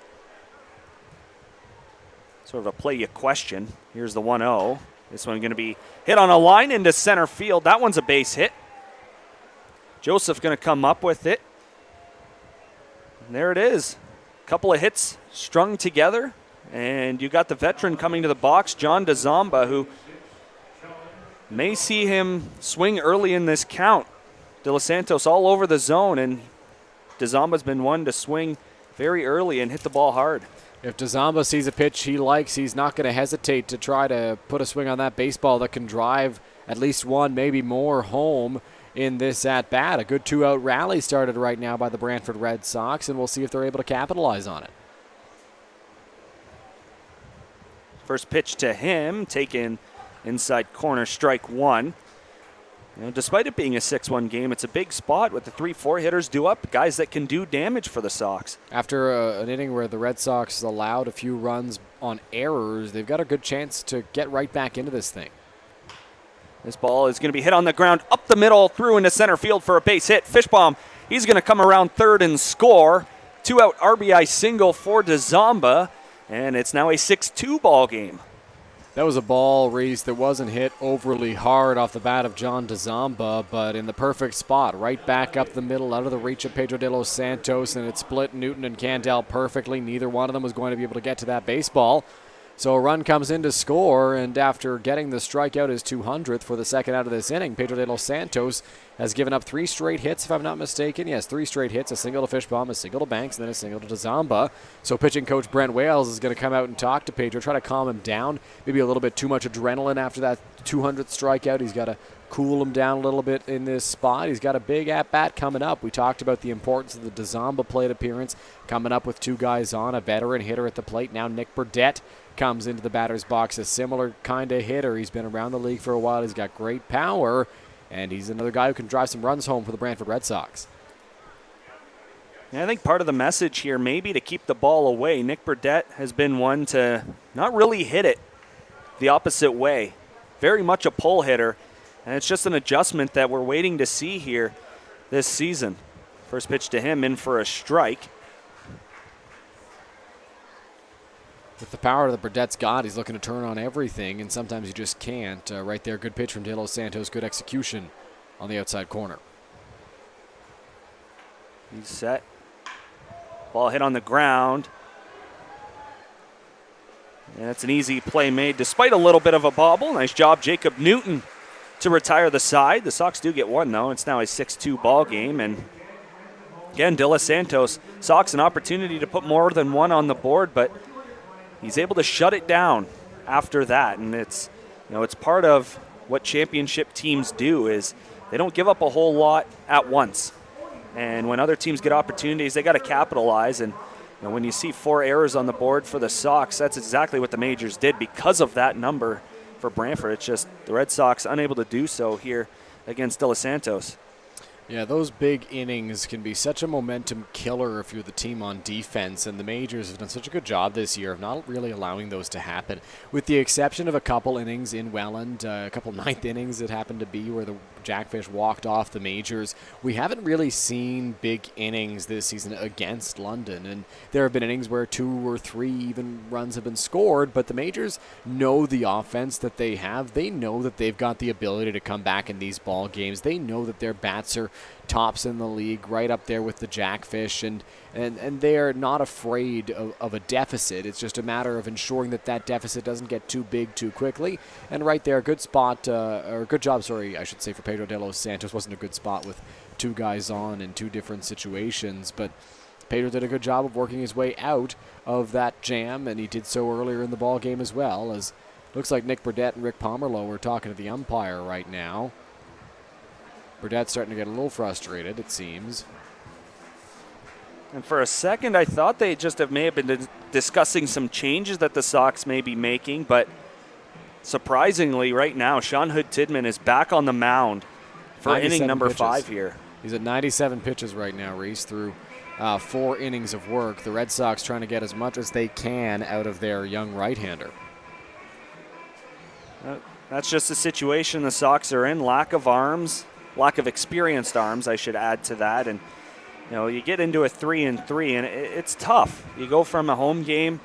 Sort of a play you question. Here's the 1-0. This one going to be hit on a line into center field. That one's a base hit. Joseph going to come up with it. And there it is. A couple of hits strung together. And you got the veteran coming to the box, John DeZamba, who may see him swing early in this count. De Los Santos all over the zone, and DeZamba's been one to swing very early and hit the ball hard. If DeZamba sees a pitch he likes, he's not going to hesitate to try to put a swing on that baseball that can drive at least one, maybe more, home in this at-bat. A good 2-out rally started right now by the Brantford Red Sox, and we'll see if they're able to capitalize on it. First pitch to him, taken inside corner, strike 1. You know, despite it being a 6-1 game, it's a big spot with the 3-4 hitters due up, guys that can do damage for the Sox. After an inning where the Red Sox allowed a few runs on errors, they've got a good chance to get right back into this thing. This ball is going to be hit on the ground, up the middle, through into center field for a base hit. Fishbaum, he's going to come around third and score. 2-out RBI single for DeZamba. And it's now a 6-2 ball game. That was a ball, Reese, that wasn't hit overly hard off the bat of John DeZamba, but in the perfect spot, right back up the middle, out of the reach of Pedro de los Santos, and it split Newton and Candell perfectly. Neither one of them was going to be able to get to that baseball. So a run comes in to score, and after getting the strikeout, his 200th for the second out of this inning, Pedro de los Santos has given up 3 straight hits, if I'm not mistaken. Yes, 3 straight hits, a single to Fishbaum, a single to Banks, and then a single to DeZamba. So pitching coach Brent Wales is going to come out and talk to Pedro, try to calm him down. Maybe a little bit too much adrenaline after that 200th strikeout. He's got to cool him down a little bit in this spot. He's got a big at-bat coming up. We talked about the importance of the DeZamba plate appearance, coming up with 2 guys on, a veteran hitter at the plate. Now Nick Burdett comes into the batter's box, a similar kind of hitter. He's been around the league for a while. He's got great power, and he's another guy who can drive some runs home for the Brantford Red Sox. Yeah, I think part of the message here may be to keep the ball away. Nick Burdett has been one to not really hit it the opposite way. Very much a pull hitter, and it's just an adjustment that we're waiting to see here. this season. First pitch to him, in for a strike. With the power that Burdett's got, he's looking to turn on everything, and sometimes you just can't. Right there, good pitch from De Los Santos, good execution on the outside corner. He's set. Ball hit on the ground. And that's an easy play made despite a little bit of a bobble. Nice job, Jacob Newton, to retire the side. The Sox do get one, though. It's now a 6-2 ball game. And again, De Los Santos, Sox an opportunity to put more than one on the board, but he's able to shut it down after that. And it's, it's part of what championship teams do is they don't give up a whole lot at once. And when other teams get opportunities, they got to capitalize. And when you see 4 errors on the board for the Sox, that's exactly what the Majors did because of that number for Brantford. It's just the Red Sox unable to do so here against De Los Santos. Yeah, those big innings can be such a momentum killer if you're the team on defense, and the Majors have done such a good job this year of not really allowing those to happen, with the exception of a couple innings in Welland, a couple ninth innings that happened to be where the Jackfish walked off the Majors. We haven't really seen big innings this season against London, and there have been innings where 2 or 3 even runs have been scored, but the Majors know the offense that they have. They know that they've got the ability to come back in these ball games. They know that their bats are tops in the league, right up there with the Jackfish, and they're not afraid of a deficit. It's just a matter of ensuring that that deficit doesn't get too big too quickly. And right there, good spot, or good job, sorry, I should say, for Pedro De Los Santos. Wasn't a good spot with 2 guys on in 2 different situations, but Pedro did a good job of working his way out of that jam, and he did so earlier in the ball game as well. As looks like Nick Burdett and Rick Pomerleau are talking to the umpire right now. Burdett's starting to get a little frustrated, it seems. And for a second, I thought they just may have been discussing some changes that the Sox may be making, but surprisingly, right now, Sean Hood-Tidman is back on the mound for inning number pitches. 5 here. He's at 97 pitches right now, Reese, through 4 innings of work. The Red Sox trying to get as much as they can out of their young right-hander. That's just the situation the Sox are in. Lack of arms. Lack of experienced arms, I should add to that. And, you get into a 3-3, and it's tough. You go from a home game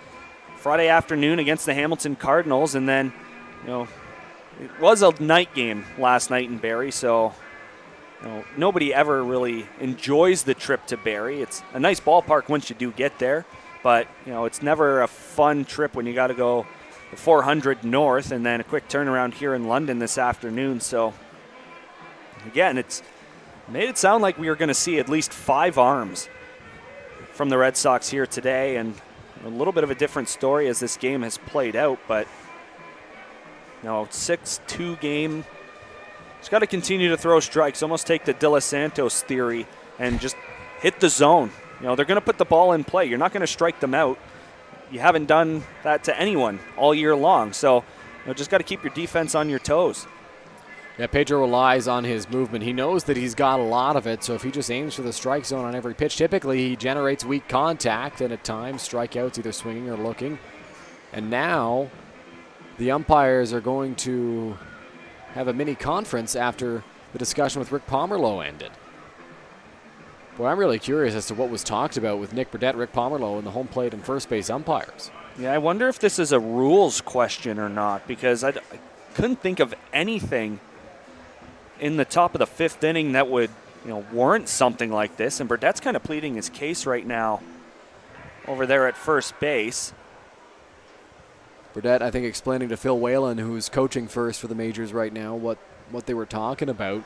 Friday afternoon against the Hamilton Cardinals, and then, it was a night game last night in Barrie, so nobody ever really enjoys the trip to Barrie. It's a nice ballpark once you do get there, but, it's never a fun trip when you got to go 400 north and then a quick turnaround here in London this afternoon. So, again, it's made it sound like we were going to see at least 5 arms from the Red Sox here today, and a little bit of a different story as this game has played out. But 6-2 game. Just got to continue to throw strikes. Almost take the De Los Santos theory and just hit the zone. They're going to put the ball in play. You're not going to strike them out. You haven't done that to anyone all year long. So just got to keep your defense on your toes. Yeah, Pedro relies on his movement. He knows that he's got a lot of it, so if he just aims for the strike zone on every pitch, typically he generates weak contact and at times strikeouts, either swinging or looking. And now the umpires are going to have a mini conference after the discussion with Rick Pomerleau ended. Boy, I'm really curious as to what was talked about with Nick Burdett, Rick Pomerleau, and the home plate and first base umpires. Yeah, I wonder if this is a rules question or not, because I couldn't think of anything in the top of the 5th inning that would, warrant something like this. And Burdett's kind of pleading his case right now over there at first base. Burdett, I think, explaining to Phil Whalen, who's coaching first for the Majors right now, what they were talking about.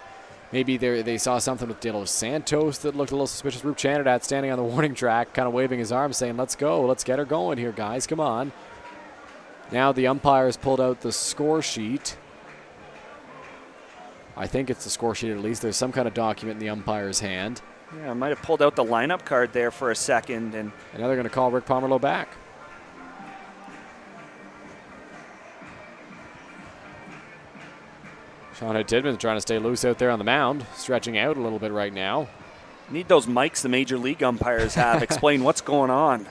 Maybe they saw something with De Los Santos that looked a little suspicious. Roop Chanadat standing on the warning track, kind of waving his arms, saying, let's go, let's get her going here, guys, come on. Now the umpires pulled out the score sheet. I think it's the score sheet at least. There's some kind of document in the umpire's hand. Yeah, I might have pulled out the lineup card there for a second. And now they're going to call Rick Pomerleau back. Sean Hood-Tidman trying to stay loose out there on the mound, stretching out a little bit right now. Need those mics the major league umpires have. Explain what's going on.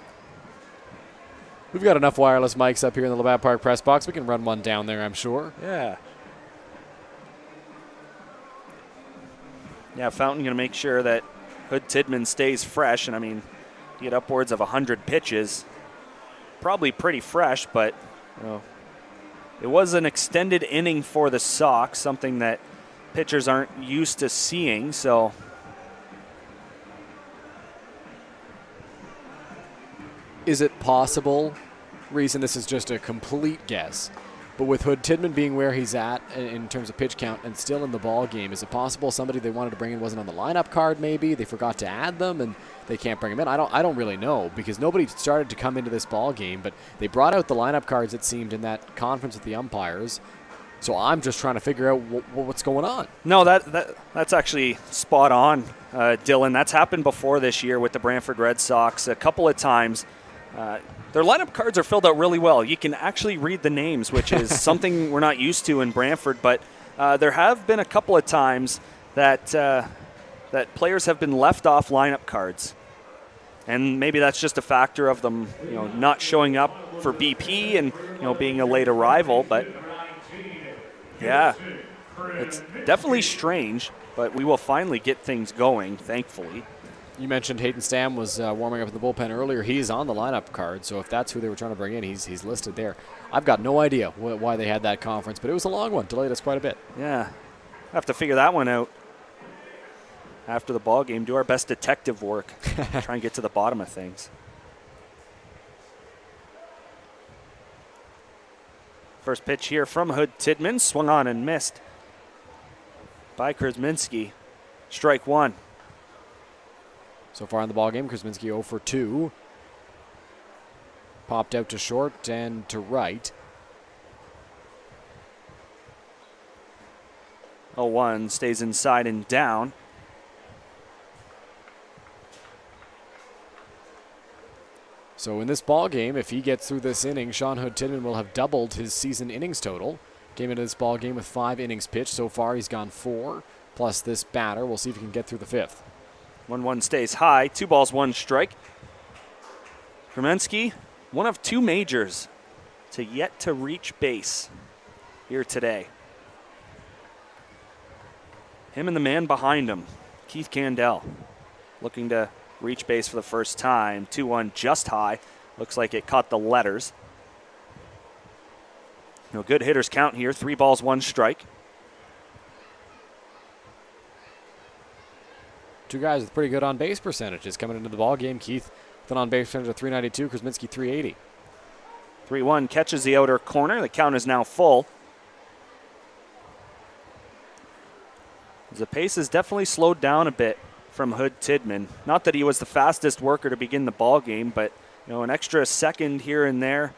We've got enough wireless mics up here in the Labatt Park press box. We can run one down there, I'm sure. Yeah. Yeah, Fountain going to make sure that Hood Tidman stays fresh. And, I mean, he had upwards of 100 pitches. Probably pretty fresh, but it was an extended inning for the Sox, something that pitchers aren't used to seeing. So is it possible, Reece, and this is just a complete guess, but with Hood Tidman being where he's at in terms of pitch count and still in the ball game, is it possible somebody they wanted to bring in wasn't on the lineup card maybe? They forgot to add them and they can't bring him in? I don't really know, because nobody started to come into this ball game, but they brought out the lineup cards, it seemed, in that conference with the umpires. So I'm just trying to figure out what's going on. No, that's actually spot on, Dylan. That's happened before this year with the Brantford Red Sox a couple of times. Their lineup cards are filled out really well. You can actually read the names, which is something we're not used to in Brantford. But there have been a couple of times that that players have been left off lineup cards, and maybe that's just a factor of them, not showing up for BP and being a late arrival. But yeah, it's definitely strange. But we will finally get things going, thankfully. You mentioned Hayden Stam was warming up in the bullpen earlier. He's on the lineup card, so if that's who they were trying to bring in, he's listed there. I've got no idea why they had that conference, but it was a long one. Delayed us quite a bit. Yeah, have to figure that one out after the ball game. Do our best detective work. Try and get to the bottom of things. First pitch here from Hood Tidman. Swung on and missed by Krasminski. Strike one. So far in the ballgame, Krasminski 0 for 2. Popped out to short and to right. 0-1 stays inside and down. So in this ballgame, if he gets through this inning, Sean Hood Tidman will have doubled his season innings total. Came into this ballgame with 5 innings pitched. So far he's gone 4, plus this batter. We'll see if he can get through the 5th. 1-1 stays high. 2 balls, 1 strike. Krasminski, one of 2 majors to yet to reach base here today. Him and the man behind him, Keith Candell, looking to reach base for the first time. 2-1 just high. Looks like it caught the letters. Good hitters count here. 3 balls, 1 strike. 2 guys with pretty good on-base percentages coming into the ball game. Keith with an on-base percentage of .392, Krasminski .380. 3-1 catches the outer corner. The count is now full. The pace has definitely slowed down a bit from Hood Tidman. Not that he was the fastest worker to begin the ball game, but an extra second here and there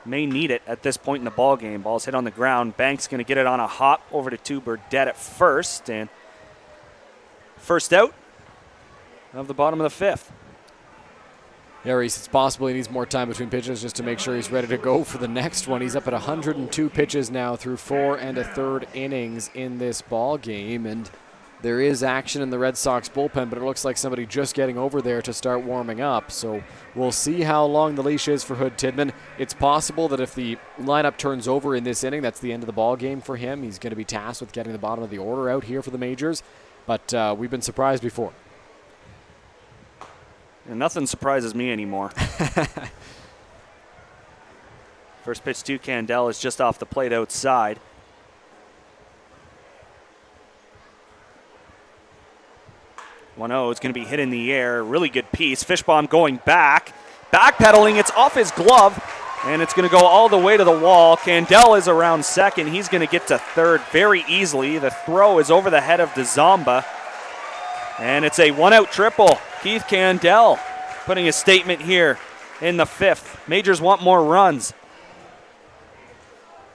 may need it at this point in the ball game. Ball's hit on the ground. Banks going to get it on a hop over to Burdette at first, and first out of the bottom of the 5th. Yeah, Reece, it's possible he needs more time between pitches just to make sure he's ready to go for the next one. He's up at 102 pitches now through 4 1/3 innings in this ball game, and there is action in the Red Sox bullpen, but it looks like somebody just getting over there to start warming up. So we'll see how long the leash is for Hood Tidman. It's possible that if the lineup turns over in this inning, that's the end of the ball game for him. He's going to be tasked with getting the bottom of the order out here for the majors. But we've been surprised before. And nothing surprises me anymore. First pitch to Candell is just off the plate outside. It's going to be hit in the air. Really good piece. Fishbaum going back. Backpedaling. It's off his glove. And it's going to go all the way to the wall. Candell is around second. He's going to get to third very easily. The throw is over the head of DeZomba. And it's a 1-out triple. Keith Candell putting a statement here in the 5th. Majors want more runs.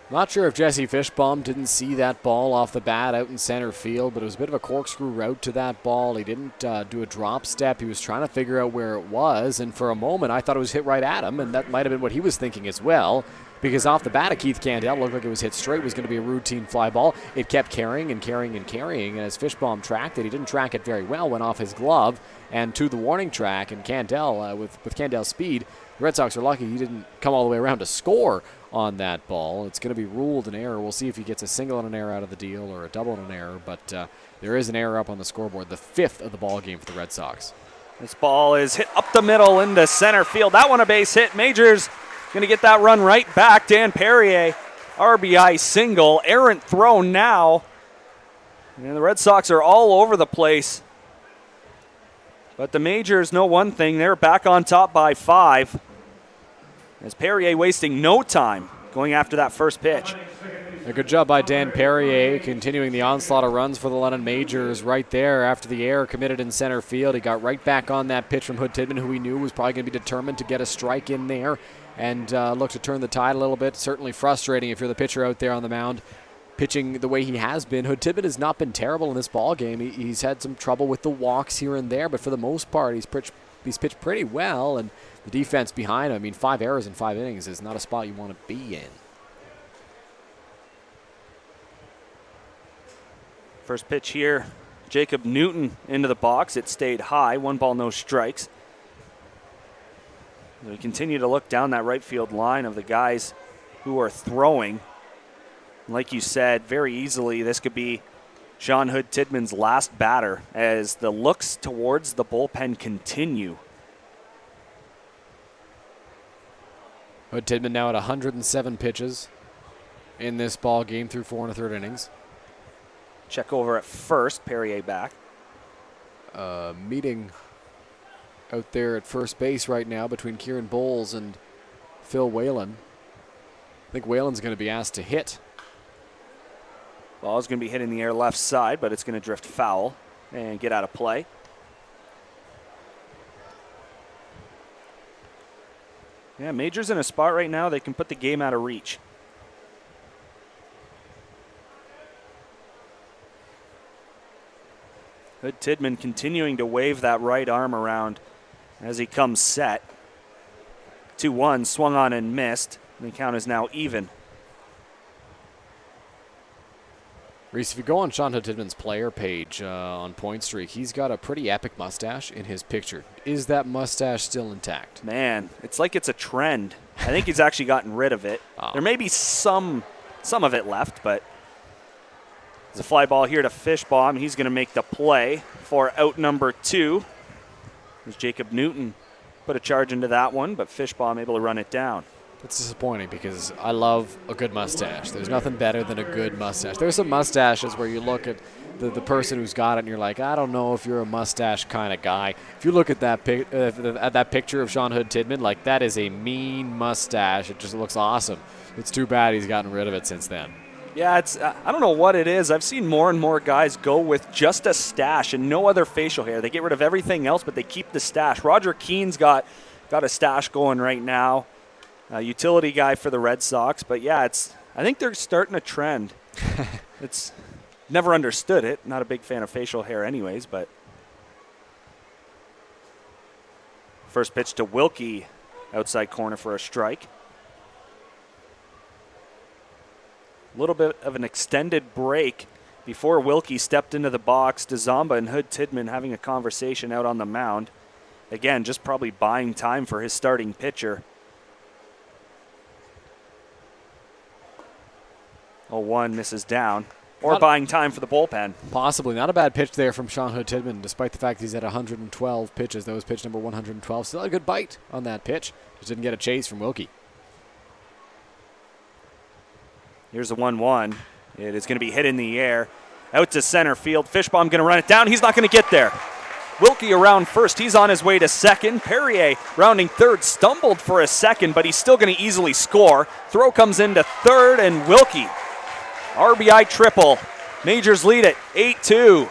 Not sure if Jesse Fishbaum didn't see that ball off the bat out in center field, but it was a bit of a corkscrew route to that ball. He didn't do a drop step. He was trying to figure out where it was, and for a moment I thought it was hit right at him, and that might have been what he was thinking as well, because off the bat of Keith Candell, looked like it was hit straight. It was going to be a routine fly ball. It kept carrying and carrying and carrying, and as Fishbaum tracked it, he didn't track it very well, went off his glove and to the warning track, and Candell, with Candell's speed, the Red Sox are lucky he didn't come all the way around to score on that ball. It's going to be ruled an error. We'll see if he gets a single and an error out of the deal or a double and an error, but there is an error up on the scoreboard, the 5th of the ball game for the Red Sox. This ball is hit up the middle into center field. That one a base hit. Majors going to get that run right back. Dan Perrier, RBI single. Errant throw now. And the Red Sox are all over the place. But the Majors know one thing. They're back on top by 5. As Perrier wasting no time going after that first pitch. A good job by Dan Perrier, continuing the onslaught of runs for the London Majors right there after the error committed in center field. He got right back on that pitch from Hood Tidman, who he knew was probably going to be determined to get a strike in there and look to turn the tide a little bit. Certainly frustrating if you're the pitcher out there on the mound pitching the way he has been. Hood Tidman has not been terrible in this ball game. He's had some trouble with the walks here and there, but for the most part, he's pitched pretty well, and the defense behind him, 5 errors in 5 innings is not a spot you want to be in. First pitch here, Jacob Newton into the box. It stayed high, 1 ball, no strikes. We continue to look down that right field line of the guys who are throwing. Like you said, very easily this could be Sean Hood Tidman's last batter as the looks towards the bullpen continue. Hood Tidman now at 107 pitches in this ball game through 4 1/3 innings. Check over at first, Perrier back. Meeting out there at first base right now between Kieran Bowles and Phil Whalen. I think Whalen's going to be asked to hit. Ball is going to be hit in the air left side, but it's going to drift foul and get out of play. Yeah, Majors in a spot right now they can put the game out of reach. Hood Tidman continuing to wave that right arm around as he comes set. 2-1, swung on and missed. The count is now even. Reese, if you go on Sean Hood Tidman's player page on Point Streak, he's got a pretty epic mustache in his picture. Is that mustache still intact? Man, it's like it's a trend. I think he's actually gotten rid of it. Oh. There may be some of it left, but there's a fly ball here to Fishbaum. He's going to make the play for out number 2. As Jacob Newton put a charge into that one, but Fishbaum able to run it down. It's disappointing because I love a good mustache. There's nothing better than a good mustache. There's some mustaches where you look at the person who's got it and you're like, I don't know if you're a mustache kind of guy. If you look at that picture of Sean Hood Tidman, like that is a mean mustache. It just looks awesome. It's too bad he's gotten rid of it since then. Yeah, it's I don't know what it is. I've seen more and more guys go with just a stash and no other facial hair. They get rid of everything else, but they keep the stash. Roger Keane's got a stash going right now. A utility guy for the Red Sox. But, yeah, I think they're starting a trend. It's never understood it. Not a big fan of facial hair anyways, but. First pitch to Wilkie, outside corner for a strike. A little bit of an extended break before Wilkie stepped into the box. DeZamba and Hood Tidman having a conversation out on the mound. Again, just probably buying time for his starting pitcher. 0-1 misses down. Or buying time for the bullpen. Possibly. Not a bad pitch there from Sean Hood Tidman, despite the fact he's at 112 pitches. That was pitch number 112. Still a good bite on that pitch. Just didn't get a chase from Wilkie. Here's the 1-1. It is going to be hit in the air. Out to center field. Fishbaum going to run it down. He's not going to get there. Wilkie around first. He's on his way to second. Perrier rounding third. Stumbled for a second, but he's still going to easily score. Throw comes into third, and Wilkie. RBI triple. Majors lead it 8-2.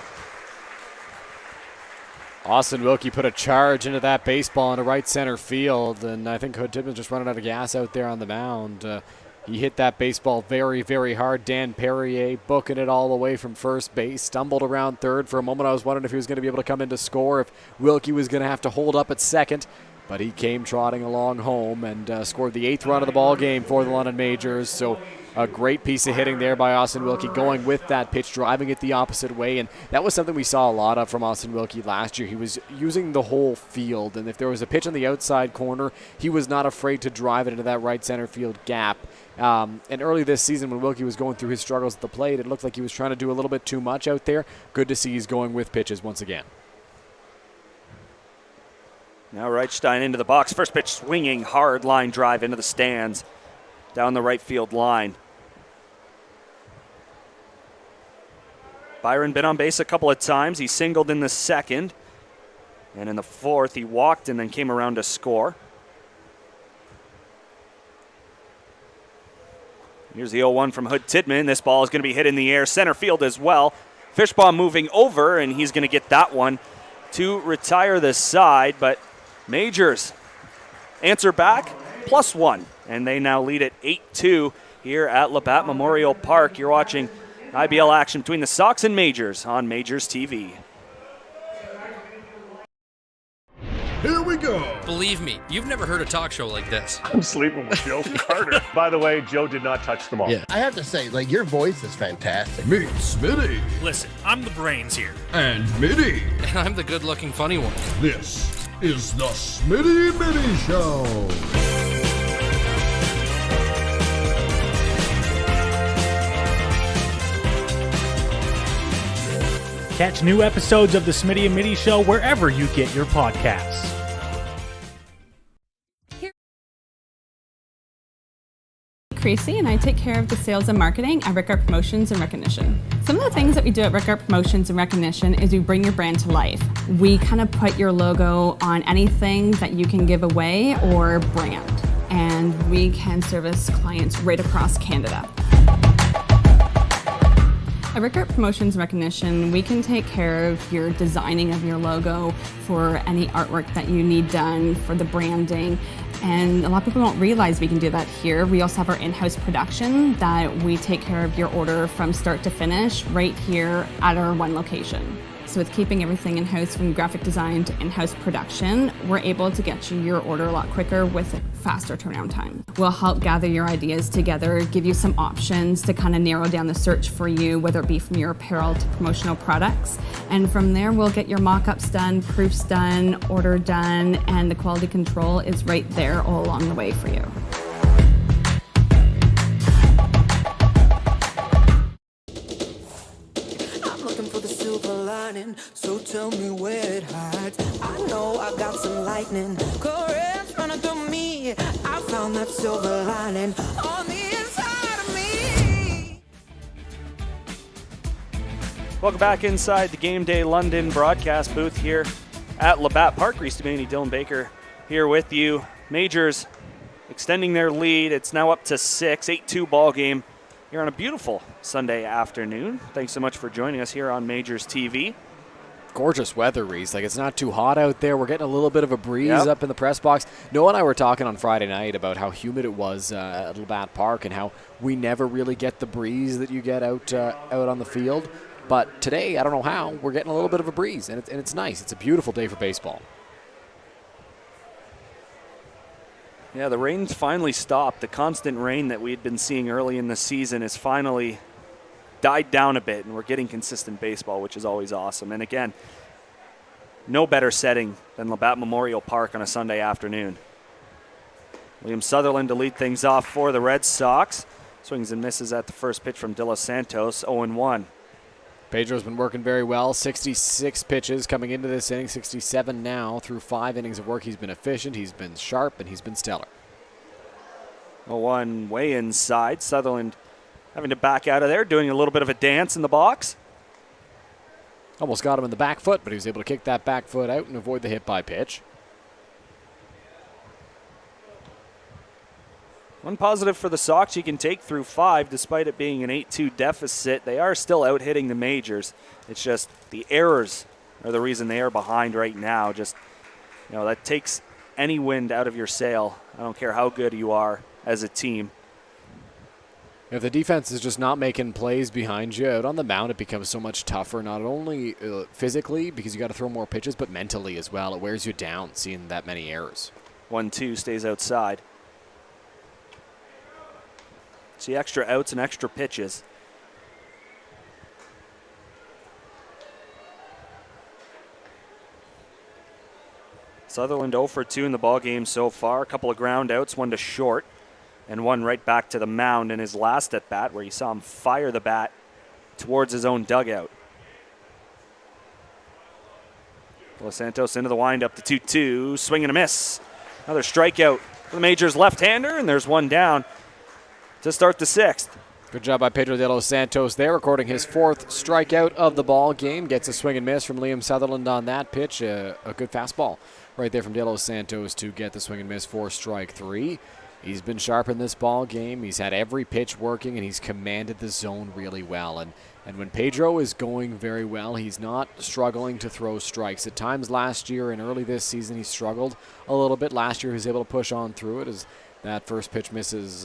Austin Wilkie put a charge into that baseball into right center field, and I think Hood Tidman's just running out of gas out there on the mound. He hit that baseball very, very hard. Dan Perrier booking it all the way from first base. Stumbled around third. For a moment I was wondering if he was going to be able to come in to score, if Wilkie was going to have to hold up at second. But he came trotting along home and scored the 8th run of the ball game for the London Majors. So A great piece of hitting there by Austin Wilkie, going with that pitch, driving it the opposite way, and that was something we saw a lot of from Austin Wilkie last year. He was using the whole field, and if there was a pitch on the outside corner, he was not afraid to drive it into that right center field gap. And early this season, when Wilkie was going through his struggles at the plate, it looked like he was trying to do a little bit too much out there. Good to see he's going with pitches once again. Now Reichstein into the box. First pitch swinging, hard line drive into the stands, down the right field line. Byron been on base a couple of times. He singled in the second, and in the fourth he walked and then came around to score. Here's the 0-1 from Hood Tidman. This ball is going to be hit in the air, center field as well. Fishbaum moving over, and he's going to get that one to retire the side, but Majors answer back, +1, and they now lead it 8-2 here at Labatt Memorial Park. You're watching IBL action between the Sox and Majors on MajorsTV. Here we go. Believe me, you've never heard a talk show like this. I'm sleeping with Joe Carter. By the way, Joe did not touch the ball. Yeah, I have to say, like, your voice is fantastic. Meet Smitty Listen, I'm the brains here. and Mitty. And I'm the good-looking funny one. This is the Smitty Mitty Show. Catch new episodes of the Smitty and Mitty Show wherever you get your podcasts. Creasy, and I take care of the sales and marketing at Rickard Promotions and Recognition. Some of the things that we do at Rickard Promotions and Recognition is we bring your brand to life. We kind of put your logo on anything that you can give away or brand, and we can service clients right across Canada. At Rickard Promotions and Recognition, we can take care of your designing of your logo for any artwork that you need done for the branding. And a lot of people don't realize we can do that here. We also have our in-house production that we take care of your order from start to finish right here at our one location. So with keeping everything in-house from graphic design to in-house production, we're able to get you your order a lot quicker with a faster turnaround time. We'll help gather your ideas together, give you some options to kind of narrow down the search for you, whether it be from your apparel to promotional products. And from there, we'll get your mock-ups done, proofs done, order done, and the quality control is right there all along the way for you. So tell me where it hides. I know I got some lightning currents running through me. I found that silver lining on the inside of me. Welcome back inside the Game Day London broadcast booth here at Labatt Park. Reece Doumani, Dylan Baker here with you. Majors extending their lead. It's now up to 6, 8-2 ball game here on a beautiful Sunday afternoon. Thanks so much for joining us here on MajorsTV. Gorgeous weather, Reece. Like, it's not too hot out there. We're getting a little bit of a breeze up in the press box. Noah and I were talking on Friday night about how humid it was at Labatt Park and how we never really get the breeze that you get out on the field. But today, I don't know how, we're getting a little bit of a breeze, and it's nice. It's a beautiful day for baseball. Yeah, the rain's finally stopped. The constant rain that we had been seeing early in the season has finally died down a bit, and we're getting consistent baseball, which is always awesome. And again, no better setting than Labatt Memorial Park on a Sunday afternoon. William Sutherland to lead things off for the Red Sox. Swings and misses at the first pitch from De Los Santos, 0-1. Pedro's been working very well. 66 pitches coming into this inning, 67 now. Through 5 innings of work, he's been efficient, he's been sharp, and he's been stellar. 0-1 way inside. Sutherland having to back out of there, doing a little bit of a dance in the box. Almost got him in the back foot, but he was able to kick that back foot out and avoid the hit by pitch. One positive for the Sox, you can take through 5 despite it being an 8-2 deficit. They are still out hitting the Majors. It's just the errors are the reason they are behind right now. Just, that takes any wind out of your sail. I don't care how good you are as a team. If the defense is just not making plays behind you, out on the mound it becomes so much tougher, not only physically because you got to throw more pitches, but mentally as well. It wears you down seeing that many errors. 1-2 stays outside. See extra outs and extra pitches. Sutherland 0 for 2 in the ball game so far. A couple of ground outs, one to short, and one right back to the mound in his last at bat, where you saw him fire the bat towards his own dugout. Los Santos into the windup, the 2-2, swing and a miss. Another strikeout for the Majors left-hander, and there's one down to start the 6th. Good job by Pedro de Los Santos there, recording his 4th strikeout of the ball game. Gets a swing and miss from Liam Sutherland on that pitch. A good fastball right there from de Los Santos to get the swing and miss for strike 3. He's been sharp in this ball game. He's had every pitch working, and he's commanded the zone really well. And when Pedro is going very well, he's not struggling to throw strikes. At times last year and early this season, he struggled a little bit. Last year, he was able to push on through it as that first pitch misses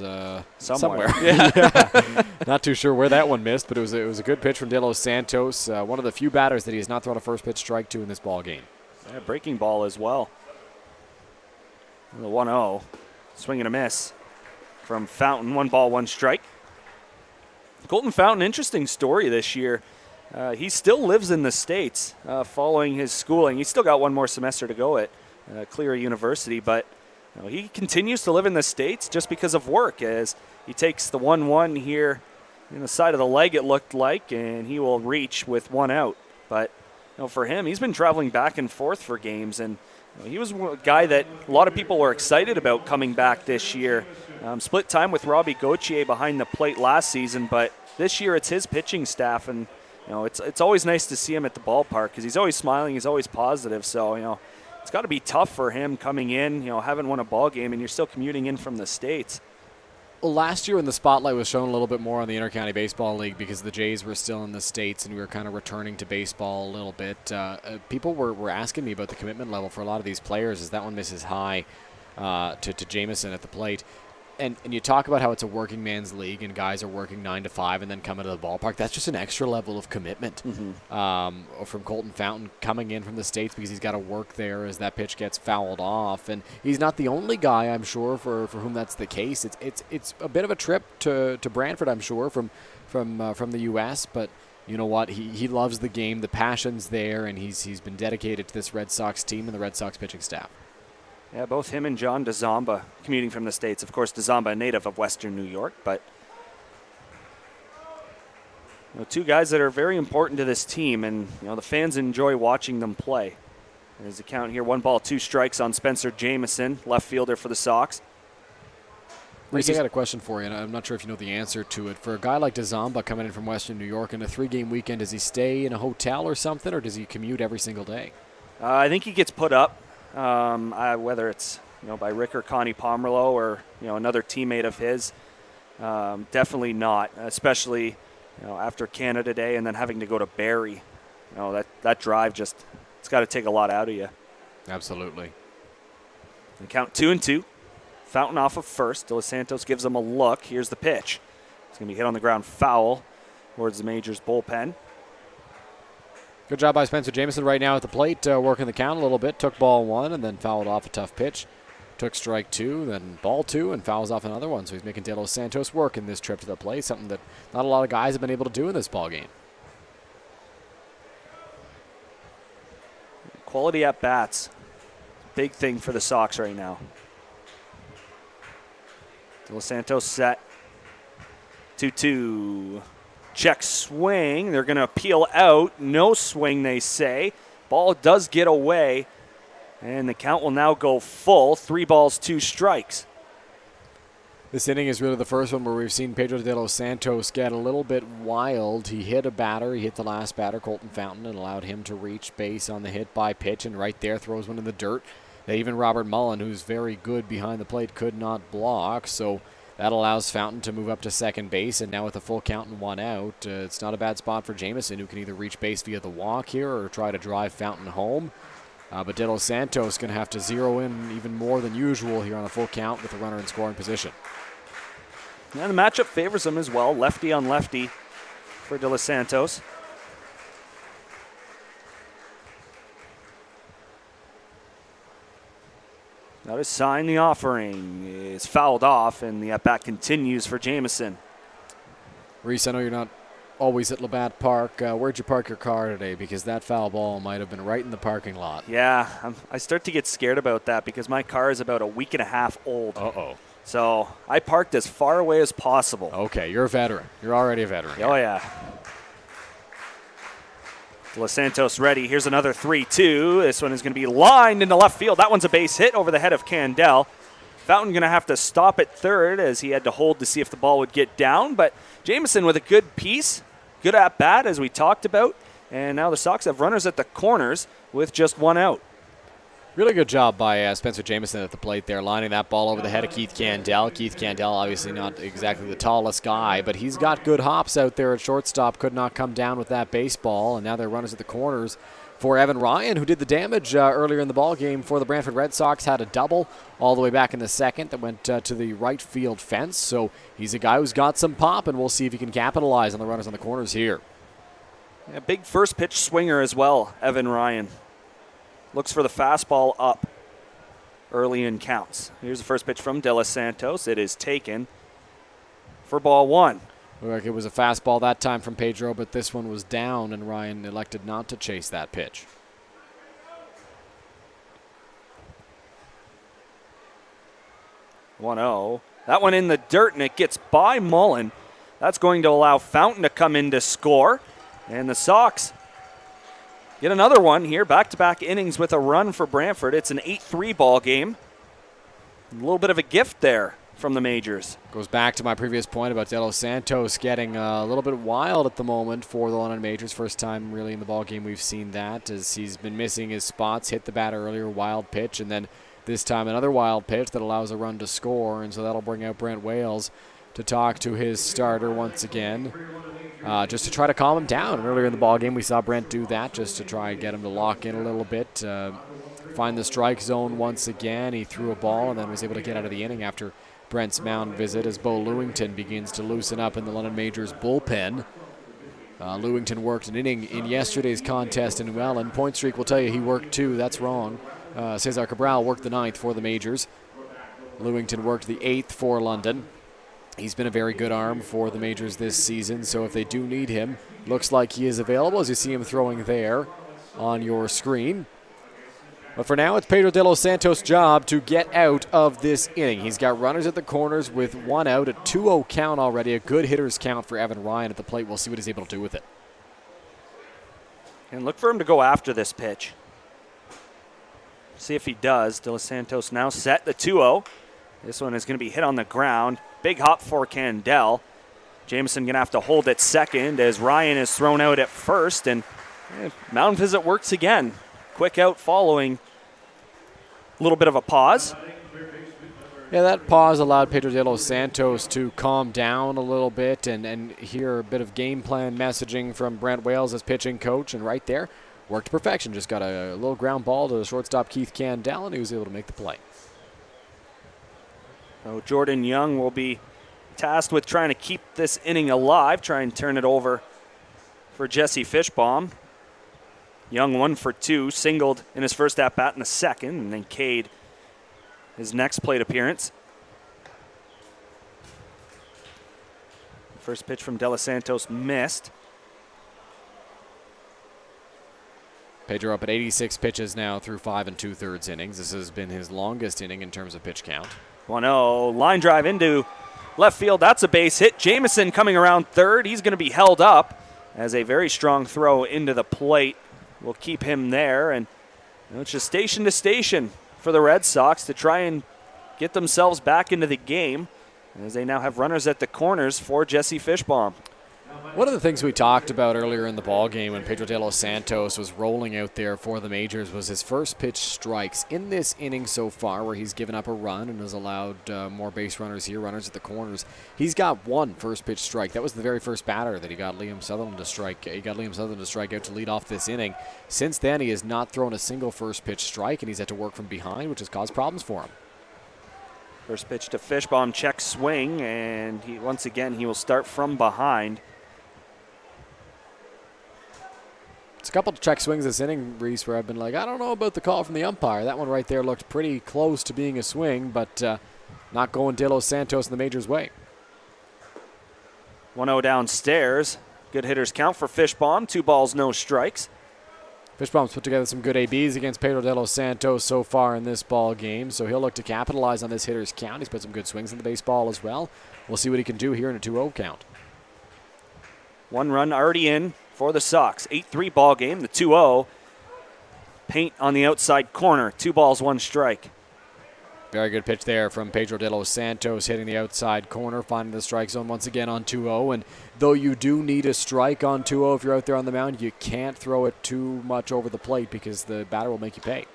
somewhere. Yeah. Not too sure where that one missed, but it was a good pitch from de Los Santos. One of the few batters that he has not thrown a first pitch strike to in this ball game. Yeah, breaking ball as well. The 1-0. Swing and a miss from Fountain. 1 ball, 1 strike. Colton Fountain, interesting story this year. He still lives in the States following his schooling. He's still got 1 more semester to go at Cleary University, but he continues to live in the States just because of work, as he takes the 1-1 here in the side of the leg, it looked like, and he will reach with 1 out. But for him, he's been traveling back and forth for games, and he was a guy that a lot of people were excited about coming back this year. Split time with Robbie Gauthier behind the plate last season, but this year it's his pitching staff, and it's always nice to see him at the ballpark because he's always smiling, he's always positive. So it's got to be tough for him coming in, haven't won a ball game, and you're still commuting in from the States. Well, last year when the spotlight was shown a little bit more on the Intercounty Baseball League because the Jays were still in the States and we were kind of returning to baseball a little bit, people were asking me about the commitment level for a lot of these players as that one misses high to Jameson at the plate. And you talk about how it's a working man's league and guys are working 9 to 5 and then coming to the ballpark. That's just an extra level of commitment from Colton Fountain coming in from the States because he's got to work there as that pitch gets fouled off. And he's not the only guy, I'm sure, for whom that's the case. It's a bit of a trip to Brantford, I'm sure, from the U.S., but you know what? He loves the game. The passion's there, and he's been dedicated to this Red Sox team and the Red Sox pitching staff. Yeah, both him and John DeZamba commuting from the States. Of course, DeZamba a native of Western New York, but 2 guys that are very important to this team, and the fans enjoy watching them play. There's a count here, 1 ball, 2 strikes on Spencer Jameson, left fielder for the Sox. Reece, I got a question for you, and I'm not sure if you know the answer to it. For a guy like DeZamba coming in from Western New York in a 3-game weekend, does he stay in a hotel or something, or does he commute every single day? I think he gets put up. Whether it's by Rick or Connie Pomerleau or another teammate of his, definitely not. Especially after Canada Day and then having to go to Barrie, that drive it's got to take a lot out of you. Absolutely. And count 2-2. Fountain off of first. De Los Santos gives him a look. Here's the pitch. It's going to be hit on the ground foul towards the Majors bullpen. Good job by Spencer Jameson right now at the plate, working the count a little bit. Took ball 1 and then fouled off a tough pitch. Took strike 2, then ball 2, and fouls off another one. So he's making de Los Santos work in this trip to the plate, something that not a lot of guys have been able to do in this ball game. Quality at bats, big thing for the Sox right now. De Los Santos set. 2-2. Check swing. They're going to peel out. No swing, they say. Ball does get away. And the count will now go full. 3 balls, 2 strikes. This inning is really the first one where we've seen Pedro de Los Santos get a little bit wild. He hit a batter. He hit the last batter, Colton Fountain, and allowed him to reach base on the hit by pitch. And right there throws one in the dirt that even Robert Mullen, who's very good behind the plate, could not block. So that allows Fountain to move up to second base, and now with a full count and 1 out, it's not a bad spot for Jameson, who can either reach base via the walk here or try to drive Fountain home. But de Los Santos going to have to zero in even more than usual here on a full count with a runner in scoring position. And the matchup favors him as well, lefty on lefty for de Los Santos. Now to sign the offering is fouled off, and the at-bat continues for Jameson. Reese, I know you're not always at Labatt Park. Where'd you park your car today? Because that foul ball might have been right in the parking lot. Yeah, I start to get scared about that because my car is about a week and a half old. Uh-oh. So I parked as far away as possible. Okay, you're a veteran. You're already a veteran. Oh, yeah. Los Santos ready. Here's another 3-2. This one is going to be lined into left field. That one's a base hit over the head of Candell. Fountain going to have to stop at third as he had to hold to see if the ball would get down. But Jamison with a good piece, good at bat as we talked about. And now the Sox have runners at the corners with just one out. Really good job by Spencer Jamison at the plate there, lining that ball over the head of Keith Candell. Keith Candell, obviously not exactly the tallest guy, but he's got good hops out there at shortstop. Could not come down with that baseball, and now they're runners at the corners for Evan Ryan, who did the damage earlier in the ball game for the Brantford Red Sox. Had a double all the way back in the second that went to the right field fence. So he's a guy who's got some pop, and we'll see if he can capitalize on the runners on the corners here. Yeah, big first pitch swinger as well, Evan Ryan. Looks for the fastball up early in counts. Here's the first pitch from De Los Santos. It is taken for ball one. Looked like it was a fastball that time from Pedro, but this one was down, and Ryan elected not to chase that pitch. (1-0). That one in the dirt, and it gets by Mullen. That's going to allow Fountain to come in to score. And the Sox get another one here, back-to-back innings with a run for Brantford. It's an 8-3 ball game. A little bit of a gift there from the Majors. Goes back to my previous point about De Los Santos getting a little bit wild at the moment for the London Majors. First time really in the ball game we've seen that, as he's been missing his spots, hit the bat earlier, wild pitch, and then this time another wild pitch that allows a run to score, and so that'll bring out Brent Wales to talk to his starter once again, just to try to calm him down. And earlier in the ball game, we saw Brent do that just to try and get him to lock in a little bit, find the strike zone once again. He threw a ball and then was able to get out of the inning after Brent's mound visit as Bo Lewington begins to loosen up in the London Majors bullpen. Lewington worked an inning in yesterday's contest in Welland. Point Streak will tell you he worked two. That's wrong. Cesar Cabral worked the ninth for the Majors. Lewington worked the eighth for London. He's been a very good arm for the Majors this season, so if they do need him, looks like he is available as you see him throwing there on your screen. But for now, it's Pedro De Los Santos' job to get out of this inning. He's got runners at the corners with one out, a 2-0 count already, a good hitter's count for Evan Ryan at the plate. We'll see what he's able to do with it. And look for him to go after this pitch. See if he does. De Los Santos now set the 2-0. This one is going to be hit on the ground. Big hop for Candell. Jamison going to have to hold at second as Ryan is thrown out at first. And mound visit works again. Quick out following a little bit of a pause. Yeah, that pause allowed Pedro De Los Santos to calm down a little bit and hear a bit of game plan messaging from Brent Wales as pitching coach. And right there, worked to perfection. Just got a little ground ball to the shortstop Keith Candell, and he was able to make the play. So Jordan Young will be tasked with trying to keep this inning alive, try and turn it over for Jesse Fishbaum. Young 1 for 2, singled in his first at-bat in the second, and then Cade his next plate appearance. First pitch from De Los Santos missed. Pedro up at 86 pitches now through 5 2/3 innings. This has been his longest inning in terms of pitch count. 1-0, line drive into left field. That's a base hit. Jamison coming around third. He's going to be held up as a very strong throw into the plate will keep him there. And it's just station to station for the Red Sox to try and get themselves back into the game as they now have runners at the corners for Jesse Fishbaum. One of the things we talked about earlier in the ballgame when Pedro De Los Santos was rolling out there for the Majors was his first pitch strikes in this inning so far, where he's given up a run and has allowed more base runners here, runners at the corners. He's got one first pitch strike. That was the very first batter that he got Liam Sutherland to strike. He got Liam Sutherland to strike out to lead off this inning. Since then, he has not thrown a single first pitch strike, and he's had to work from behind, which has caused problems for him. First pitch to Fishbaum, check swing, and once again he will start from behind. It's a couple of check swings this inning, Reese, where I've been like, I don't know about the call from the umpire. That one right there looked pretty close to being a swing, but not going De Los Santos in the Majors' way. 1-0 downstairs. Good hitters count for Fishbaum. 2 balls, no strikes. Fishbaum's put together some good ABs against Pedro de los Santos so far in this ball game, so he'll look to capitalize on this hitter's count. He's put some good swings in the baseball as well. We'll see what he can do here in a 2-0 count. 1 run already in for the Sox. 8-3 ball game. The 2-0. Paint on the outside corner. 2 balls, 1 strike. Very good pitch there from Pedro de los Santos, hitting the outside corner, finding the strike zone once again on 2-0. And though you do need a strike on 2-0 if you're out there on the mound, you can't throw it too much over the plate because the batter will make you pay.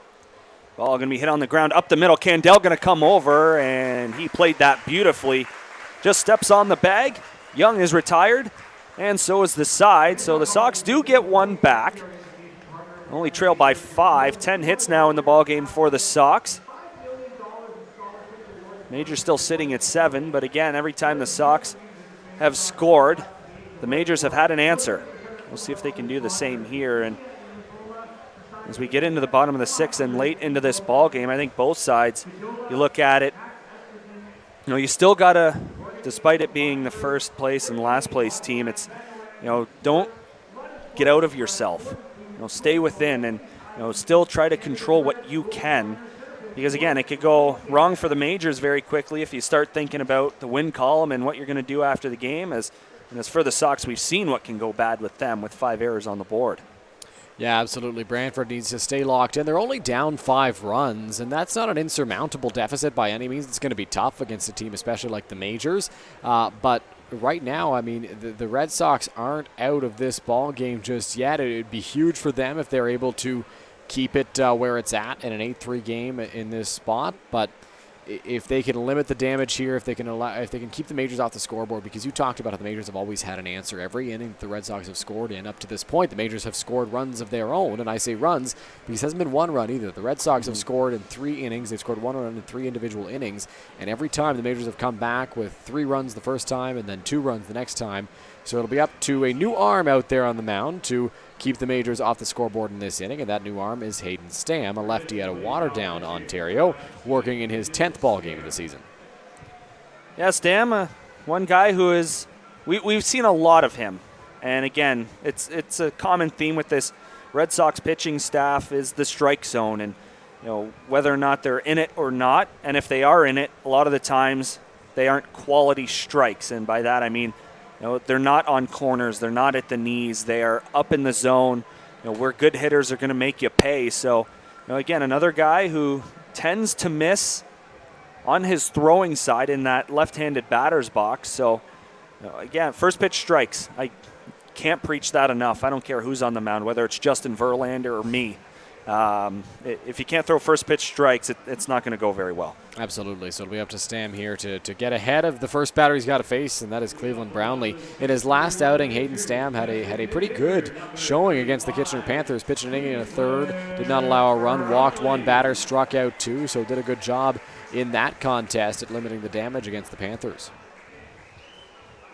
Ball going to be hit on the ground up the middle. Candel going to come over, and he played that beautifully. Just steps on the bag. Young is retired, and so is the side. So the Sox do get 1 back. Only trail by 5. 10 hits now in the ball game for the Sox. Majors still sitting at 7, but again, every time the Sox have scored, the Majors have had an answer. We'll see if they can do the same here. And as we get into the bottom of the 6th and late into this ball game, I think both sides, you look at it, you still got to, despite it being the first place and last place team, it's, don't get out of yourself. Stay within and, still try to control what you can. Because, again, it could go wrong for the Majors very quickly if you start thinking about the win column and what you're going to do after the game. And as for the Sox, we've seen what can go bad with them with 5 errors on the board. Yeah, absolutely. Brantford needs to stay locked in. They're only down 5 runs, and that's not an insurmountable deficit by any means. It's going to be tough against a team, especially like the Majors. But right now, I mean, the Red Sox aren't out of this ball game just yet. It would be huge for them if they're able to keep it where it's at in an 8-3 game in this spot. But if they can limit the damage here, if they can keep the Majors off the scoreboard, because you talked about how the Majors have always had an answer every inning that the Red Sox have scored in. Up to this point, the Majors have scored runs of their own, and I say runs because it hasn't been 1 run either. The Red Sox have scored in 3 innings. They've scored 1 run in 3 individual innings, and every time the Majors have come back with 3 runs the first time and then 2 runs the next time. So it'll be up to a new arm out there on the mound to keep the Majors off the scoreboard in this inning, and that new arm is Hayden Stam, a lefty out of Waterdown, Ontario, working in his 10th ball game of the season. Yeah, Stam, one guy who is we've seen a lot of him, and again, it's a common theme with this Red Sox pitching staff is the strike zone, and whether or not they're in it or not, and if they are in it, a lot of the times they aren't quality strikes, and by that I mean they're not on corners. They're not at the knees. They are up in the zone, where good hitters are going to make you pay. So, again, another guy who tends to miss on his throwing side in that left-handed batter's box. So, again, first pitch strikes. I can't preach that enough. I don't care who's on the mound, whether it's Justin Verlander or me. If you can't throw first pitch strikes, it's not going to go very well. Absolutely. So it'll be up to Stam here to get ahead of the first batter he's got to face, and that is Cleveland Brownlee. In his last outing, Hayden Stam had a pretty good showing against the Kitchener Panthers. Pitched an inning and a third, did not allow a run, walked 1 batter, struck out 2, so did a good job in that contest at limiting the damage against the Panthers.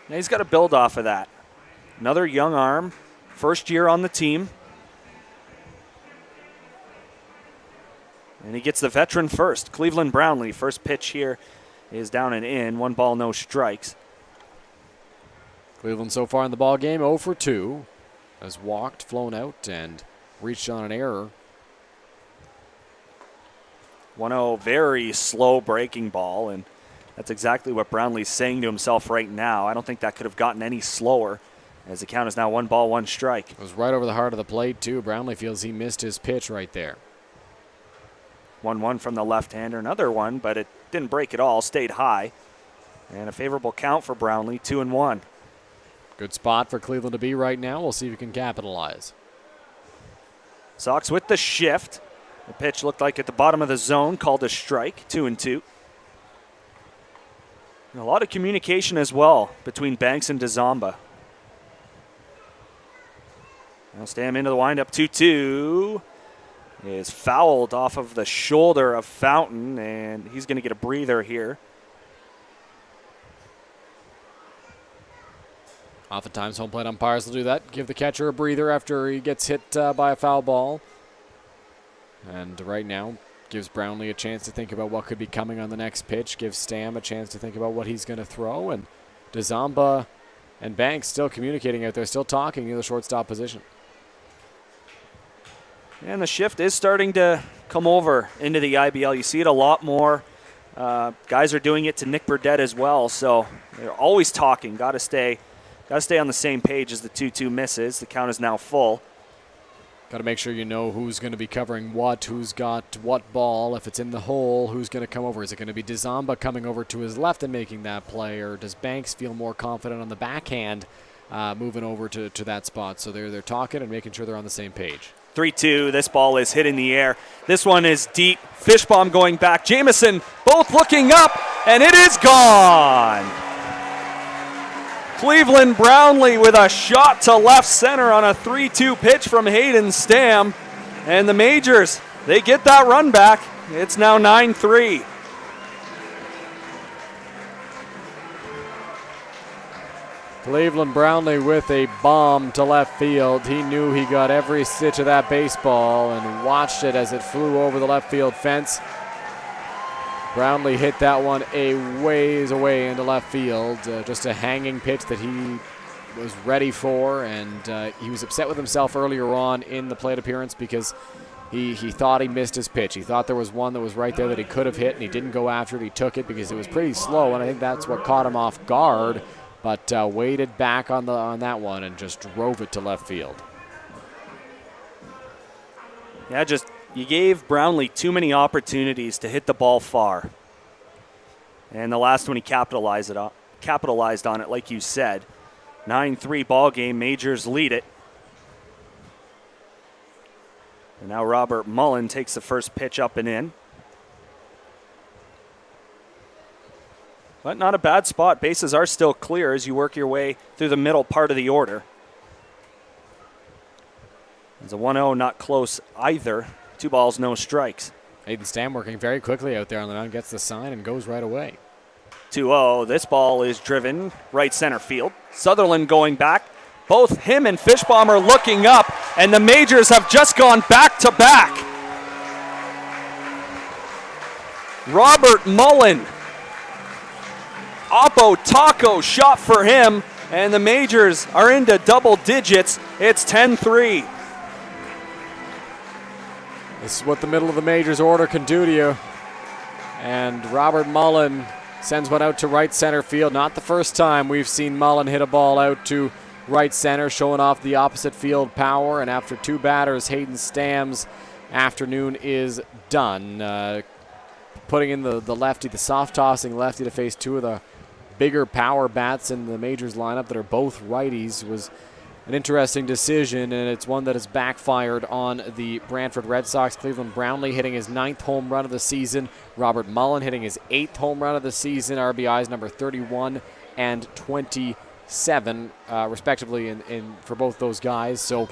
Now he's got to build off of that. Another young arm, first year on the team. And he gets the veteran first. Cleveland Brownlee, first pitch here is down and in. 1 ball, no strikes. Cleveland so far in the ball game 0 for 2. Has walked, flown out, and reached on an error. 1-0, very slow breaking ball, and that's exactly what Brownlee's saying to himself right now. I don't think that could have gotten any slower, as the count is now 1 ball, 1 strike. It was right over the heart of the plate, too. Brownlee feels he missed his pitch right there. 1-1 from the left-hander. Another one, but it didn't break at all. Stayed high. And a favorable count for Brownlee, 2-1. Good spot for Cleveland to be right now. We'll see if he can capitalize. Sox with the shift. The pitch looked like at the bottom of the zone, called a strike, 2-2. And a lot of communication as well between Banks and DeZamba. Now Stam into the windup, 2-2. Is fouled off of the shoulder of Fountain, and he's going to get a breather here. Oftentimes home plate umpires will do that, give the catcher a breather after he gets hit by a foul ball. And right now gives Brownlee a chance to think about what could be coming on the next pitch, gives Stam a chance to think about what he's going to throw, and DeZamba And Banks still communicating out there, still talking in the shortstop position. And the shift is starting to come over into the IBL. You see it a lot more. Guys are doing it to Nick Burdett as well, so they're always talking. Got to stay on the same page as the 2-2 misses. The count is now full. Got to make sure you know who's going to be covering what, who's got what ball. If it's in the hole, who's going to come over? Is it going to be Dizamba coming over to his left and making that play, or does Banks feel more confident on the backhand moving over to that spot? So they're talking and making sure they're on the same page. 3-2. This ball is hit in the air. This one is deep. Fishbaum going back. Jamison both looking up, and it is gone. Cleveland Brownlee with a shot to left center on a 3-2 pitch from Hayden Stam. And the Majors, they get that run back. It's now 9-3. Cleveland Brownlee with a bomb to left field. He knew he got every stitch of that baseball and watched it as it flew over the left field fence. Brownlee hit that one a ways away into left field. Just a hanging pitch that he was ready for, and he was upset with himself earlier on in the plate appearance because he thought he missed his pitch. He thought there was one that was right there that he could have hit, and he didn't go after it. He took it because it was pretty slow, and I think that's what caught him off guard. But waited back on that one and just drove it to left field. Yeah, you gave Brownlee too many opportunities to hit the ball far. And the last one he capitalized on it, like you said. 9-3 ball game, Majors lead it. And now Robert Mullen takes the first pitch up and in. But not a bad spot. Bases are still clear as you work your way through the middle part of the order. It's a 1-0, not close either. 2 balls, no strikes. Hayden Stam working very quickly out there on the mound, gets the sign and goes right away. 2-0. This ball is driven right center field. Sutherland going back. Both him and Fishbaum are looking up, and the Majors have just gone back to back. Robert Mullen. Oppo Taco shot for him, and the Majors are into double digits. It's 10-3. This is what the middle of the Majors order can do to you. And Robert Mullen sends one out to right center field. Not the first time we've seen Mullen hit a ball out to right center, showing off the opposite field power. And after 2 batters, Hayden Stam's afternoon is done. Putting in the lefty, the soft-tossing lefty to face 2 of the bigger power bats in the Majors lineup that are both righties was an interesting decision, and it's one that has backfired on the Brantford Red Sox. Cleveland Brownlee hitting his 9th home run of the season. Robert Mullen hitting his 8th home run of the season. RBIs number 31 and 27, respectively, for both those guys. So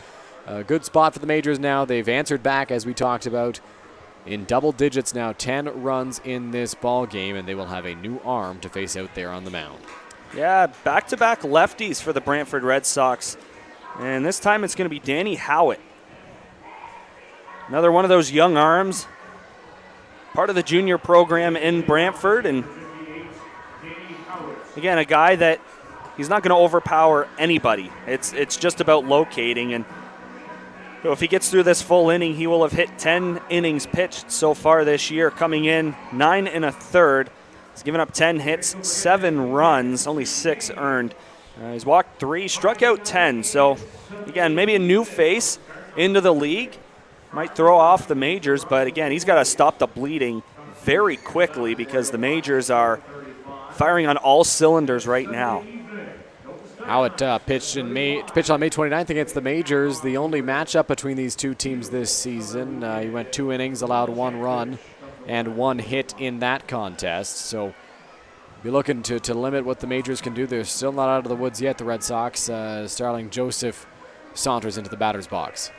a good spot for the Majors now. They've answered back, as we talked about, in double digits now, 10 runs in this ball game, and they will have a new arm to face out there on the mound. Yeah, back-to-back lefties for the Brantford Red Sox. And this time it's going to be Danny Howitt. Another one of those young arms, part of the junior program in Brantford. And again, a guy that he's not going to overpower anybody. It's just about locating. And so if he gets through this full inning, he will have hit 10 innings pitched so far this year, coming in 9 1/3. He's given up 10 hits, 7 runs, only 6 earned. He's walked 3, struck out 10. So, again, maybe a new face into the league. Might throw off the Majors, but, again, he's got to stop the bleeding very quickly because the Majors are firing on all cylinders right now. Howitt pitched on May 29th against the Majors, the only matchup between these two teams this season. He went 2 innings, allowed 1 run and 1 hit in that contest. So be looking to limit what the Majors can do. They're still not out of the woods yet, the Red Sox. Starling Joseph saunters into the batter's box.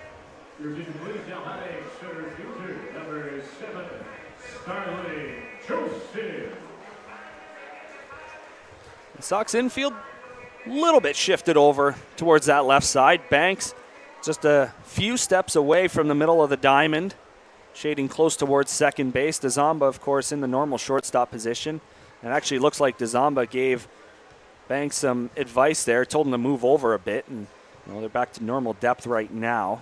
Please now batting center fielder, number 7, Starling Joseph. The Sox infield a little bit shifted over towards that left side. Banks just a few steps away from the middle of the diamond, shading close towards second base. Dizamba, of course, in the normal shortstop position. It actually looks like Dizamba gave Banks some advice there, told him to move over a bit, and they're back to normal depth right now.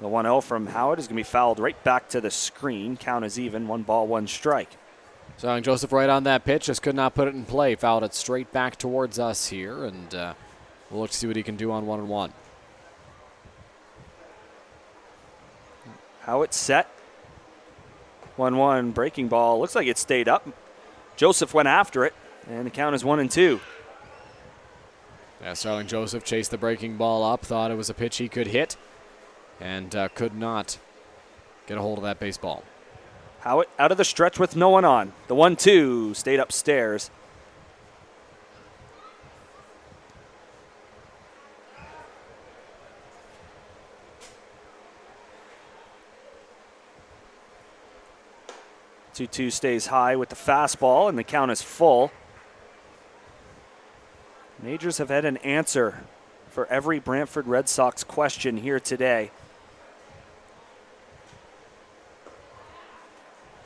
The 1-0 from Howard is going to be fouled right back to the screen. Count is even, 1 ball, 1 strike. Starling Joseph right on that pitch, just could not put it in play. Fouled it straight back towards us here, and we'll look to see what he can do on 1-1. Howard set. 1-1 breaking ball. Looks like it stayed up. Joseph went after it, and the count is 1-2. Yeah, Starling Joseph chased the breaking ball up, thought it was a pitch he could hit, and could not get a hold of that baseball. Howitt out of the stretch with no one on. The 1-2 stayed upstairs. The 2-2 stays high with the fastball, and the count is full. Majors have had an answer for every Brantford Red Sox question here today.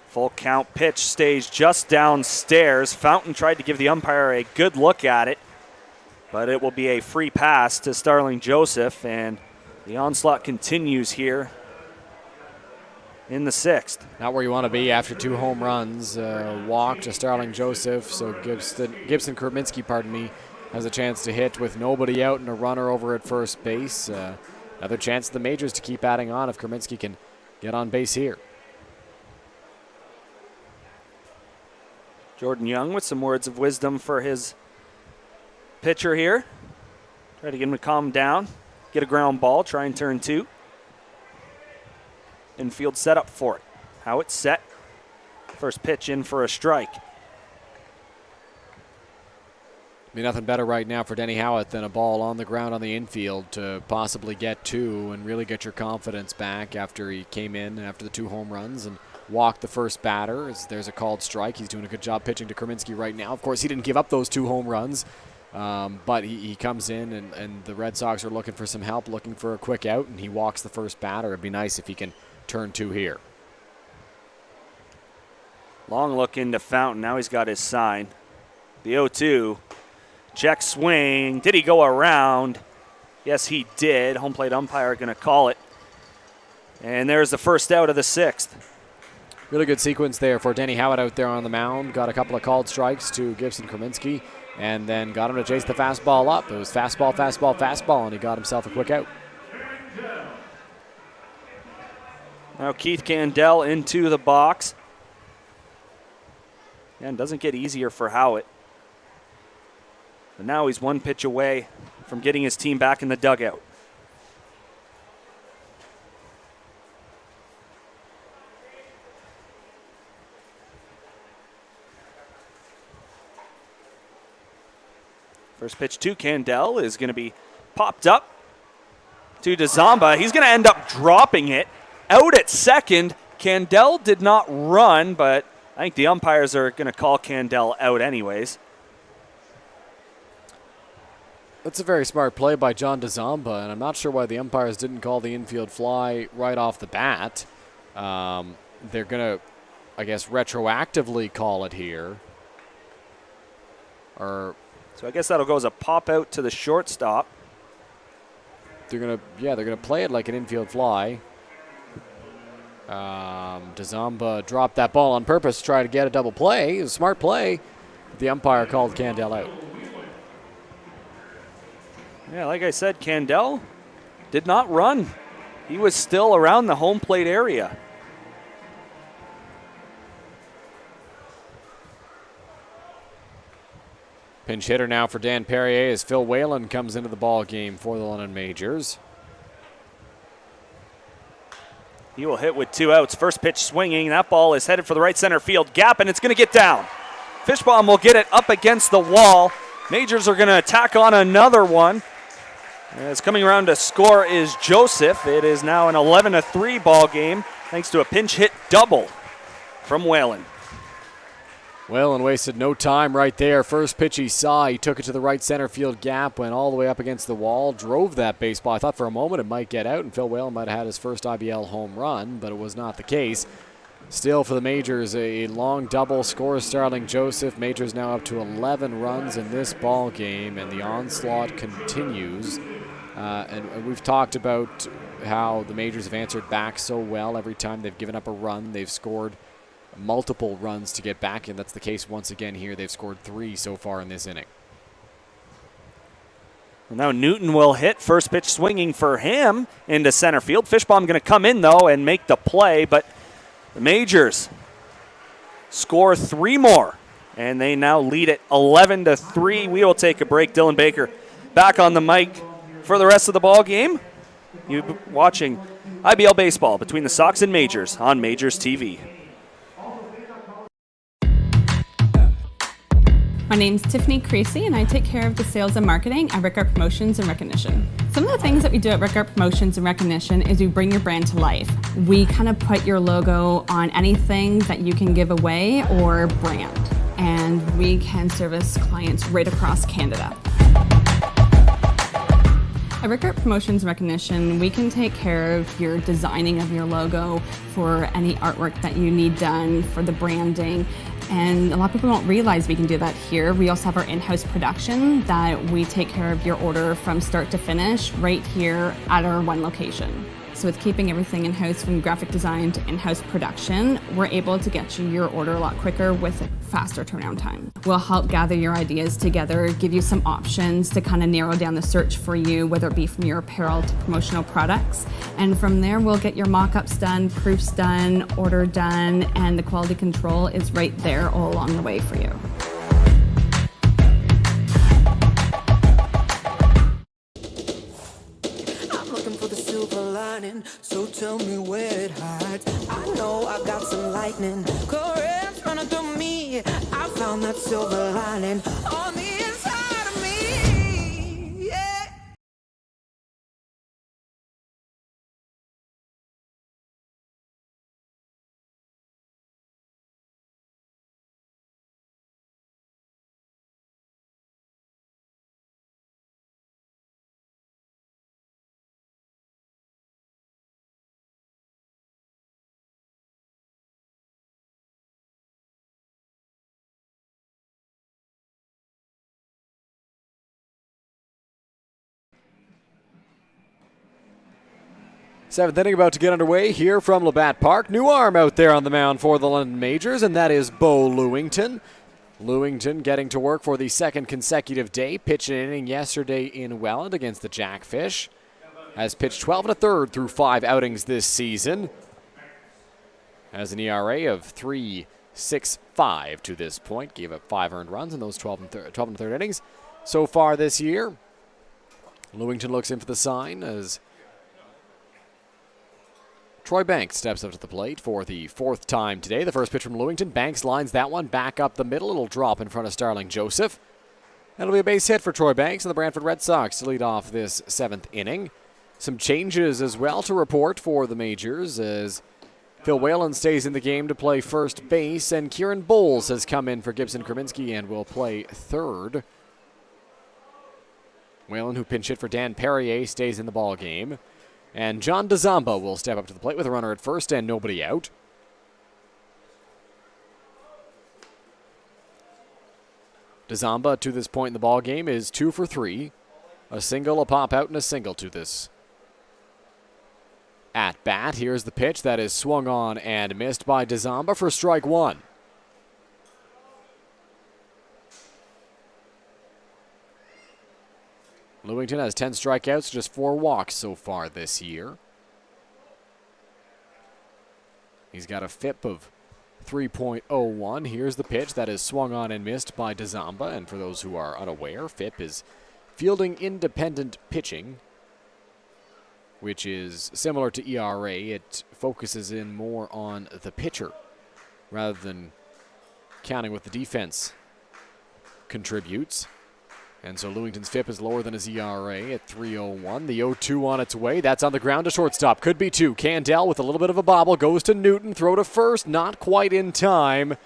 Full count pitch stays just downstairs. Fountain tried to give the umpire a good look at it, but it will be a free pass to Starling Joseph, and the onslaught continues here in the 6th. Not where you want to be after 2 home runs. Walk to Starling Joseph, so Gibson Kraminski, has a chance to hit with nobody out and a runner over at first base. Another chance for the Majors to keep adding on if Kraminski can get on base here. Jordan Young with some words of wisdom for his pitcher here. Try to get him to calm down, get a ground ball, try and turn 2. Infield set up for it. How it's set. First pitch in for a strike. Be nothing better right now for Denny Howitt than a ball on the ground on the infield to possibly get 2 and really get your confidence back after he came in after the 2 home runs and walked the first batter. There's a called strike. He's doing a good job pitching to Kraminski right now. Of course, he didn't give up those 2 home runs, but he comes in and the Red Sox are looking for some help, looking for a quick out, and he walks the first batter. It'd be nice if he can turn 2 here. Long look into Fountain. Now he's got his sign. The 0-2. Check swing. Did he go around? Yes, he did. Home plate umpire going to call it. And there's the first out of the 6th. Really good sequence there for Denny Howitt out there on the mound. Got a couple of called strikes to Gibson Kraminski and then got him to chase the fastball up. It was fastball, fastball, fastball, and he got himself a quick out. Now Keith Candell into the box. And doesn't get easier for Howitt. But now he's 1 pitch away from getting his team back in the dugout. First pitch to Candell is going to be popped up to DeZamba. He's going to end up dropping it. Out at second. Candell did not run, but I think the umpires are going to call Candell out anyways. That's a very smart play by John DeZamba, and I'm not sure why the umpires didn't call the infield fly right off the bat. They're going to, I guess, retroactively call it here. So I guess that'll go as a pop out to the shortstop. They're gonna play it like an infield fly. DeZamba dropped that ball on purpose to try to get a double play. It was a smart play. The umpire called Candell out. Yeah, like I said, Candell did not run. He was still around the home plate area. Pinch hitter now for Dan Perrier as Phil Whalen comes into the ball game for the London Majors. He will hit with 2 outs. First pitch swinging. That ball is headed for the right center field gap, and it's going to get down. Fishbaum will get it up against the wall. Majors are going to attack on another one. As coming around to score is Joseph. It is now an 11-3 ball game thanks to a pinch hit double from Whalen. Whalen wasted no time right there. First pitch he saw, he took it to the right center field gap, went all the way up against the wall, drove that baseball. I thought for a moment it might get out, and Phil Whalen might have had his first IBL home run, but it was not the case. Still for the Majors, a long double scores Starling Joseph. Majors now up to 11 runs in this ball game, and the onslaught continues. And we've talked about how the Majors have answered back so well. Every time they've given up a run, they've scored multiple runs to get back, and that's the case once again here. They've scored 3 so far in this inning. Well, now Newton will hit. First pitch swinging for him into center field. Fishbaum going to come in, though, and make the play, but the Majors score 3 more, and they now lead it 11-3. We will take a break. Dylan Baker back on the mic for the rest of the ball game. You're watching IBL baseball between the Sox and Majors on MajorsTV. My name's Tiffany Creasy, and I take care of the sales and marketing at Rickard Promotions and Recognition. Some of the things that we do at Rickard Promotions and Recognition is we bring your brand to life. We kind of put your logo on anything that you can give away or brand, and we can service clients right across Canada. At Rickard Promotions and Recognition, we can take care of your designing of your logo for any artwork that you need done for the branding. And a lot of people don't realize we can do that here. We also have our in-house production that we take care of your order from start to finish right here at our one location. So with keeping everything in-house from graphic design to in-house production, we're able to get you your order a lot quicker with a faster turnaround time. We'll help gather your ideas together, give you some options to kind of narrow down the search for you, whether it be from your apparel to promotional products. And from there, we'll get your mock-ups done, proofs done, order done, and the quality control is right there all along the way for you. So tell me where it hides. I know I got some lightning currents running through me. I found that silver lining on the inside of me. Yeah. Seventh inning about to get underway here from Labatt Park. New arm out there on the mound for the London Majors, and that is Bo Lewington. Lewington getting to work for the second consecutive day. Pitched an inning yesterday in Welland against the Jackfish. Has pitched 12 1/3 through 5 outings this season. Has an ERA of 3.65 to this point. Gave up 5 earned runs in those 12 1/3 innings so far this year. Lewington looks in for the sign as Troy Banks steps up to the plate for the 4th time today. The first pitch from Lewington. Banks lines that one back up the middle. It'll drop in front of Starling Joseph. That'll be a base hit for Troy Banks and the Brantford Red Sox to lead off this 7th inning. Some changes as well to report for the Majors as Phil Whalen stays in the game to play first base, and Kieran Bowles has come in for Gibson Kraminski and will play third. Whalen, who pinch hit for Dan Perrier, stays in the ball game. And John DeZamba will step up to the plate with a runner at first and nobody out. DeZamba to this point in the ball game is 2 for 3. A single, a pop out, and a single to this at bat. Here's the pitch that is swung on and missed by DeZamba for strike 1. Lewington has 10 strikeouts, just 4 walks so far this year. He's got a FIP of 3.01. Here's the pitch that is swung on and missed by DeZamba. And for those who are unaware, FIP is fielding independent pitching, which is similar to ERA. It focuses in more on the pitcher rather than counting what the defense contributes. And so Lewington's FIP is lower than his ERA at 3.01. The 0-2 on its way. That's on the ground to shortstop. Could be 2. Candell with a little bit of a bobble goes to Newton. Throw to first. Not quite in time.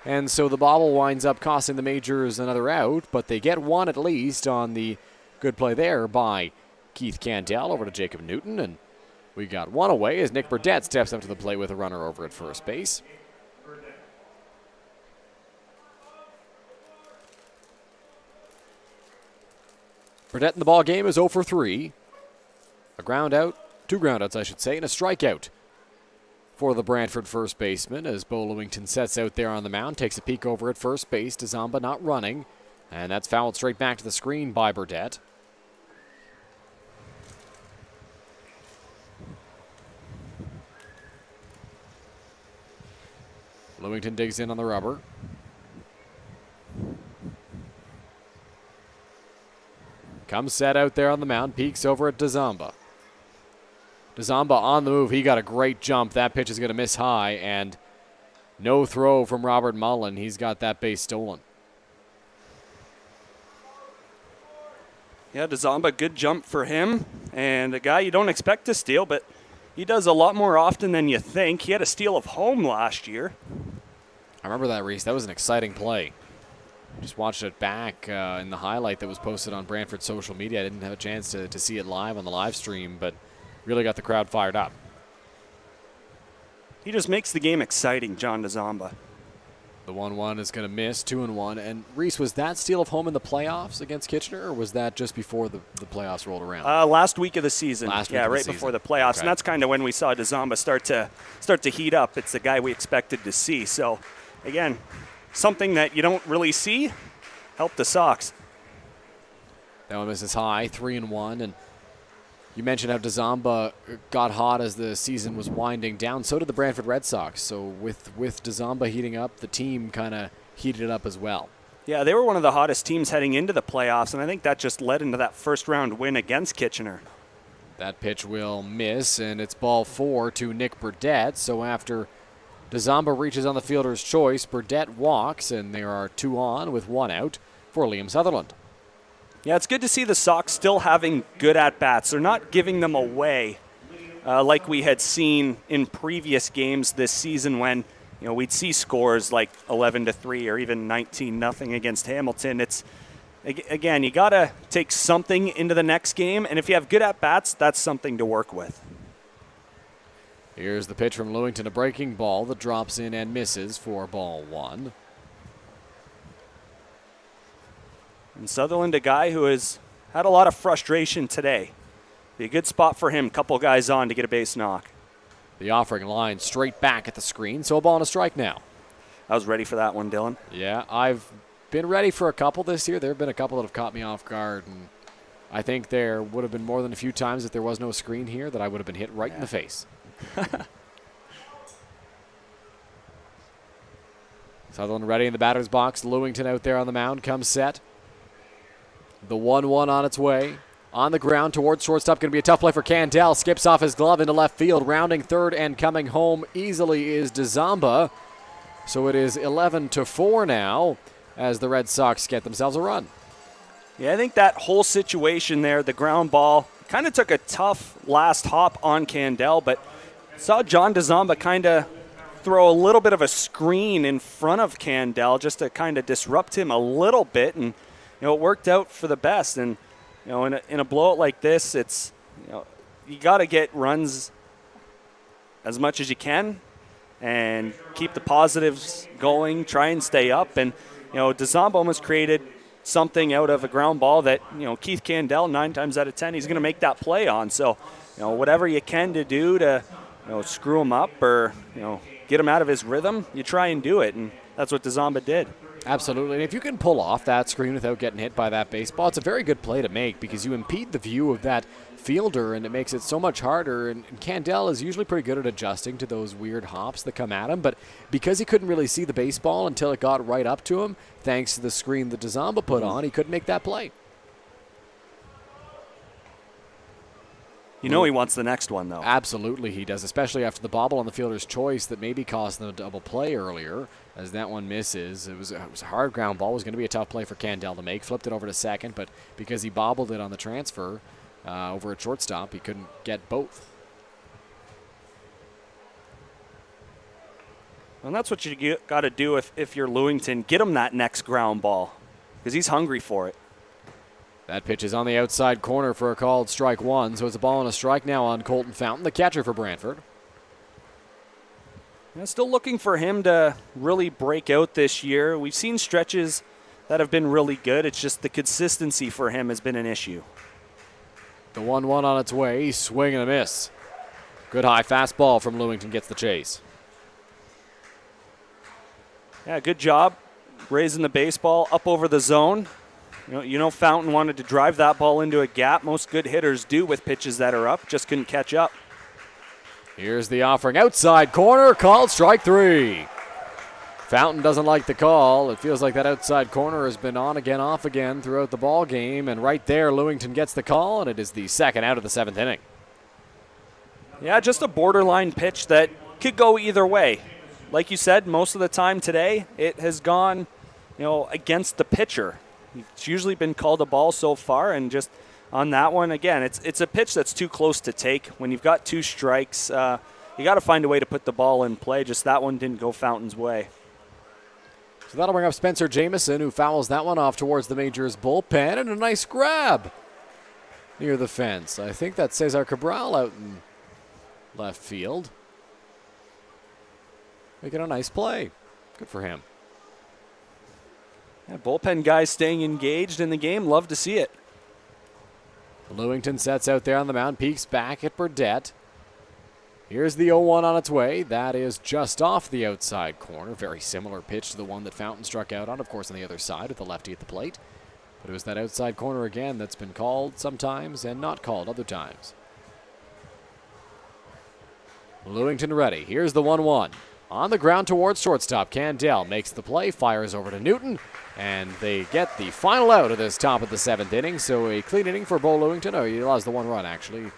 And so the bobble winds up costing the Majors another out. But they get one at least on the good play there by Keith Candell over to Jacob Newton. And We got one away as Nick Burdett steps up to the plate with a runner over at first base. Burdett in the ball game is 0 for 3. A ground out, 2 groundouts I should say, and a strikeout for the Brantford first baseman as Bo Lewington sets out there on the mound, takes a peek over at first base. Douzamba not running, and that's fouled straight back to the screen by Burdett. Lewington digs in on the rubber. Comes set out there on the mound, peeks over at Douzamba. Douzamba on the move. He got a great jump. That pitch is going to miss high, and no throw from Robert Mullen. He's got that base stolen. Yeah, Douzamba, good jump for him, and a guy you don't expect to steal, but he does a lot more often than you think. He had a steal of home last year. I remember that, Reese. That was an exciting play. Just watched it back in the highlight that was posted on Brantford's social media. I didn't have a chance to see it live on the live stream, but really got the crowd fired up. He just makes the game exciting, John Douzamba. The 1-1 is going to miss, 2-1. And Reese, was that steal of home in the playoffs against Kitchener, or was that just before the playoffs rolled around? Last week of the season. Right before the playoffs. Okay. And that's kind of when we saw Douzamba start to heat up. It's the guy we expected to see. So, again, something that you don't really see helped the Sox. That one misses high, 3-1. And you mentioned how Douzamba got hot as the season was winding down. So did the Brantford Red Sox. So with Douzamba heating up, the team kind of heated it up as well. Yeah, they were one of the hottest teams heading into the playoffs, and I think that just led into that first-round win against Kitchener. That pitch will miss, and it's ball 4 to Nick Burdett. So after Douzamba reaches on the fielder's choice, Burdett walks, and there are 2 on with 1 out for Liam Sutherland. Yeah, it's good to see the Sox still having good at-bats. They're not giving them away like we had seen in previous games this season when we'd see scores like 11-3 or even 19-0 against Hamilton. It's again, you got to take something into the next game, and if you have good at-bats, that's something to work with. Here's the pitch from Lewington, a breaking ball that drops in and misses for ball 1. And Sutherland, a guy who has had a lot of frustration today. Be a good spot for him, couple guys on to get a base knock. The offering line straight back at the screen, so a ball and a strike now. I was ready for that one, Dylan. Yeah, I've been ready for a couple this year. There have been a couple that have caught me off guard, and I think there would have been more than a few times if there was no screen here that I would have been hit right in the face. Sutherland ready in the batter's box. Lewington out there on the mound, comes set. The 1-1 on its way. On the ground towards shortstop. Going to be a tough play for Candell. Skips off his glove into left field. Rounding third and coming home easily is Douzamba. So it is 11-4 now as the Red Sox get themselves a run. Yeah, I think that whole situation there, the ground ball, kind of took a tough last hop on Candell, but saw John Douzamba kind of throw a little bit of a screen in front of Candell just to kind of disrupt him a little bit, and it worked out for the best. And in a blowout like this, it's you got to get runs as much as you can and keep the positives going, try and stay up. And Douzamba almost created something out of a ground ball that Keith Candell 9 times out of 10 he's going to make that play on. So whatever you can to do to screw him up or get him out of his rhythm, you try and do it, and that's what Douzamba did. Absolutely, and if you can pull off that screen without getting hit by that baseball, it's a very good play to make because you impede the view of that fielder and it makes it so much harder. And Candell is usually pretty good at adjusting to those weird hops that come at him, but because he couldn't really see the baseball until it got right up to him, thanks to the screen that Douzamba put on, he couldn't make that play. He wants the next one, though. Absolutely he does, especially after the bobble on the fielder's choice that maybe cost them a double play earlier, as that one misses. It was a hard ground ball. It was going to be a tough play for Candell to make. Flipped it over to second, but because he bobbled it on the transfer over at shortstop, he couldn't get both. And that's what you got to do if you're Lewington. Get him that next ground ball because he's hungry for it. That pitch is on the outside corner for a called strike one, so it's a ball and a strike now on Colton Fountain, the catcher for Brantford. Still looking for him to really break out this year. We've seen stretches that have been really good. It's just the consistency for him has been an issue. The 1-1 on its way, swing and a miss. Good high fastball from Lewington gets the chase. Yeah, good job raising the baseball up over the zone. You know Fountain wanted to drive that ball into a gap. Most good hitters do with pitches that are up. Just couldn't catch up. Here's the offering. Outside corner, called strike three. Fountain doesn't like the call. It feels like that outside corner has been on again, off again throughout the ball game. And right there, Lewington gets the call, and it is the second out of the 7th inning. Yeah, just a borderline pitch that could go either way. Like you said, most of the time today, it has gone, against the pitcher. It's usually been called a ball so far, and just on that one, again, it's a pitch that's too close to take. When you've got 2 strikes, you got to find a way to put the ball in play. Just that one didn't go Fountain's way. So that'll bring up Spencer Jamieson, who fouls that one off towards the Majors bullpen, and a nice grab near the fence. I think that's Cesar Cabral out in left field. Making a nice play. Good for him. Yeah, bullpen guys staying engaged in the game. Love to see it. Lewington sets out there on the mound, peeks back at Burdett. Here's the 0-1 on its way. That is just off the outside corner. Very similar pitch to the one that Fountain struck out on, of course, on the other side with the lefty at the plate. But it was that outside corner again that's been called sometimes and not called other times. Lewington ready. Here's the 1-1. On the ground towards shortstop, Candell makes the play, fires over to Newton, and they get the final out of this top of the 7th inning. So a clean inning for Bo Lewington. Oh, he lost the 1 run, actually.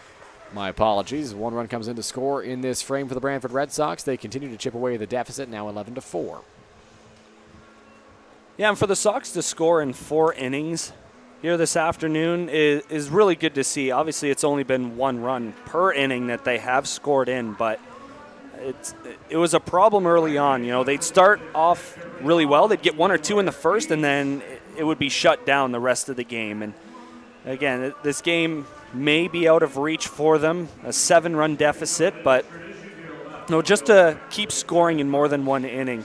My apologies. 1 run comes in to score in this frame for the Brantford Red Sox. They continue to chip away the deficit, now 11-4. Yeah, and for the Sox to score in 4 innings here this afternoon is really good to see. Obviously, it's only been 1 run per inning that they have scored in, but it was a problem early on. They'd start off really well. They'd get 1 or 2 in the first, and then it would be shut down the rest of the game. And again, this game may be out of reach for them, a 7-run deficit, but just to keep scoring in more than 1 inning,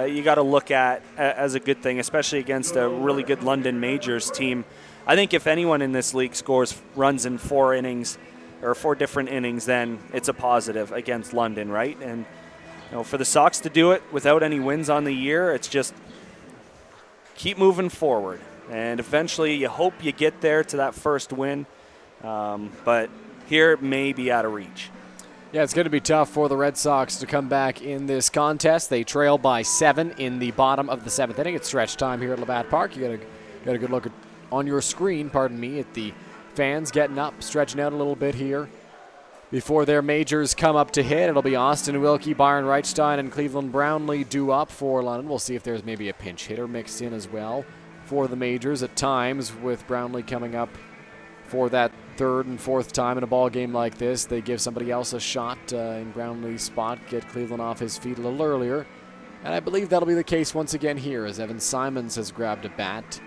you got to look at as a good thing, especially against a really good London Majors team. I think if anyone in this league scores runs in 4 innings, or 4 different innings, then it's a positive against London, right? And for the Sox to do it without any wins on the year, it's just keep moving forward. And eventually you hope you get there to that first win, but here it may be out of reach. Yeah, it's going to be tough for the Red Sox to come back in this contest. They trail by 7 in the bottom of the 7th inning. It's stretch time here at Labatt Park. You got a good look on your screen, at the fans getting up, stretching out a little bit here. Before their majors come up to hit, it'll be Austin Wilkie, Byron Reichstein, and Cleveland Brownlee due up for London. We'll see if there's maybe a pinch hitter mixed in as well for the majors at times, with Brownlee coming up for that 3rd and 4th time in a ball game like this. They give somebody else a shot in Brownlee's spot, get Cleveland off his feet a little earlier. And I believe that'll be the case once again here, as Evan Simons has grabbed a bat,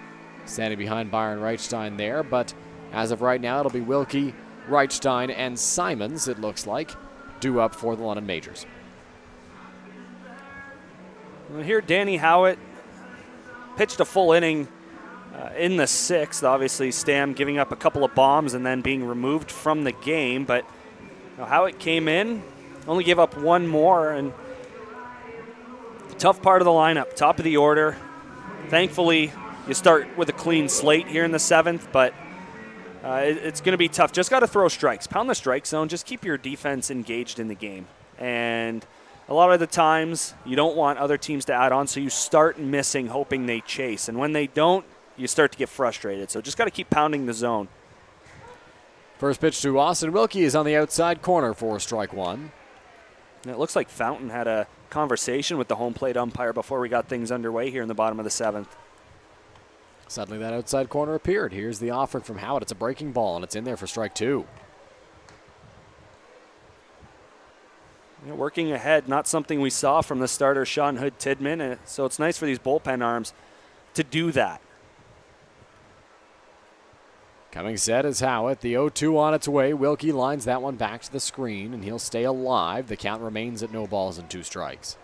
standing behind Byron Reichstein there. But as of right now, it'll be Wilkie, Reichstein, and Simons, it looks like, due up for the London Majors. Well, here Danny Howitt pitched a full inning in the 6th. Obviously, Stam giving up a couple of bombs and then being removed from the game. But Howitt came in, only gave up 1 more, and tough part of the lineup, top of the order. Thankfully, you start with a clean slate here in the 7th, but it's going to be tough. Just got to throw strikes. Pound the strike zone. Just keep your defense engaged in the game. And a lot of the times, you don't want other teams to add on, so you start missing, hoping they chase. And when they don't, you start to get frustrated. So just got to keep pounding the zone. First pitch to Austin Wilkie is on the outside corner for strike 1. And it looks like Fountain had a conversation with the home plate umpire before we got things underway here in the bottom of the 7th. Suddenly that outside corner appeared. Here's the offering from Howard. It's a breaking ball, and it's in there for strike 2. Working ahead, not something we saw from the starter, Sean Hood-Tidman, so it's nice for these bullpen arms to do that. Coming set is Howitt. The 0-2 on its way. Wilkie lines that one back to the screen, and he'll stay alive. The count remains at no balls and 2 strikes.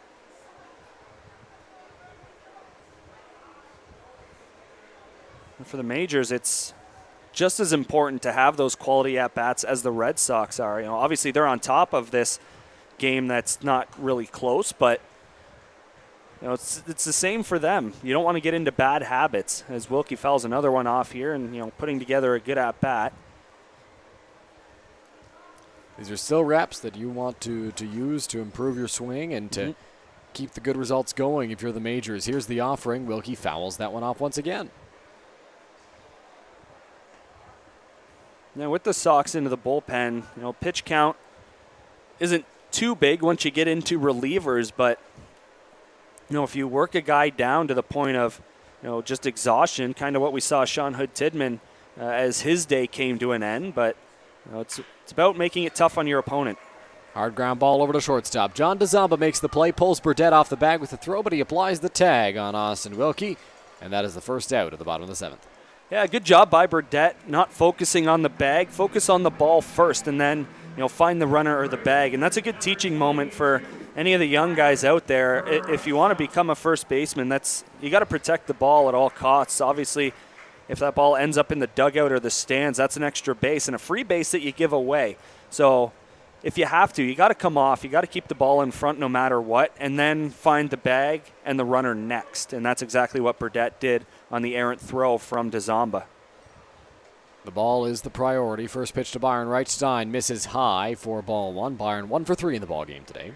And for the Majors, it's just as important to have those quality at-bats as the Red Sox are. Obviously they're on top of this game that's not really close, but it's the same for them. You don't want to get into bad habits, as Wilkie fouls another one off here and, putting together a good at-bat. These are still reps that you want to use to improve your swing and to keep the good results going if you're the Majors. Here's the offering. Wilkie fouls that one off once again. Now with the Sox into the bullpen, pitch count isn't too big once you get into relievers, but if you work a guy down to the point of, just exhaustion, kind of what we saw Sean Hood-Tidman as his day came to an end. But it's about making it tough on your opponent. Hard ground ball over to shortstop. John DeZamba makes the play, pulls Burdett off the bag with the throw, but he applies the tag on Austin Wilkie, and that is the first out at the bottom of the 7th. Yeah, good job by Burdett, not focusing on the bag. Focus on the ball first, and then find the runner or the bag. And that's a good teaching moment for any of the young guys out there. If you want to become a first baseman, you got to protect the ball at all costs. Obviously, if that ball ends up in the dugout or the stands, that's an extra base and a free base that you give away. So if you have to, you got to come off. You got to keep the ball in front no matter what, and then find the bag and the runner next. And that's exactly what Burdett did on the errant throw from DeZamba. The ball is the priority. First pitch to Byron Reichstein misses high for ball 1. Byron 1 for 3 in the ball game today.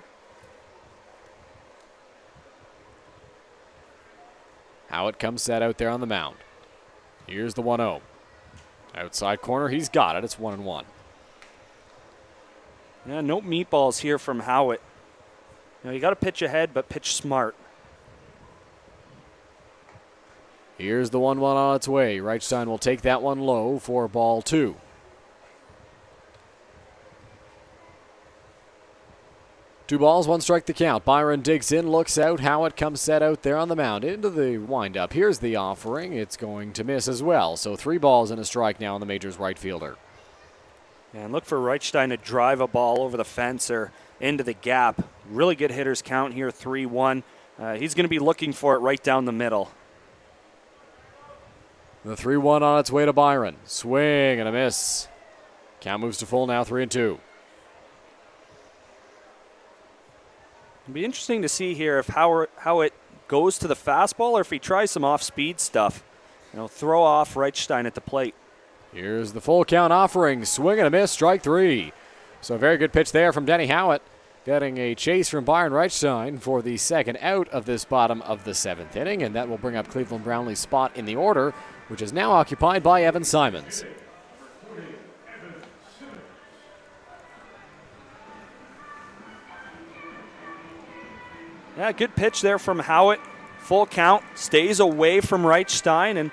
Howitt comes set out there on the mound. Here's the 1-0. Outside corner, he's got it. It's 1-1. Yeah, no meatballs here from Howitt. You got to pitch ahead, but pitch smart. Here's the 1-1 on its way. Reichstein will take that one low for ball 2. Two balls, 1 strike the count. Byron digs in, looks out. Howitt comes set out there on the mound into the windup. Here's the offering. It's going to miss as well. So 3 balls and a strike now on the Majors right fielder. And look for Reichstein to drive a ball over the fence or into the gap. Really good hitters count here, 3-1. He's going to be looking for it right down the middle. The 3-1 on its way to Byron. Swing and a miss. Count moves to full now, 3-2. It'll be interesting to see here if how it goes to the fastball or if he tries some off-speed stuff. Throw off Reichstein at the plate. Here's the full count offering. Swing and a miss, strike 3. So a very good pitch there from Denny Howitt. Getting a chase from Byron Reichstein for the second out of this bottom of the 7th inning. And that will bring up Cleveland Brownlee's spot in the order, which is now occupied by Evan Simons. Yeah, good pitch there from Howitt. Full count, stays away from Reichstein. And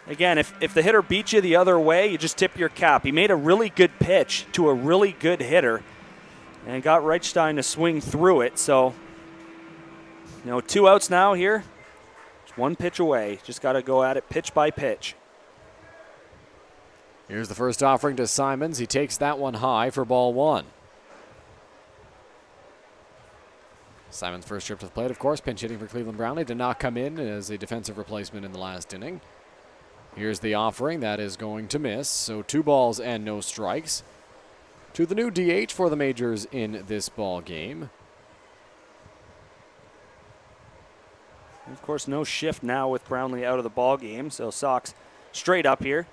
again, if the hitter beats you the other way, you just tip your cap. He made a really good pitch to a really good hitter and got Reichstein to swing through it. So, 2 outs now here. Just 1 pitch away. Just got to go at it pitch by pitch. Here's the first offering to Simons. He takes that one high for ball 1. Simons' first trip to the plate, of course, pinch hitting for Cleveland Brownlee, did not come in as a defensive replacement in the last inning. Here's the offering. That is going to miss. So 2 balls and no strikes to the new DH for the Majors in this ball game. Of course, no shift now with Brownlee out of the ball game, so Sox straight up here.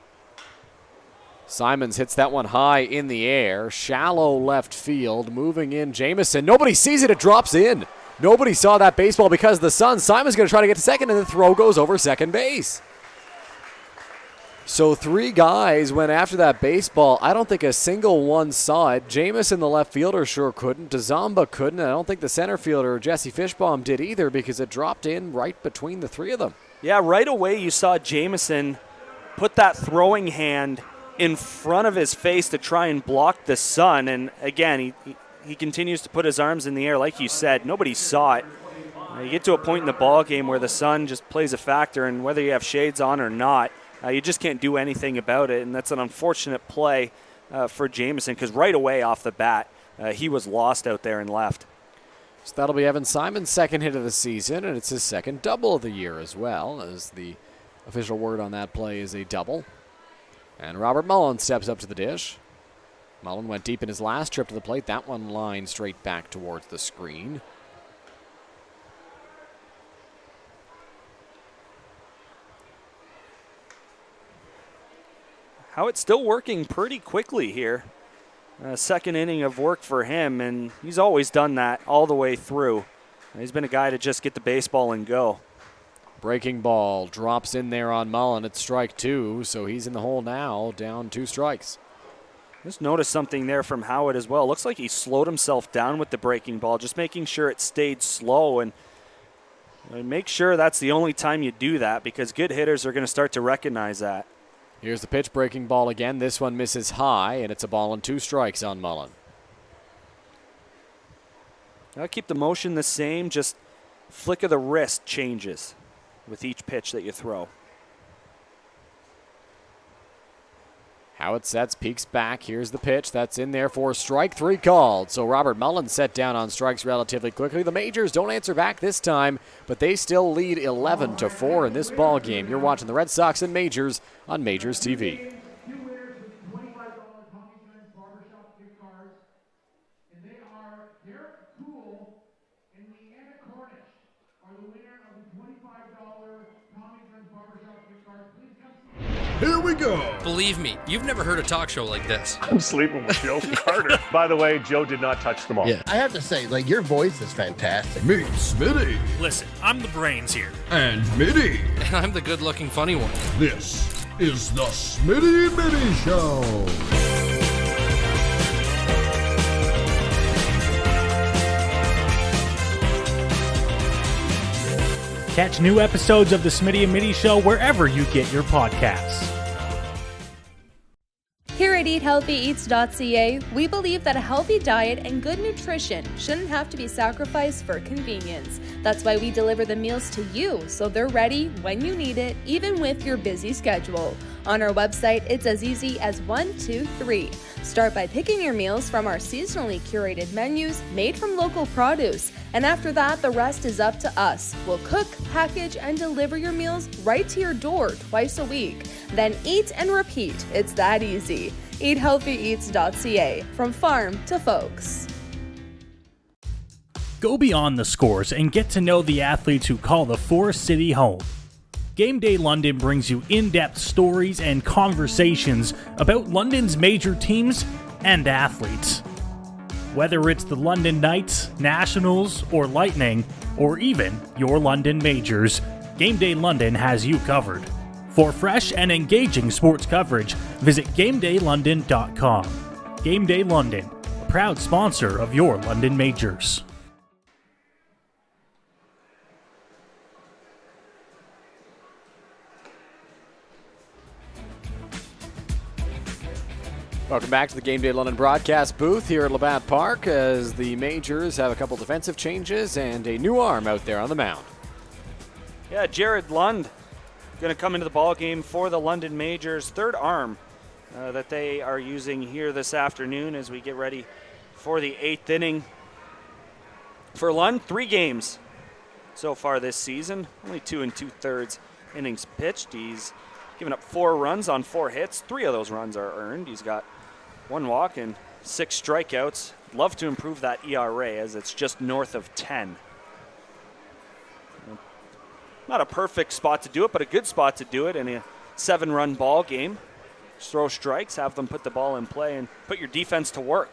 Simons hits that one high in the air. Shallow left field. Moving in Jamison. Nobody sees it. It drops in. Nobody saw that baseball because of the sun. Simons going to try to get to second, and the throw goes over second base. So 3 guys went after that baseball. I don't think a single one saw it. Jamison, the left fielder, sure couldn't. DeZamba couldn't. I don't think the center fielder, Jesse Fishbaum, did either because it dropped in right between the 3 of them. Yeah, right away you saw Jamison put that throwing hand in front of his face to try and block the sun. And again, he continues to put his arms in the air. Like you said, nobody saw it. You get to a point in the ball game where the sun just plays a factor, and whether you have shades on or not, you just can't do anything about it, and that's an unfortunate play for Jameson because right away off the bat, he was lost out there and left. So that'll be Evan Simon's second hit of the season, and it's his second double of the year as well, as the official word on that play is a double. And Robert Mullen steps up to the dish. Mullen went deep in his last trip to the plate. That one lined straight back towards the screen. Howitt's still working pretty quickly here. Second inning of work for him, and he's always done that all the way through. He's been a guy to just get the baseball and go. Breaking ball drops in there on Mullen. It's strike two, so he's in the hole now, down 2 strikes. Just noticed something there from Howitt as well. Looks like he slowed himself down with the breaking ball, just making sure it stayed slow. And make sure that's the only time you do that because good hitters are going to start to recognize that. Here's the pitch, breaking ball again. This one misses high, and it's a ball and 2 strikes on Mullen. I'll keep the motion the same, just flick of the wrist changes with each pitch that you throw. Howitt sets, peeks back. Here's the pitch. That's in there for strike 3 called. So Robert Mullen set down on strikes relatively quickly. The Majors don't answer back this time, but they still lead 11-4 in this ball game. You're watching the Red Sox and Majors on MajorsTV. Here we go. Believe me, you've never heard a talk show like this. I'm sleeping with Joe Carter. By the way, Joe did not touch them all. Yeah, I have to say, like, your voice is fantastic. Meet Smitty. Listen, I'm the brains here. And Mitty. And I'm the good-looking funny one. This is the Smitty Mitty Show. Catch new episodes of the Smitty and Mitty Show wherever you get your podcasts. Here at EatHealthyEats.ca, we believe that a healthy diet and good nutrition shouldn't have to be sacrificed for convenience. That's why we deliver the meals to you so they're ready when you need it, even with your busy schedule. On our website, it's as easy as 1, 2, 3. Start by picking your meals from our seasonally curated menus made from local produce. And after that, the rest is up to us. We'll cook, package, and deliver your meals right to your door twice a week. Then eat and repeat. It's that easy. EatHealthyEats.ca, from farm to folks. Go beyond the scores and get to know the athletes who call the Forest City home. Game Day London brings you in-depth stories and conversations about London's major teams and athletes. Whether it's the London Knights, Nationals, or Lightning, or even your London Majors, Game Day London has you covered. For fresh and engaging sports coverage, visit GameDayLondon.com. Game Day London, a proud sponsor of your London Majors. Welcome back to the Game Day London broadcast booth here at Labatt Park as the Majors have a couple defensive changes and a new arm out there on the mound. Yeah, Jared Lund going to come into the ball game for the London Majors. Third arm that they are using here this afternoon as we get ready for the 8th inning. For Lund, 3 games so far this season. Only 2 2/3 innings pitched. He's given up 4 runs on 4 hits. 3 of those runs are earned. He's got 1 walk and 6 strikeouts. Love to improve that ERA as it's just north of 10. Not a perfect spot to do it, but a good spot to do it in a 7-run ball game. Just throw strikes, have them put the ball in play, and put your defense to work.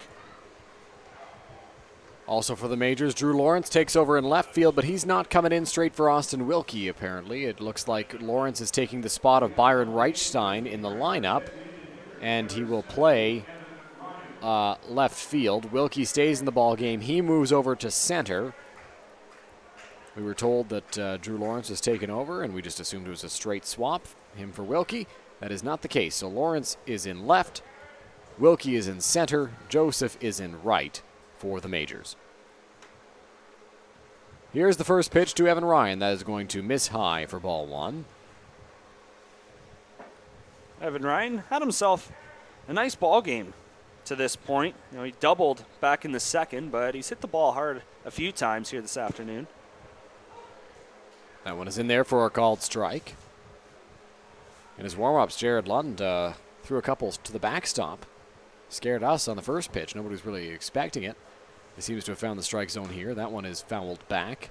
Also for the Majors, Drew Lawrence takes over in left field, but he's not coming in straight for Austin Wilkie, apparently. It looks like Lawrence is taking the spot of Byron Reichstein in the lineup, and he will play left field. Wilkie stays in the ball game. He moves over to center. We were told that Drew Lawrence was taken over, and we just assumed it was a straight swap, him for Wilkie. That is not the case. So Lawrence is in left, Wilkie is in center, Joseph is in right for the Majors. Here's the first pitch to Evan Ryan. That is going to miss high for ball 1. Evan Ryan had himself a nice ball game to this point. He doubled back in the second, but he's hit the ball hard a few times here this afternoon. That one is in there for a called strike. In his warm-ups, Jared Lund threw a couple to the backstop. Scared us on the first pitch. Nobody was really expecting it. He seems to have found the strike zone here. That one is fouled back.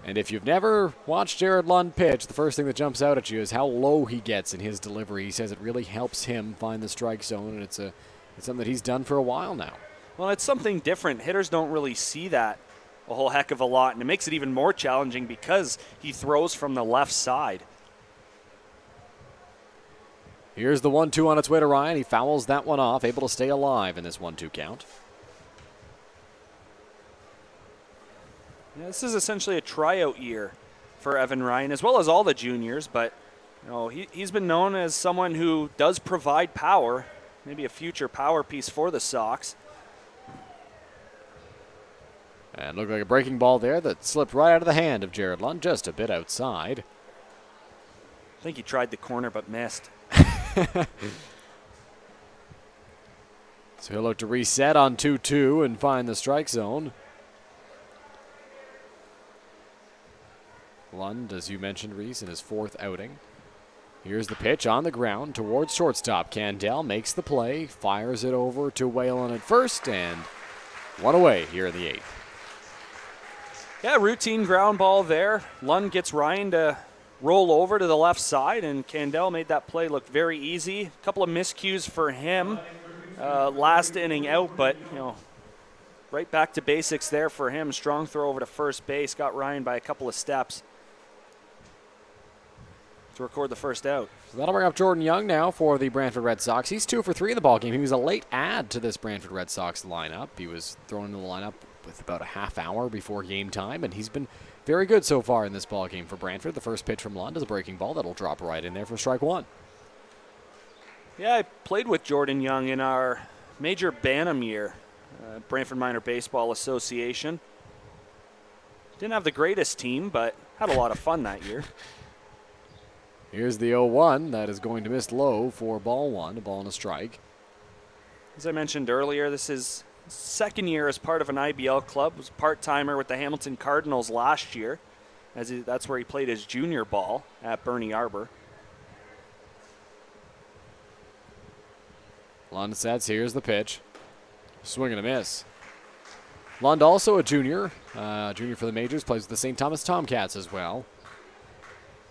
And if you've never watched Jared Lund pitch, the first thing that jumps out at you is how low he gets in his delivery. He says it really helps him find the strike zone, and it's something that he's done for a while now. Well, it's something different. Hitters don't really see that a whole heck of a lot, and it makes it even more challenging because he throws from the left side. Here's the 1-2 on its way to Ryan. He fouls that one off, able to stay alive in this 1-2 count. Yeah, this is essentially a tryout year for Evan Ryan, as well as all the juniors, but he's been known as someone who does provide power, maybe a future power piece for the Sox. And looked like a breaking ball there that slipped right out of the hand of Jared Lund, just a bit outside. I think he tried the corner but missed. So he'll look to reset on 2-2 and find the strike zone. Lund, as you mentioned, Reese, in his fourth outing. Here's the pitch on the ground towards shortstop. Candell makes the play, fires it over to Whalen at first, and one away here in the eighth. Yeah, routine ground ball there. Lund gets Ryan to roll over to the left side, and Candell made that play look very easy. A couple of miscues for him last inning out, but right back to basics there for him. Strong throw over to first base, got Ryan by a couple of steps to record the first out. So that'll bring up Jordan Young now for the Brantford Red Sox. He's 2 for 3 in the ballgame. He was a late add to this Brantford Red Sox lineup. He was thrown into the lineup with about a half hour before game time, and he's been very good so far in this ballgame for Brantford. The first pitch from Lund is a breaking ball that'll drop right in there for strike one. Yeah, I played with Jordan Young in our Major Bantam year, Brantford Minor Baseball Association. Didn't have the greatest team, but had a lot of fun that year. Here's the 0-1. That is going to miss low for ball one, a ball and a strike. As I mentioned earlier, this is second year as part of an IBL club. Was part-timer with the Hamilton Cardinals last year. That's where he played his junior ball at Bernie Arbor. Lund sets. Here's the pitch. Swing and a miss. Lund also a junior. Junior for the Majors. Plays with the St. Thomas Tomcats as well.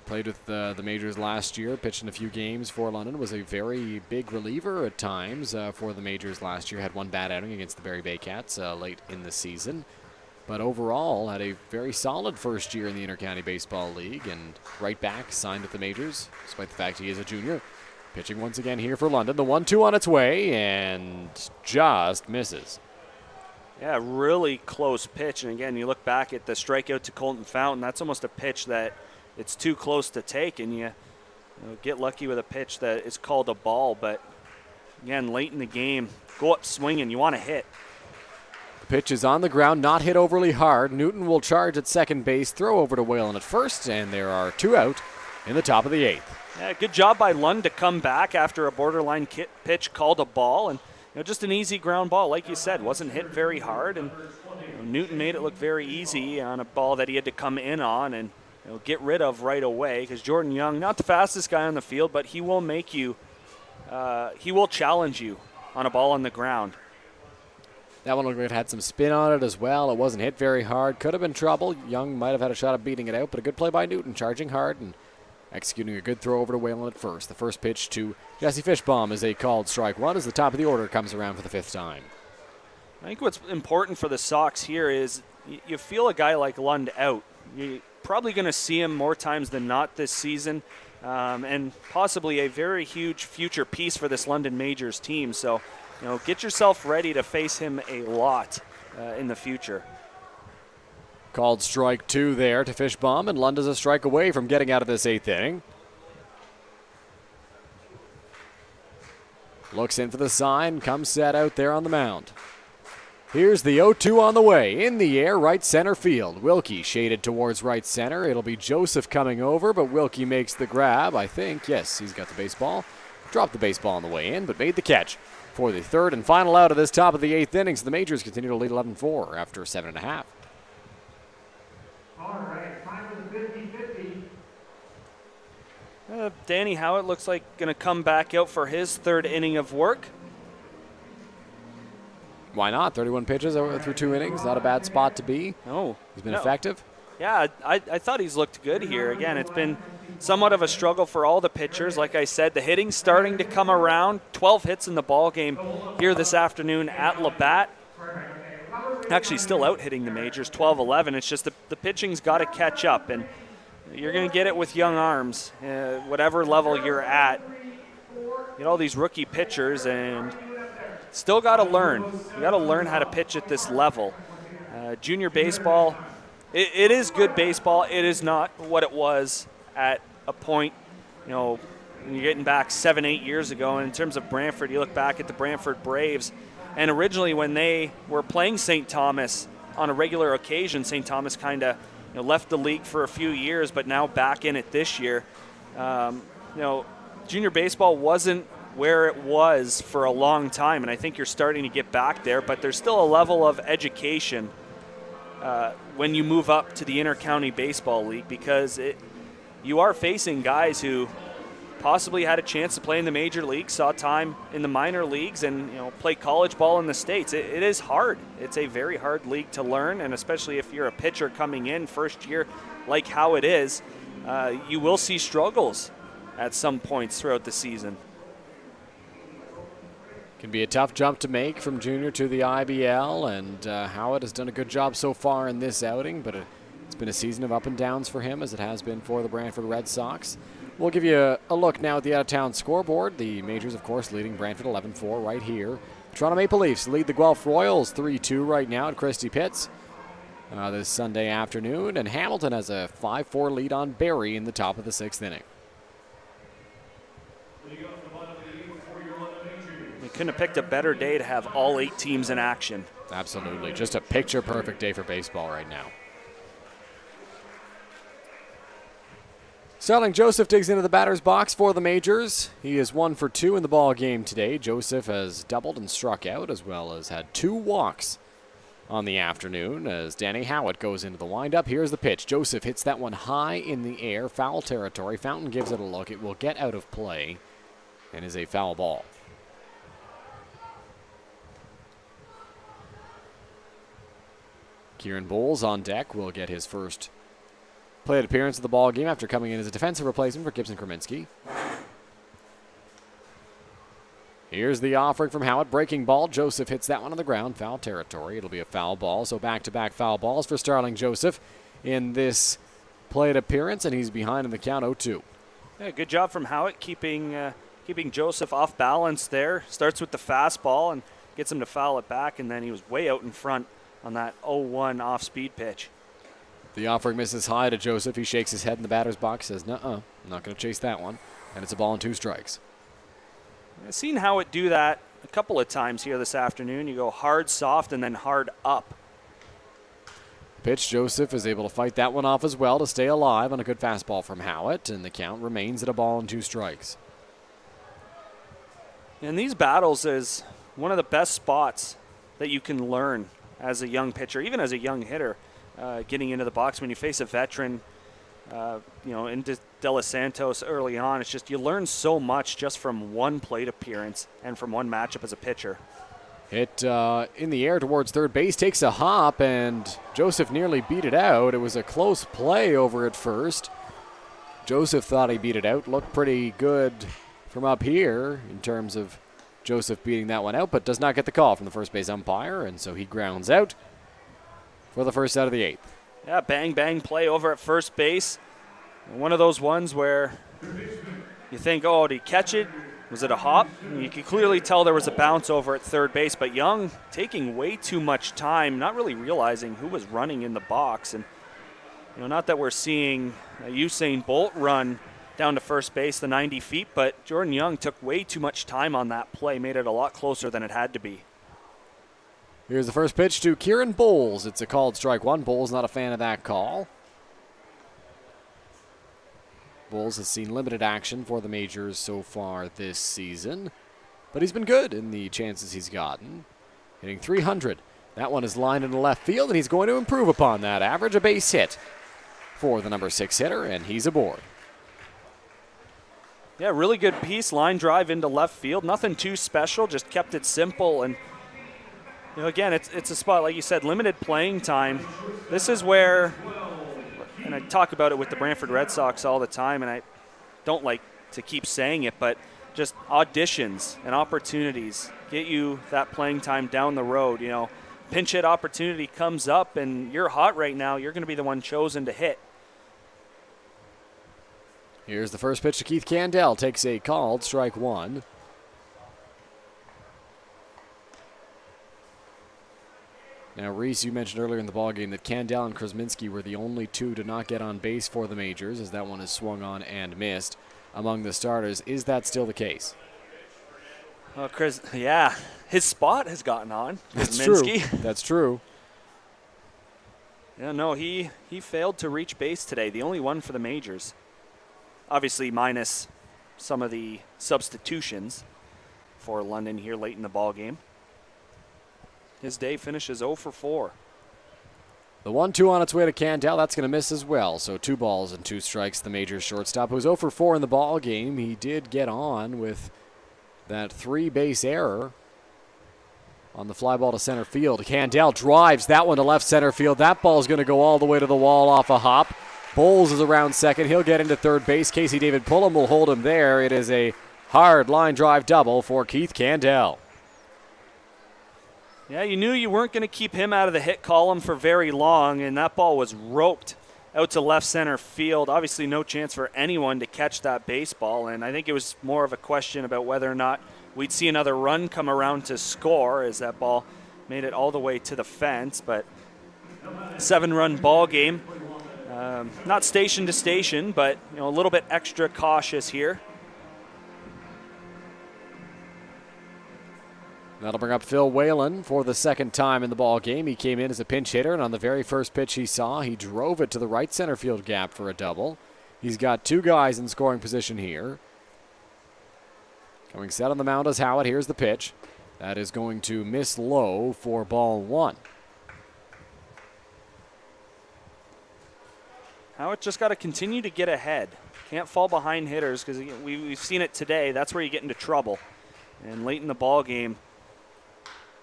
Played with the Majors last year. Pitched in a few games for London. Was a very big reliever at times for the Majors last year. Had one bad outing against the Barrie Baycats late in the season. But overall, had a very solid first year in the Intercounty Baseball League. And right back, signed with the Majors, despite the fact he is a junior. Pitching once again here for London. The 1-2 on its way, and just misses. Yeah, really close pitch. And again, you look back at the strikeout to Colton Fountain. That's almost a pitch that it's too close to take, and you get lucky with a pitch that is called a ball. But again, late in the game, go up swinging. You want to hit. The pitch is on the ground, not hit overly hard. Newton will charge at second base, throw over to Whalen at first, and there are two out in the top of the eighth. Yeah, good job by Lund to come back after a borderline pitch called a ball, and just an easy ground ball. Like you said, wasn't hit very hard, and Newton made it look very easy on a ball that he had to come in on and get rid of right away, because Jordan Young, not the fastest guy on the field, but he will make you, he will challenge you on a ball on the ground. That one looked like it had some spin on it as well. It wasn't hit very hard. Could have been trouble. Young might have had a shot at beating it out, but a good play by Newton, charging hard and executing a good throw over to Whalen at first. The first pitch to Jesse Fishbaum is a called strike one as the top of the order comes around for the fifth time. I think what's important for the Sox here is you feel a guy like Lund out. You're probably going to see him more times than not this season, and possibly a very huge future piece for this London Majors team. So, get yourself ready to face him a lot in the future. Called strike two there to Fishbaum, and Lund is a strike away from getting out of this eighth inning. Looks in for the sign, comes set out there on the mound. Here's the 0-2 on the way. In the air, right center field. Wilkie shaded towards right center. It'll be Joseph coming over, but Wilkie makes the grab, I think. Yes, he's got the baseball. Dropped the baseball on the way in, but made the catch for the third and final out of this top of the 8th inning. So the Majors continue to lead 11-4 after 7.5. All right, time for the 50-50. Danny Howard looks like going to come back out for his third inning of work. Why not? 31 pitches through 2 innings. Not a bad spot to be. No. He's been effective. Yeah, I thought he's looked good here. Again, it's been somewhat of a struggle for all the pitchers. Like I said, the hitting's starting to come around. 12 hits in the ball game here this afternoon at Labatt. Actually still out hitting the Majors, 12-11. It's just the pitching's got to catch up, and you're going to get it with young arms, whatever level you're at. You get all these rookie pitchers, and still got to learn. You got to learn how to pitch at this level. Junior baseball, it is good baseball. It is not what it was at a point, when you're getting back 7-8 years ago. And in terms of Brantford, you look back at the Brantford Braves, and originally when they were playing St. Thomas on a regular occasion, St. Thomas kind of left the league for a few years, but now back in it this year. Junior baseball wasn't where it was for a long time, and I think you're starting to get back there, but there's still a level of education when you move up to the inter-county baseball league, because you are facing guys who possibly had a chance to play in the major league, saw time in the minor leagues, and play college ball in the States. It is hard. It's a very hard league to learn, and especially if you're a pitcher coming in first year like how it is, you will see struggles at some points throughout the season. Can be a tough jump to make from junior to the IBL, and Howard has done a good job so far in this outing, but it's been a season of up and downs for him, as it has been for the Brantford Red Sox. We'll give you a look now at the out-of-town scoreboard. The Majors, of course, leading Brantford 11-4 right here. Toronto Maple Leafs lead the Guelph Royals 3-2 right now at Christie Pitts this Sunday afternoon, and Hamilton has a 5-4 lead on Barrie in the top of the 6th inning. They couldn't have picked a better day to have all 8 teams in action. Absolutely. Just a picture-perfect day for baseball right now. Starling Joseph digs into the batter's box for the Majors. He is 1 for 2 in the ball game today. Joseph has doubled and struck out, as well as had 2 walks on the afternoon as Danny Howard goes into the windup. Here's the pitch. Joseph hits that one high in the air, foul territory. Fountain gives it a look. It will get out of play and is a foul ball. Kieran Bowles on deck will get his first plate appearance of the ball game after coming in as a defensive replacement for Gibson Kraminski. Here's the offering from Howard. Breaking ball. Joseph hits that one on the ground. Foul territory. It'll be a foul ball. So back-to-back foul balls for Starling Joseph in this plate appearance, and he's behind in the count 0-2. Yeah, good job from Howitt keeping Joseph off balance there. Starts with the fastball and gets him to foul it back, and then he was way out in front on that 0-1 off-speed pitch. The offering misses high to Joseph. He shakes his head in the batter's box, says, nuh-uh, I'm not going to chase that one. And it's a ball and 2 strikes. I've seen Howitt do that a couple of times here this afternoon. You go hard, soft, and then hard up. Pitch, Joseph is able to fight that one off as well to stay alive on a good fastball from Howitt, and the count remains at a ball and 2 strikes. And these battles is one of the best spots that you can learn as a young pitcher, even as a young hitter, getting into the box. When you face a veteran, in De Los Santos early on, it's just you learn so much just from one plate appearance and from one matchup as a pitcher. Hit in the air towards third base, takes a hop, and Joseph nearly beat it out. It was a close play over at first. Joseph thought he beat it out. Looked pretty good from up here in terms of Joseph beating that one out, but does not get the call from the first base umpire, and so he grounds out for the first out of the 8th. Yeah, bang play over at first base. One of those ones where you think, oh, did he catch it? Was it a hop? You could clearly tell there was a bounce over at third base, but Young taking way too much time, not really realizing who was running in the box. And not that we're seeing Usain Bolt run down to first base the 90 feet, but Jordan Young took way too much time on that play, made it a lot closer than it had to be. Here's the first pitch to Kieran Bowles. It's a called strike one. Bowles not a fan of that call. Bowles has seen limited action for the majors so far this season, but he's been good in the chances he's gotten. Hitting .300. That one is lined in the left field, and he's going to improve upon that average. A base hit for the number 6 hitter, and he's aboard. Yeah, really good piece. Line drive into left field. Nothing too special, just kept it simple. And, again, it's a spot, like you said, limited playing time. This is where, and I talk about it with the Brantford Red Sox all the time, and I don't like to keep saying it, but just auditions and opportunities get you that playing time down the road. Pinch hit opportunity comes up, and you're hot right now. You're going to be the one chosen to hit. Here's the first pitch to Keith Candell. Takes a called strike one. Now, Reese, you mentioned earlier in the ballgame that Candell and Krasminski were the only two to not get on base for the majors, as that one is swung on and missed among the starters. Is that still the case? Well, Chris, yeah, his spot has gotten on. That's true. Krasminski. That's true. Yeah, no, he failed to reach base today. The only one for the majors. Obviously, minus some of the substitutions for London here late in the ball game. His day finishes 0 for 4. The 1-2 on its way to Candell. That's going to miss as well. So 2 balls and 2 strikes. The major shortstop, who was 0 for 4 in the ball game. He did get on with that 3-base error on the fly ball to center field. Candell drives that one to left center field. That ball is going to go all the way to the wall off a hop. Bowles is around second. He'll get into third base. Casey David Pullum will hold him there. It is a hard line drive double for Keith Candell. Yeah, you knew you weren't going to keep him out of the hit column for very long, and that ball was roped out to left center field. Obviously no chance for anyone to catch that baseball, and I think it was more of a question about whether or not we'd see another run come around to score, as that ball made it all the way to the fence. But 7-run ball game. Not station to station, but a little bit extra cautious here. That'll bring up Phil Whalen for the second time in the ball game. He came in as a pinch hitter, and on the very first pitch he saw, he drove it to the right center field gap for a double. He's got 2 guys in scoring position here. Coming set on the mound is Howard. Here's the pitch. That is going to miss low for ball 1. Howard just got to continue to get ahead. Can't fall behind hitters, because we've seen it today. That's where you get into trouble. And late in the ball game,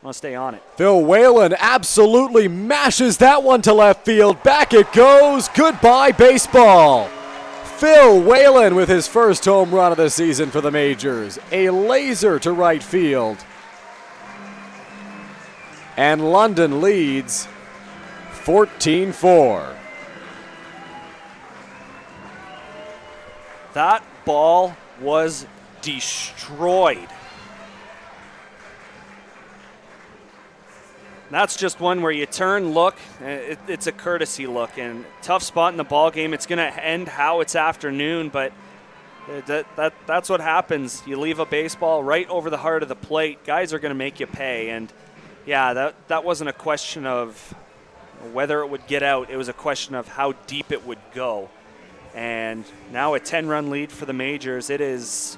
want to stay on it. Phil Whalen absolutely mashes that one to left field. Back it goes. Goodbye, baseball. Phil Whalen with his first home run of the season for the majors. A laser to right field. And London leads 14-4. That ball was destroyed. That's just one where you turn, look, it's a courtesy look, and tough spot in the ball game. It's going to end Howitt's afternoon, but that's what happens. You leave a baseball right over the heart of the plate. Guys are going to make you pay, and yeah, that wasn't a question of whether it would get out. It was a question of how deep it would go. And now a 10-run lead for the majors. It is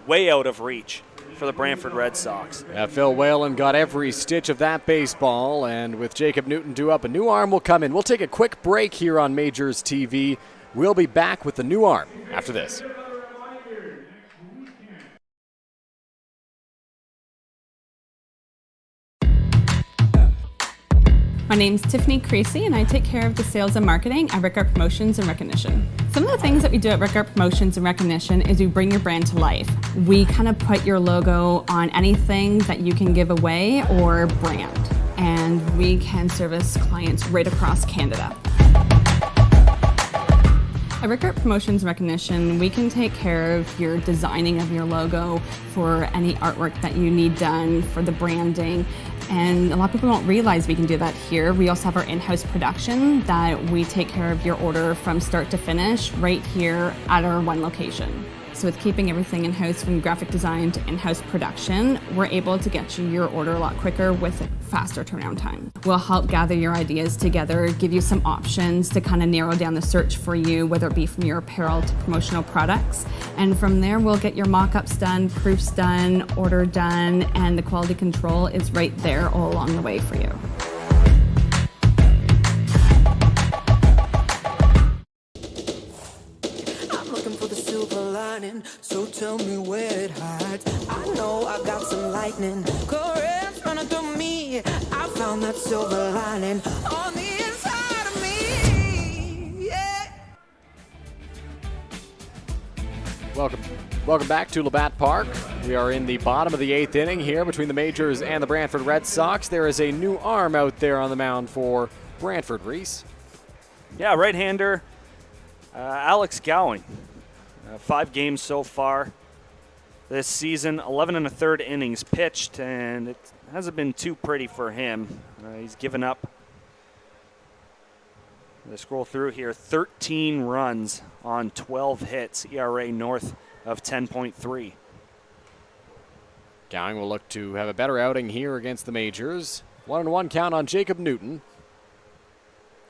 way out of reach for the Brantford Red Sox. Yeah, Phil Whalen got every stitch of that baseball, and with Jacob Newton due up, a new arm will come in. We'll take a quick break here on Majors TV. We'll be back with the new arm after this. My name's Tiffany Creasy, and I take care of the sales and marketing at Rickard Promotions and Recognition. Some of the things that we do at Rickard Promotions and Recognition is we bring your brand to life. We kind of put your logo on anything that you can give away or brand, and we can service clients right across Canada. At Rickard Promotions and Recognition, we can take care of your designing of your logo for any artwork that you need done for the branding. And a lot of people don't realize we can do that here. We also have our in-house production that we take care of your order from start to finish right here at our one location. So with keeping everything in-house from graphic design to in-house production, we're able to get you your order a lot quicker with a faster turnaround time. We'll help gather your ideas together, give you some options to kind of narrow down the search for you, whether it be from your apparel to promotional products. And from there, we'll get your mock-ups done, proofs done, order done, and the quality control is right there all along the way for you. So tell me where it hides. I know I got some lightning, currents running through me. I found that silver lining on the inside of me. Yeah. Welcome back to Labatt Park. We are in the bottom of the 8th inning here between the Majors and the Brantford Red Sox. There is a new arm out there on the mound for Brantford, Reece. Yeah, right-hander Alex Gowing. 5 games so far this season, 11 1/3 innings pitched, and it hasn't been too pretty for him. He's given up, let's scroll through here, 13 runs on 12 hits, ERA north of 10.3. Gowing will look to have a better outing here against the Majors. 1-1 count on Jacob Newton.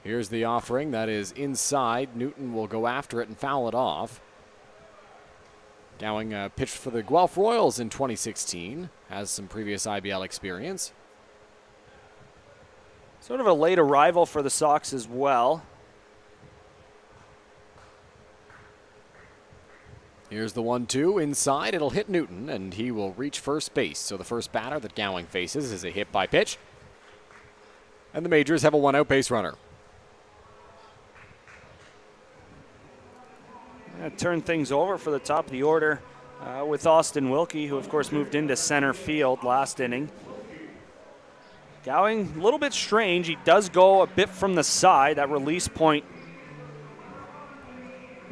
Here's the offering. That is inside. Newton will go after it and foul it off. Gowing pitched for the Guelph Royals in 2016, has some previous IBL experience. Sort of a late arrival for the Sox as well. Here's the 1-2 inside. It'll hit Newton, and he will reach first base. So the first batter that Gowing faces is a hit by pitch. And the Majors have a 1-out base runner. Turn things over for the top of the order with Austin Wilkie, who of course moved into center field last inning. Gowing, a little bit strange. He does go a bit from the side. That release point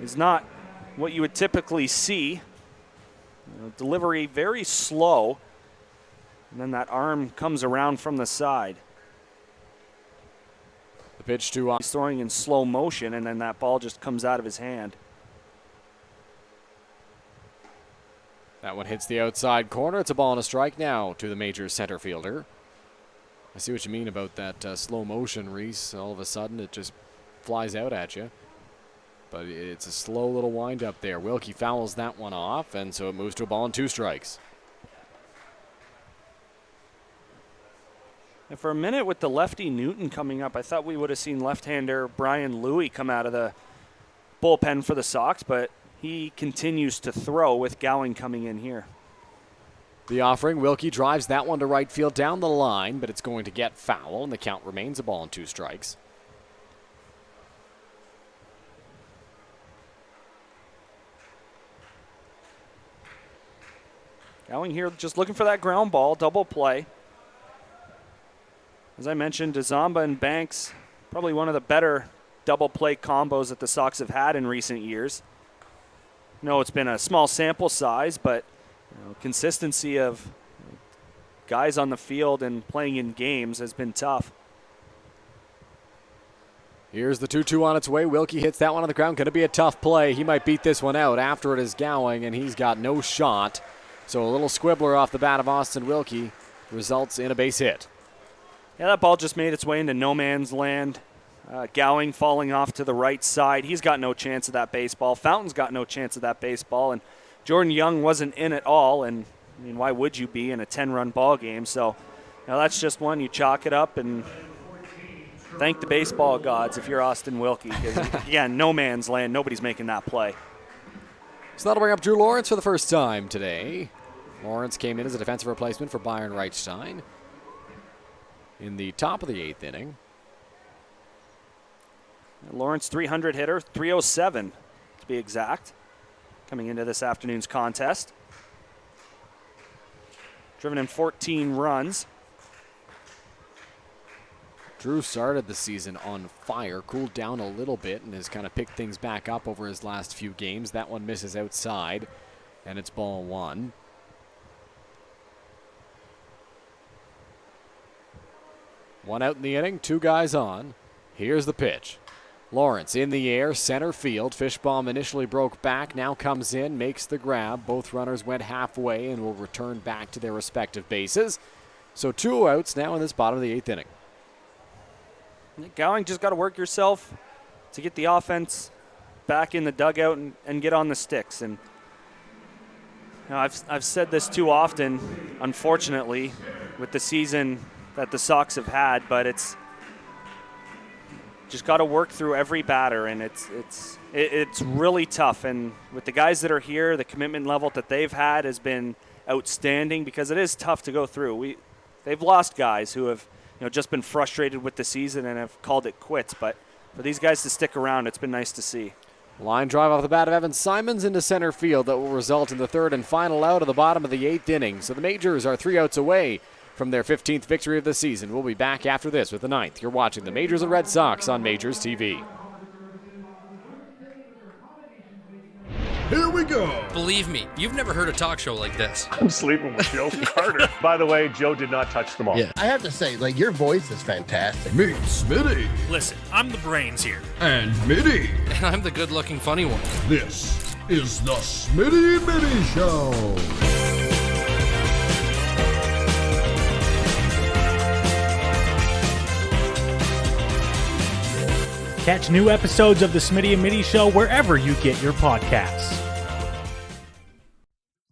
is not what you would typically see. Delivery very slow. And then that arm comes around from the side. The pitch to he's throwing in slow motion, and then that ball just comes out of his hand. That one hits the outside corner. It's a ball and a strike now to the Majors center fielder. I see what you mean about that slow motion, Reece. All of a sudden, it just flies out at you. But it's a slow little wind up there. Wilkie fouls that one off, and so it moves to a ball and 2 strikes. And for a minute with the lefty Newton coming up, I thought we would have seen left-hander Brian Louie come out of the bullpen for the Sox, but he continues to throw with Gowing coming in here. The offering, Wilkie drives that one to right field down the line, but it's going to get foul, and the count remains a ball and 2 strikes. Gowing here just looking for that ground ball, double play. As I mentioned, DeZamba and Banks, probably one of the better double play combos that the Sox have had in recent years. No, it's been a small sample size, but consistency of guys on the field and playing in games has been tough. Here's the 2-2 on its way. Wilkie hits that one on the ground. Going to be a tough play. He might beat this one out. After it is Gowing, and he's got no shot. So a little squibbler off the bat of Austin Wilkie results in a base hit. Yeah, that ball just made its way into no man's land. Gowing falling off to the right side. He's got no chance of that baseball. Fountain's got no chance of that baseball. And Jordan Young wasn't in at all. And I mean, why would you be in a 10-run ball game? So that's just one. You chalk it up and thank the baseball gods if you're Austin Wilkie. Because, again, no man's land. Nobody's making that play. So that'll bring up Drew Lawrence for the first time today. Lawrence came in as a defensive replacement for Byron Reichstein in the top of the 8th inning. Lawrence, 300 hitter, 307 to be exact, coming into this afternoon's contest. Driven in 14 runs. Drew started the season on fire, cooled down a little bit, and has kind of picked things back up over his last few games. That one misses outside, and it's ball 1. One out in the inning, 2 guys on. Here's the pitch. Lawrence in the air, center field. Fishbaum initially broke back, now comes in, makes the grab. Both runners went halfway and will return back to their respective bases. So 2 outs now in this bottom of the 8th inning. Gowing just got to work yourself to get the offense back in the dugout and get on the sticks. And you know, I've said this too often, unfortunately, with the season that the Sox have had, but it's just got to work through every batter, and it's really tough. And with the guys that are here, the commitment level that they've had has been outstanding because it is tough to go through. They've lost guys who have just been frustrated with the season and have called it quits, but for these guys to stick around, it's been nice to see. Line drive off the bat of Evan Simons into center field that will result in the third and final out of the bottom of the 8th inning. So the Majors are 3 outs away from their 15th victory of the season. We'll be back after this with the 9th. You're watching the Majors and Red Sox on MajorsTV. Here we go. Believe me, you've never heard a talk show like this. I'm sleeping with Joe Carter. By the way, Joe did not touch the ball. Yeah, I have to say, like, your voice is fantastic. Meet Smitty. Listen, I'm the brains here. And Mitty. And I'm the good looking funny one. This is the Smitty Mitty Show. Catch new episodes of the Smitty and Mitty Show wherever you get your podcasts.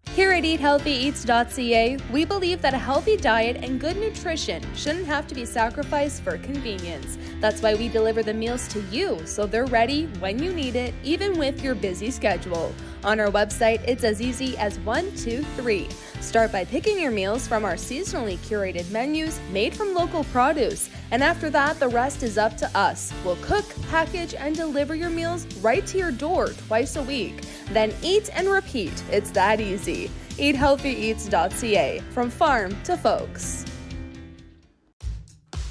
Here at EatHealthyEats.ca, we believe that a healthy diet and good nutrition shouldn't have to be sacrificed for convenience. That's why we deliver the meals to you so they're ready when you need it, even with your busy schedule. On our website, it's as easy as 1, 2, 3. Start by picking your meals from our seasonally curated menus made from local produce. And after that, the rest is up to us. We'll cook, package, and deliver your meals right to your door twice a week. Then eat and repeat. It's that easy. EatHealthyEats.ca, from farm to folks.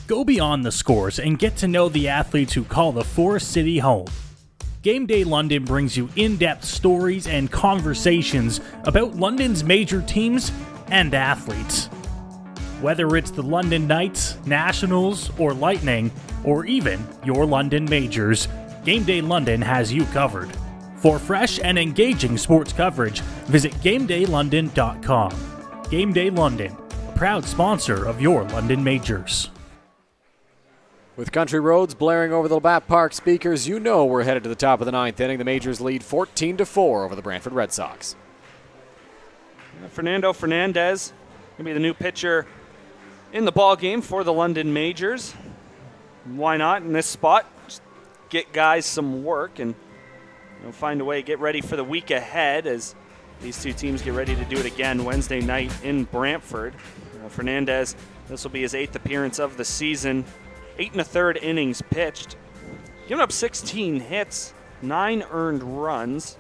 Go beyond the scores and get to know the athletes who call the Forest City home. Game Day London brings you in-depth stories and conversations about London's major teams and athletes. Whether it's the London Knights, Nationals, or Lightning, or even your London Majors, Game Day London has you covered. For fresh and engaging sports coverage, visit GameDayLondon.com. Game Day London, a proud sponsor of your London Majors. With country roads blaring over the Labatt Park speakers, you know we're headed to the top of the 9th inning. The Majors lead 14-4 over the Brantford Red Sox. Fernando Fernandez going to be the new pitcher in the ball game for the London Majors. Why not in this spot? Just get guys some work and find a way to get ready for the week ahead as these two teams get ready to do it again Wednesday night in Brantford. Fernandez, this will be his 8th appearance of the season. 8 1/3 innings pitched. Giving up 16 hits, 9 earned runs.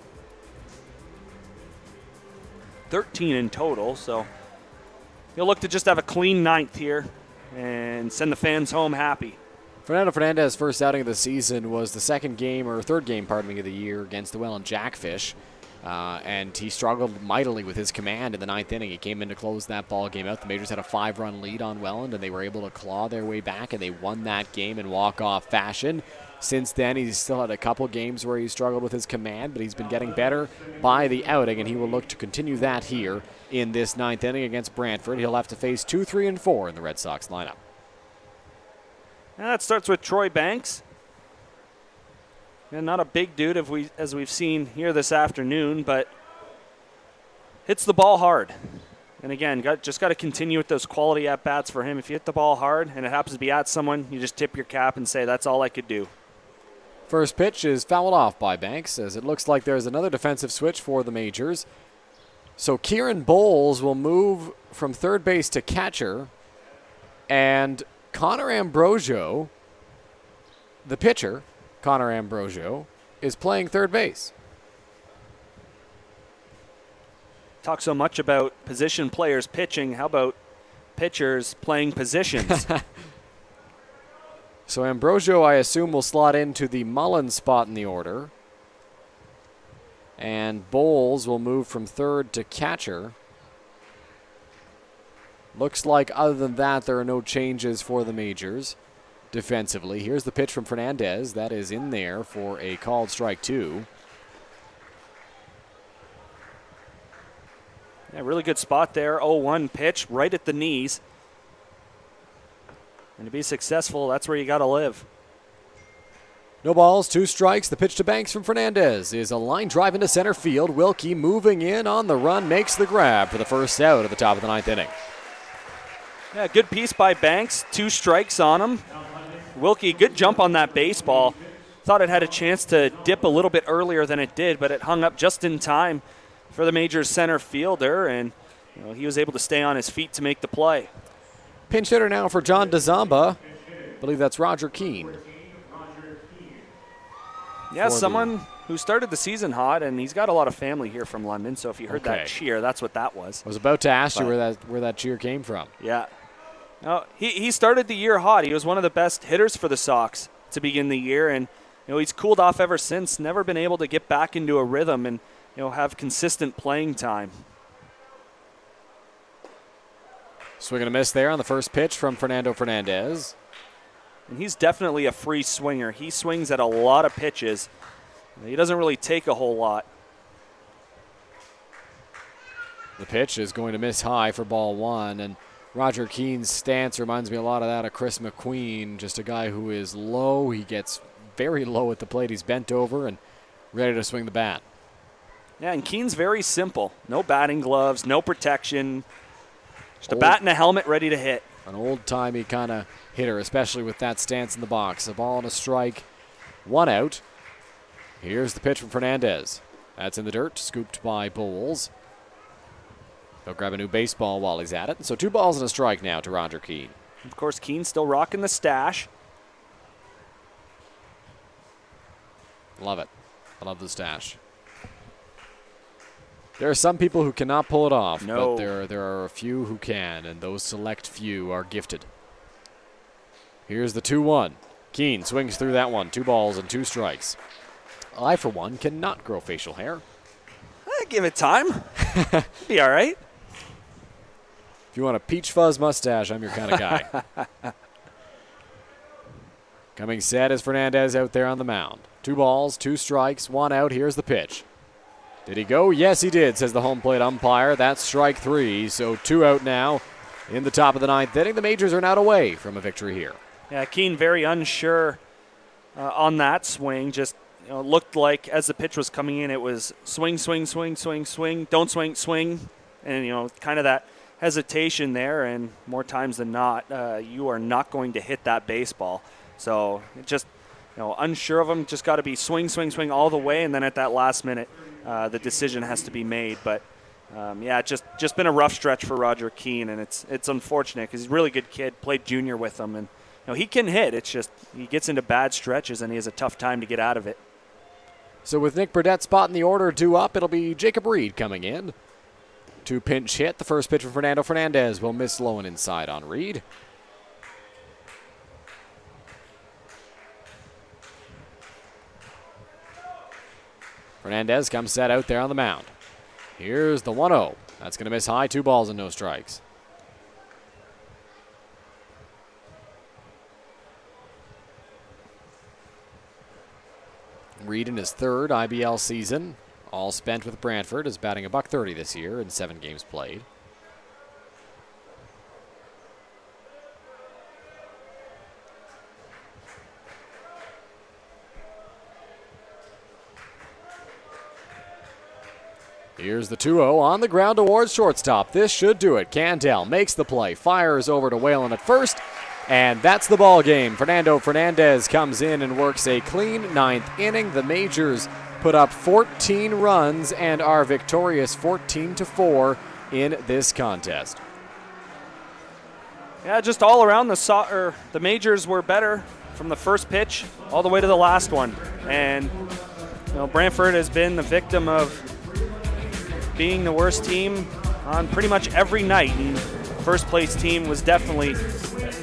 13 in total, so he'll look to just have a clean 9th here and send the fans home happy. Fernando Fernandez's first outing of the season was the third game of the year against the Welland Jackfish. And he struggled mightily with his command in the 9th inning. He came in to close that ball game out. The Majors had a 5-run lead on Welland, and they were able to claw their way back, and they won that game in walk-off fashion. Since then, he's still had a couple games where he struggled with his command, but he's been getting better by the outing, and he will look to continue that here in this 9th inning against Brantford. He'll have to face 2, 3, and 4 in the Red Sox lineup. And that starts with Troy Banks. And not a big dude as we've seen here this afternoon, but hits the ball hard. And again, just got to continue with those quality at-bats for him. If you hit the ball hard and it happens to be at someone, you just tip your cap and say, that's all I could do. First pitch is fouled off by Banks, as it looks like there's another defensive switch for the Majors. So Kieran Bowles will move from third base to catcher, and Connor Ambrosio, the pitcher, Connor Ambrosio, is playing third base. Talk so much about position players pitching. How about pitchers playing positions? So Ambrosio, I assume, will slot into the Mullen spot in the order. And Bowles will move from third to catcher. Looks like other than that, there are no changes for the Majors. defensively. Here's the pitch from Fernandez. That is in there for a called strike 2. Yeah, really good spot there. 0-1 pitch right at the knees. And to be successful, that's where you got to live. No balls, 2 strikes. The pitch to Banks from Fernandez is a line drive into center field. Wilkie moving in on the run, makes the grab for the first out at the top of the 9th inning. Yeah, good piece by Banks. 2 strikes on him. Wilkie, good jump on that baseball. Thought it had a chance to dip a little bit earlier than it did, but it hung up just in time for the Majors center fielder, and he was able to stay on his feet to make the play. Pinch hitter now for John DeZamba. I believe that's Roger Keane. Yeah, someone who started the season hot, and he's got a lot of family here from London, so if you heard that cheer, that's what that was. I was about to ask you where that cheer came from. Yeah. No, he started the year hot. He was one of the best hitters for the Sox to begin the year, and he's cooled off ever since, never been able to get back into a rhythm and have consistent playing time. Swing and a miss there on the first pitch from Fernando Fernandez. And he's definitely a free swinger. He swings at a lot of pitches. He doesn't really take a whole lot. The pitch is going to miss high for ball 1, and Roger Keane's stance reminds me a lot of that of Chris McQueen, just a guy who is low. He gets very low at the plate. He's bent over and ready to swing the bat. Yeah, and Keane's very simple. No batting gloves, no protection. Just a bat and a helmet ready to hit. An old-timey kind of hitter, especially with that stance in the box. A ball and a strike, 1 out. Here's the pitch from Fernandez. That's in the dirt, scooped by Bowles. He'll grab a new baseball while he's at it. So 2 balls and a strike now to Roger Keane. Of course, Keane still rocking the stash. Love it. I love the stash. There are some people who cannot pull it off, but there are a few who can, and those select few are gifted. Here's the 2-1. Keane swings through that one. 2 balls and 2 strikes. I, for one, cannot grow facial hair. Give it time. Be all right. If you want a peach fuzz mustache, I'm your kind of guy. Coming set is Fernandez out there on the mound. 2 balls, 2 strikes, 1 out. Here's the pitch. Did he go? Yes, he did, says the home plate umpire. That's strike 3, so 2 out now in the top of the 9th inning. The Majors are not away from a victory here. Yeah, Keane very unsure on that swing. Just looked like as the pitch was coming in, it was swing, swing, swing, swing, swing, don't swing, swing, and kind of that hesitation there. And more times than not, you are not going to hit that baseball. So just unsure of him. Just got to be swing, swing, swing all the way, and then at that last minute, the decision has to be made. But just been a rough stretch for Roger Keane, and it's unfortunate because he's a really good kid. Played junior with him, and he can hit. It's just he gets into bad stretches, and he has a tough time to get out of it. So with Nick Burdett's spot in the order due up, it'll be Jacob Reed coming in to pinch hit. The first pitch from Fernando Fernandez will miss low and inside on Reed. Fernandez comes set out there on the mound. Here's the 1-0. That's going to miss high. 2 balls and no strikes. Reed in his 3rd IBL season, all spent with Brantford, is batting $130 this year in 7 games played. Here's the 2-0 on the ground towards shortstop. This should do it. Candell makes the play, fires over to Whalen at first, and that's the ball game. Fernando Fernandez comes in and works a clean 9th inning. The Majors put up 14 runs and are victorious 14-4 in this contest. Yeah, just all around the Majors were better from the first pitch all the way to the last one. And Brantford has been the victim of being the worst team on pretty much every night, and first place team was definitely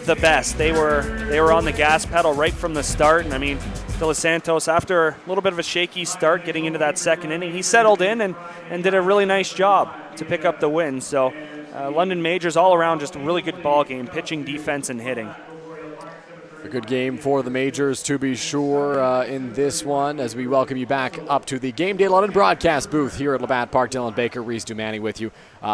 the best. They were on the gas pedal right from the start, and I mean, De Los Santos, after a little bit of a shaky start getting into that 2nd inning, he settled in and did a really nice job to pick up the win. So London Majors all around just a really good ball game, pitching, defense, and hitting. A good game for the Majors, to be sure, in this one, as we welcome you back up to the Game Day London broadcast booth here at Labatt Park. Dylan Baker, Reece Doumani with you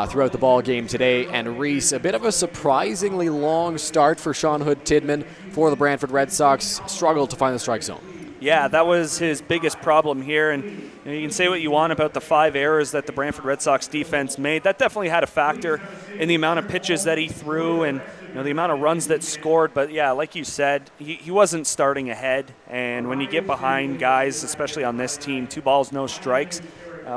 throughout the ball game today. And Reece, a bit of a surprisingly long start for Sean Hood-Tidman for the Brantford Red Sox. Struggled to find the strike zone. Yeah, that was his biggest problem here. And you can say what you want about the 5 errors that the Brantford Red Sox defense made. That definitely had a factor in the amount of pitches that he threw and the amount of runs that scored. But, yeah, like you said, he wasn't starting ahead. And when you get behind guys, especially on this team, 2 balls, no strikes,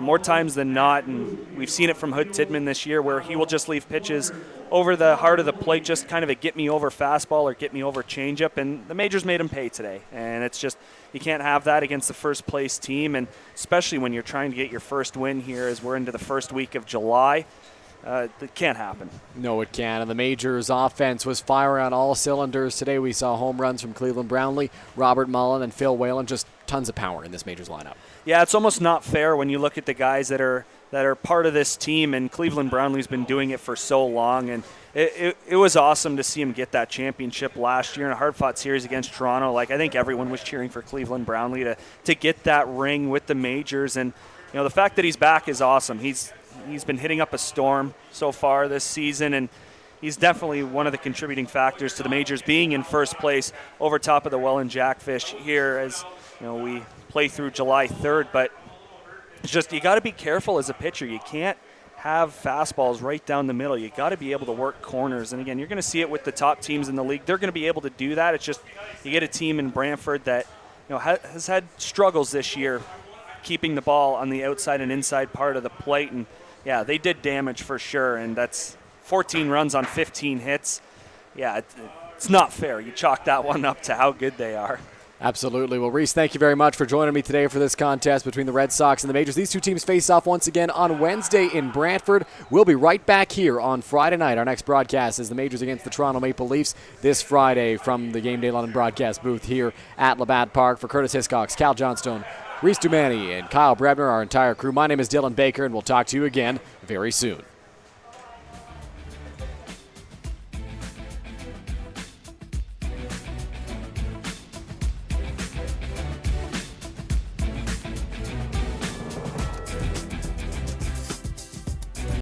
more times than not, and we've seen it from Hood-Tidman this year, where he will just leave pitches over the heart of the plate, just kind of a get-me-over fastball or get-me-over changeup, and the Majors made him pay today. And it's just, you can't have that against the first-place team, and especially when you're trying to get your first win here as we're into the first week of July. It can't happen. No, it can't. And the Majors' offense was firing on all cylinders today. We saw home runs from Cleveland Brownlee, Robert Mullen, and Phil Whalen. Just tons of power in this Majors lineup. Yeah, it's almost not fair when you look at the guys that are part of this team, and Cleveland Brownlee's been doing it for so long, and it was awesome to see him get that championship last year in a hard-fought series against Toronto. Like, I think everyone was cheering for Cleveland Brownlee to get that ring with the Majors, and the fact that he's back is awesome. He's been hitting up a storm so far this season, and he's definitely one of the contributing factors to the Majors being in first place over top of the Welland Jackfish here as we play through July 3rd. But it's just, you got to be careful as a pitcher. You can't have fastballs right down the middle. You got to be able to work corners. And again, you're going to see it with the top teams in the league. They're going to be able to do that. It's just, you get a team in Brantford that has had struggles this year keeping the ball on the outside and inside part of the plate. And yeah, they did damage for sure. And that's 14 runs on 15 hits. Yeah, it's not fair. You chalk that one up to how good they are. Absolutely. Well, Reece, thank you very much for joining me today for this contest between the Red Sox and the Majors. These two teams face off once again on Wednesday in Brantford. We'll be right back here on Friday night. Our next broadcast is the Majors against the Toronto Maple Leafs this Friday from the Game Day London broadcast booth here at Labatt Park. For Curtis Hiscox, Cal Johnstone, Reece Doumani, and Kyle Brebner, our entire crew, my name is Dylan Baker, and we'll talk to you again very soon.